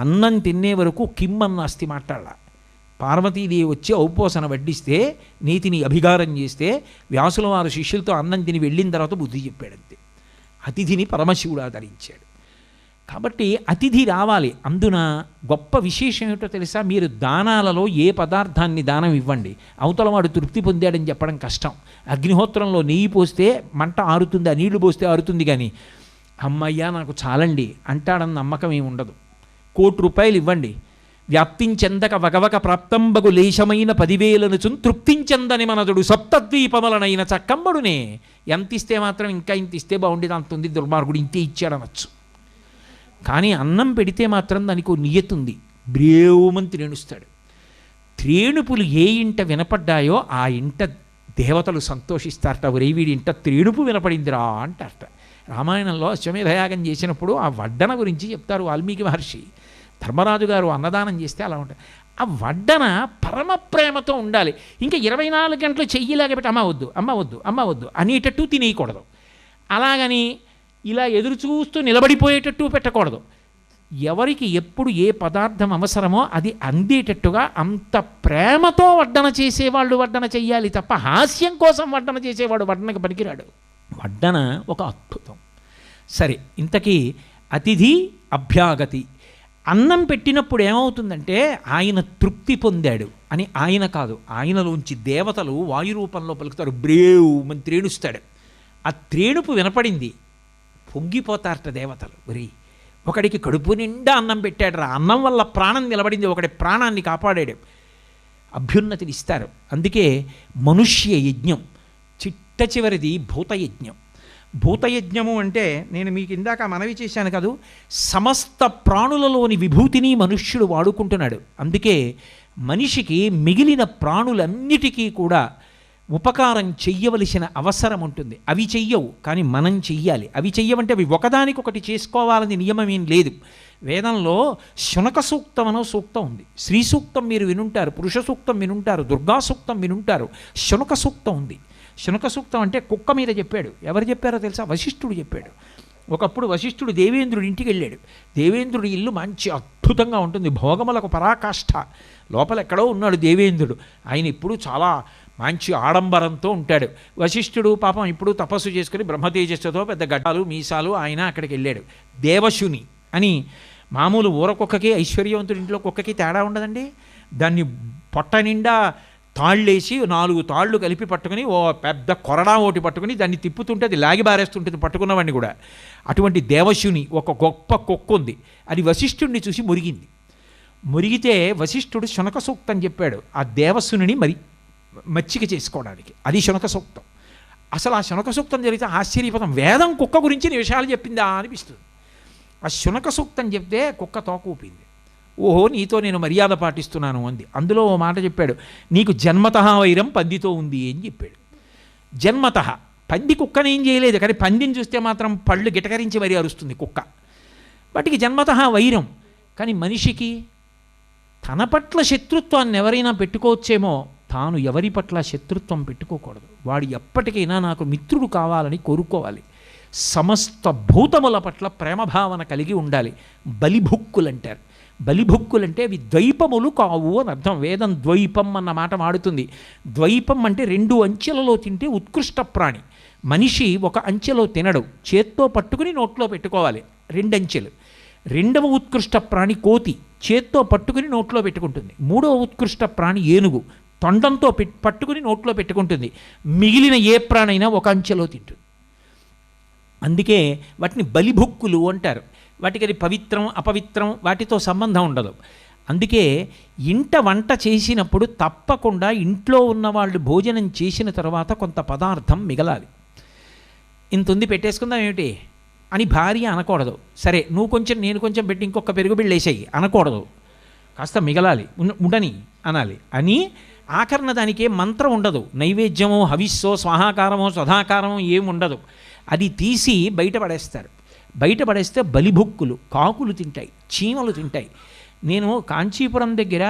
అన్నం తినే వరకు కిమ్మన్న అస్తి మాట్లాడాల. పార్వతీదేవి వచ్చి ఔపోసన వడ్డిస్తే నీతిని అభిగారం చేస్తే వ్యాసుల వారు శిష్యులతో అన్నం తిని వెళ్ళిన తర్వాత బుద్ధి చెప్పాడంతే. అతిథిని పరమశివుడు ఆదరించాడు. కాబట్టి అతిథి రావాలి. అందున గొప్ప విశేషం ఏమిటో తెలుసా, మీరు దానాలలో ఏ పదార్థాన్ని దానం ఇవ్వండి, అవతల వాడు తృప్తి పొందాడని చెప్పడం కష్టం. అగ్నిహోత్రంలో నెయ్యి పోస్తే మంట ఆరుతుంది, ఆ నీళ్లు పోస్తే ఆరుతుంది, కానీ అమ్మయ్యా నాకు చాలండి అంటాడన్న నమ్మకం ఏమి ఉండదు. 1,00,00,000 రూపాయలు ఇవ్వండి, వ్యాప్తించెందక వగవక ప్రాప్తంబగు లేశమైన 10,000 తృప్తించెందని మనదుడు సప్తద్వీపములనైన చక్కంబడునే. ఎంత ఇస్తే మాత్రం ఇంకా ఇంత ఇస్తే బాగుండేది, అంత ఉంది దుర్మార్గుడు ఇంతే ఇచ్చాడనొచ్చు. కానీ అన్నం పెడితే మాత్రం దానికి ఓ నియతి ఉంది. బ్రేవుమని త్రేణుస్తాడు. త్రేణుపులు ఏ ఇంట వినపడ్డాయో ఆ ఇంట దేవతలు సంతోషిస్తారట. ఒరే వీడి ఇంట త్రేణుపు వినపడిందిరా అంటారట. రామాయణంలో అశ్వమేధయాగం చేసినప్పుడు ఆ వడ్డన గురించి చెప్తారు వాల్మీకి మహర్షి. ధర్మరాజు గారు అన్నదానం చేస్తే అలా ఉంటుంది. ఆ వడ్డన పరమ ప్రేమతో ఉండాలి. ఇంకా 24 గంటలు చెయ్యిలాగా పెట్టి అమ్మ వద్దు అమ్మ వద్దు అమ్మ వద్దు అనేటట్టు తినేయకూడదు. అలాగని ఇలా ఎదురు చూస్తూ నిలబడిపోయేటట్టు పెట్టకూడదు. ఎవరికి ఎప్పుడు ఏ పదార్థం అవసరమో అది అందేటట్టుగా అంత ప్రేమతో వడ్డన చేసేవాళ్ళు వడ్డన చెయ్యాలి తప్ప హాస్యం కోసం వడ్డన చేసేవాడు వడ్డనకు పనికిరాడు. వడ్డన ఒక అద్భుతం. సరే, ఇంతకీ అతిథి అభ్యాగతి. అన్నం పెట్టినప్పుడు ఏమవుతుందంటే ఆయన తృప్తి పొందాడు అని ఆయన కాదు, ఆయనలోంచి దేవతలు వాయు రూపంలో పలుకుతారు, బ్రేవ్ అని త్రేణుస్తాడు. ఆ త్రేణుపు వినపడింది, పొంగిపోతారట దేవతలు. ఒరి, ఒకడికి కడుపు నిండా అన్నం పెట్టాడు రా, అన్నం వల్ల ప్రాణం నిలబడింది, ఒకడి ప్రాణాన్ని కాపాడాడు, అభ్యున్నతిని ఇస్తారు. అందుకే మనుష్య యజ్ఞం, చిట్ట చివరిది భూతయజ్ఞం. భూతయజ్ఞము అంటే నేను మీకు ఇందాక మనవి చేశాను కాదు, సమస్త ప్రాణులలోని విభూతిని మనుష్యుడు వాడుకుంటున్నాడు. అందుకే మనిషికి మిగిలిన ప్రాణులన్నిటికీ కూడా ఉపకారం చెయ్యవలసిన అవసరం ఉంటుంది. అవి చెయ్యవు, కానీ మనం చెయ్యాలి. అవి చెయ్యవంటే అవి ఒకదానికొకటి చేసుకోవాలని నియమం ఏం లేదు. వేదంలో శునక సూక్తం అనో సూక్తం ఉంది. శ్రీ సూక్తం మీరు వినుంటారు, పురుష సూక్తం వినుంటారు, దుర్గా సూక్తం వినుంటారు. శునక సూక్తం ఉంది. శునక సూక్తం అంటే కుక్క మీద చెప్పాడు. ఎవరు చెప్పారో తెలుసా? వశిష్ఠుడు చెప్పాడు. ఒకప్పుడు వశిష్ఠుడు దేవేంద్రుడి ఇంటికి వెళ్ళాడు. దేవేంద్రుడి ఇల్లు మంచి అద్భుతంగా ఉంటుంది, భోగములకు పరాకాష్ఠ. లోపల ఎక్కడో ఉన్నాడు దేవేంద్రుడు. ఆయన ఇప్పుడు చాలా మంచి ఆడంబరంతో ఉంటాడు. వశిష్ఠుడు పాపం ఇప్పుడు తపస్సు చేసుకుని బ్రహ్మతేజస్సుతో పెద్ద గడ్డాలు మీసాలు ఆయన అక్కడికి వెళ్ళాడు. దేవశుని అని మామూలు ఊరకొక్కకి ఐశ్వర్యవంతుడి ఇంట్లో కుక్కకి తేడా ఉండదండి. దాన్ని పొట్ట నిండా తాళ్ళేసి 4 తాళ్ళు కలిపి పట్టుకుని ఓ పెద్ద కొరడా ఒకటి పట్టుకుని దాన్ని తిప్పుతుంటే అది లాగి బారేస్తుంటుంది పట్టుకున్నవాడిని కూడా. అటువంటి దేవశుని ఒక గొప్ప కుక్క ఉంది. అది వశిష్ఠుడిని చూసి మురిగింది. మురిగితే వశిష్ఠుడు శునక సూక్తం చెప్పాడు ఆ దేవశుని మచ్చిక చేసుకోవడానికి. అది శునక సూక్తం. అసలు ఆ శునక సూక్తం జరిగితే ఆశ్చర్యపదం, వేదం కుక్క గురించి నిమిషాలు చెప్పిందా అనిపిస్తుంది. ఆ శునక సూక్తం చెప్తే కుక్క తోక ఊపింది. ఓహో, నీతో నేను మర్యాద పాటిస్తున్నాను అంది. అందులో ఓ మాట చెప్పాడు, నీకు జన్మతః వైరం పందితో ఉంది అని చెప్పాడు. జన్మతః పంది కుక్కనేం చేయలేదు, కానీ పందిని చూస్తే మాత్రం పళ్ళు గిటకరించి మరీ అరుస్తుంది కుక్క. వాటికి జన్మతః వైరం. కానీ మనిషికి తన పట్ల శత్రుత్వాన్ని ఎవరైనా పెట్టుకోవచ్చేమో, తాను ఎవరి పట్ల శత్రుత్వం పెట్టుకోకూడదు. వాడు ఎప్పటికైనా నాకు మిత్రుడు కావాలని కోరుకోవాలి. సమస్త భూతముల పట్ల ప్రేమభావన కలిగి ఉండాలి. బలిభుక్కులంటారు. బలిభుక్కులంటే అవి ద్వైపములు కావు అని అర్థం. వేదం ద్వైపం అన్న మాట వాడుతుంది. ద్వైపం అంటే 2 అంచెలలో తింటే ఉత్కృష్ట ప్రాణి. మనిషి ఒక అంచెలో తినడు, చేత్తో పట్టుకుని నోట్లో పెట్టుకోవాలి. 2 అంచెలు. 2వ ఉత్కృష్ట ప్రాణి కోతి, చేత్తో పట్టుకుని నోట్లో పెట్టుకుంటుంది. 3వ ఉత్కృష్ట ప్రాణి ఏనుగు, తొండంతో పట్టుకుని నోట్లో పెట్టుకుంటుంది. మిగిలిన ఏ ప్రాణైనా ఒక అంచెలో తింటుంది. అందుకే వాటిని బలిభుక్కులు అంటారు. వాటికి అది పవిత్రం అపవిత్రం వాటితో సంబంధం ఉండదు. అందుకే ఇంట వంట చేసినప్పుడు తప్పకుండా ఇంట్లో ఉన్నవాళ్ళు భోజనం చేసిన తర్వాత కొంత పదార్థం మిగలాలి. ఇంతుంది పెట్టేసుకుందాం ఏమిటి అని భార్య అనకూడదు. సరే నువ్వు కొంచెం నేను కొంచెం పెట్టి ఇంకొక పెరుగు బిళ్ళ వేసేయి అనకూడదు. కాస్త మిగలాలి, ఉండని అనాలి. అని ఆఖరణ దానికి మంత్రం ఉండదు. నైవేద్యమో హవిస్సో స్వాహాకారమో స్వధాకారమో ఏమి ఉండదు. అది తీసి బయటపడేస్తారు. బయటపడేస్తే బలిభుక్కులు, కాకులు తింటాయి, చీమలు తింటాయి. నేను కాంచీపురం దగ్గర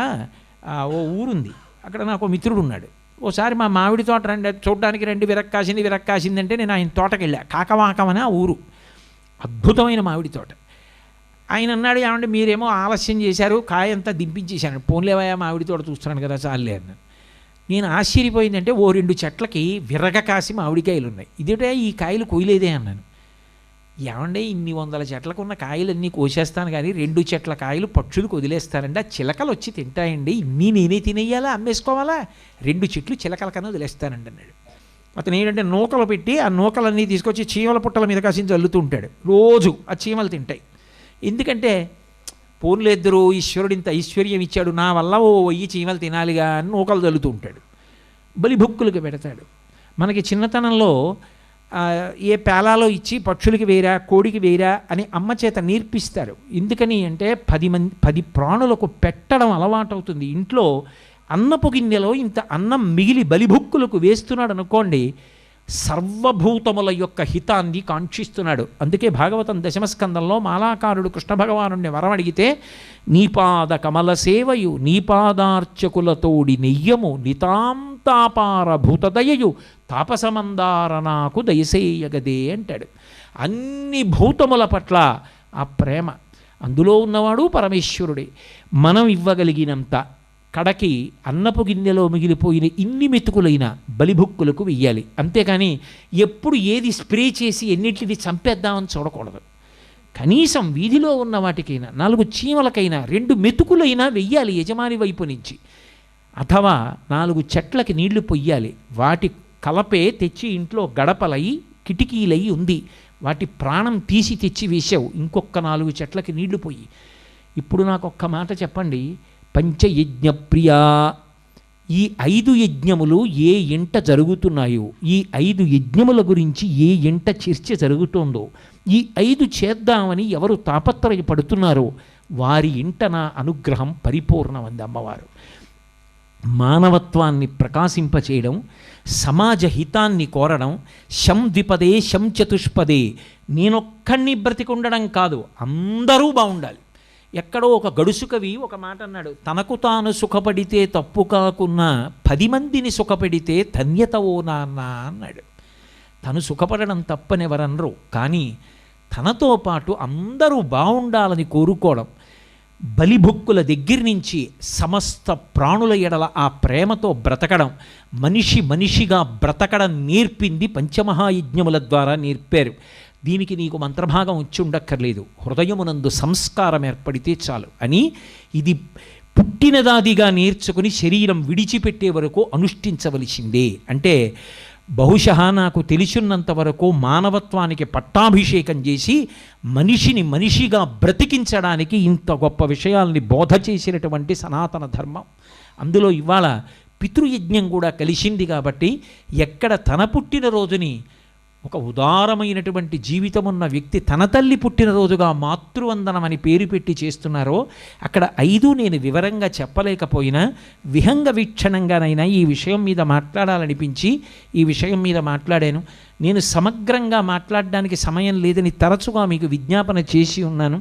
ఓ ఊరుంది, అక్కడ నాకు మిత్రుడు ఉన్నాడు. ఓసారి మా మామిడి తోట చూడడానికి రండి, విరక్కాసిందంటే నేను ఆయన తోటకి వెళ్ళా. కాకవాకమని ఆ ఊరు, అద్భుతమైన మామిడి తోట. ఆయన అన్నాడు, ఏమంటే మీరేమో ఆలస్యం చేశారు, కాయ అంతా దింపించేశాను. పోన్లేవయా మామిడి తోట చూస్తున్నాను కదా చాలే అన్నాను. నేను ఆశ్చర్యపోయిందంటే ఓ 2 చెట్లకి విరగ కాసి మామిడికాయలు ఉన్నాయి. ఇదేటే ఈ కాయలు కొయ్యలేదే అన్నాను. ఏమంటే ఇన్ని 100 చెట్లకు ఉన్న కాయలన్నీ కోసేస్తాను కానీ 2 చెట్ల కాయలు పక్షులకు వదిలేస్తానండి, ఆ చిలకలు వచ్చి తింటాయండి, ఇన్ని నేనే తినేయాలా అమ్మేసుకోవాలా, 2 చెట్లు చిలకల కన్నా వదిలేస్తానండి అన్నాడు. అతను ఏంటంటే నూకలు పెట్టి ఆ నూకలన్నీ తీసుకొచ్చి చీమల పుట్టల మీద కాసించి చల్లుతూ ఉంటాడు. రోజు ఆ చీమలు తింటాయి. ఎందుకంటే పోన్లేద్దరు ఈశ్వరుడు ఇంత ఐశ్వర్యం ఇచ్చాడు, నా వల్ల ఓ 1000 చీమలు తినాలిగా అని నూకలు చల్లుతూ ఉంటాడు. బలిభుక్కులకి పెడతాడు. మనకి చిన్నతనంలో ఏ పేలాలో ఇచ్చి పక్షులకి వేరా కోడికి వేరా అని అమ్మ చేత నేర్పిస్తారు. ఎందుకని అంటే 10 ప్రాణులకు పెట్టడం అలవాటు అవుతుంది. ఇంట్లో అన్నపు గిన్నెలో ఇంత అన్నం మిగిలి బలిభుక్కులకు వేస్తున్నాడు అనుకోండి, సర్వభూతముల యొక్క హితాన్ని కాంక్షిస్తున్నాడు. అందుకే భాగవతం 10వ స్కందంలో మాలాకారుడు కృష్ణ భగవానుడిని వరం అడిగితే, నీపాద కమల సేవయు నీపాదార్చకులతోడి నెయ్యము నితాంతాపార భూతదయయు తాపసమందార నాకు దయసేయగదే అంటాడు. అన్ని భూతముల పట్ల ఆ ప్రేమ, అందులో ఉన్నవాడు పరమేశ్వరుడే. మనం ఇవ్వగలిగినంత కడకి అన్నపు గిన్నెలో మిగిలిపోయిన ఇన్ని మెతుకులైన బలిభుక్కులకు వెయ్యాలి. అంతేకాని ఎప్పుడు ఏది స్ప్రే చేసి ఎన్నింటిని చంపేద్దామని చూడకూడదు. కనీసం వీధిలో ఉన్న వాటికైనా 4 చీమలకైనా 2 మెతుకులైనా వెయ్యాలి యజమాని వైపు నుంచి. అథవా 4 చెట్లకి నీళ్లు పొయ్యాలి. వాటి కలపే తెచ్చి ఇంట్లో గడపలై కిటికీలై ఉంది, వాటి ప్రాణం తీసి తెచ్చి వేసావు, ఇంకొక 4 చెట్లకి నీళ్లు పొయ్యి. ఇప్పుడు నాకు ఒక్క మాట చెప్పండి, పంచయజ్ఞప్రియా, ఈ 5 యజ్ఞములు ఏ ఇంట జరుగుతున్నాయో, ఈ 5 యజ్ఞముల గురించి ఏ ఇంట చర్చ జరుగుతోందో, ఈ 5 చేద్దామని ఎవరు తాపత్రయపడుతున్నారో వారి ఇంట నా అనుగ్రహం పరిపూర్ణమంది అమ్మవారు. మానవత్వాన్ని ప్రకాశింపచేయడం, సమాజ హితాన్ని కోరడం, శం ద్విపదే శం చతుష్పదే, నేనొక్కడిని బ్రతికుండడం కాదు, అందరూ బాగుండాలి. ఎక్కడో ఒక గడుసు కవి ఒక మాట అన్నాడు, తనకు తాను సుఖపడితే తప్పు కాకున్నా 10 మందిని సుఖపెడితే ధన్యత ఓ నాన్న అన్నాడు. తను సుఖపడడం తప్పనెవరనరు, కానీ తనతో పాటు అందరూ బాగుండాలని కోరుకోవడం, బలిభుక్కుల దగ్గర నుంచి సమస్త ప్రాణుల ఎడల ఆ ప్రేమతో బ్రతకడం, మనిషిగా బ్రతకడం నేర్పింది పంచమహాయజ్ఞముల ద్వారా నేర్పారు. దీనికి నీకు మంత్రభాగం వచ్చి ఉండక్కర్లేదు, హృదయమునందు సంస్కారం ఏర్పడితే చాలు అని, ఇది పుట్టినదాదిగా నేర్చుకుని శరీరం విడిచిపెట్టే వరకు అనుష్ఠించవలసిందే. అంటే బహుశా నాకు తెలిసినంత వరకు మానవత్వానికి పట్టాభిషేకం చేసి మనిషిగా బ్రతికించడానికి ఇంత గొప్ప విషయాల్ని బోధ చేసినటువంటి సనాతన ధర్మం. అందులో ఇవాళ పితృయజ్ఞం కూడా కలిసింది కాబట్టి ఎక్కడ తన పుట్టినరోజుని ఒక ఉదారమైనటువంటి జీవితం ఉన్న వ్యక్తి తన తల్లి పుట్టినరోజుగా మాతృవందనం అని పేరు పెట్టి చేస్తున్నారో, అక్కడ 5 నేను వివరంగా చెప్పలేకపోయినా విహంగ వీక్షణంగానైనా ఈ విషయం మీద మాట్లాడాలనిపించి ఈ విషయం మీద మాట్లాడాను. నేను సమగ్రంగా మాట్లాడడానికి సమయం లేదని తరచుగా మీకు విజ్ఞాపన చేసి ఉన్నాను.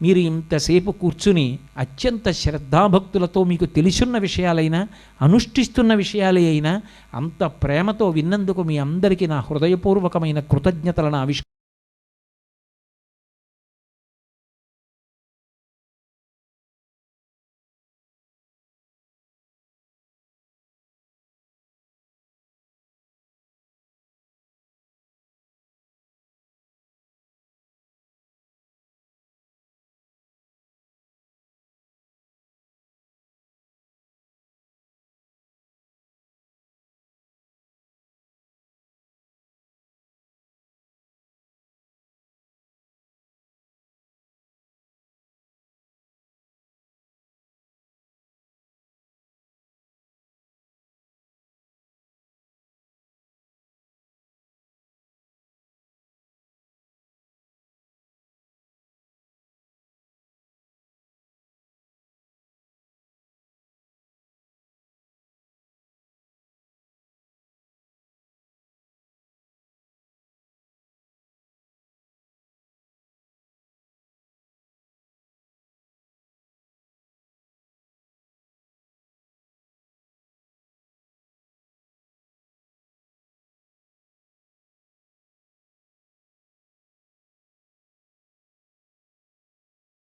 మీరు ఇంతసేపు కూర్చుని అత్యంత శ్రద్ధాభక్తులతో మీకు తెలిసున్న విషయాలైనా అనుష్ఠిస్తున్న విషయాలే అయినా అంత ప్రేమతో విన్నందుకు మీ అందరికీ నా హృదయపూర్వకమైన కృతజ్ఞతలను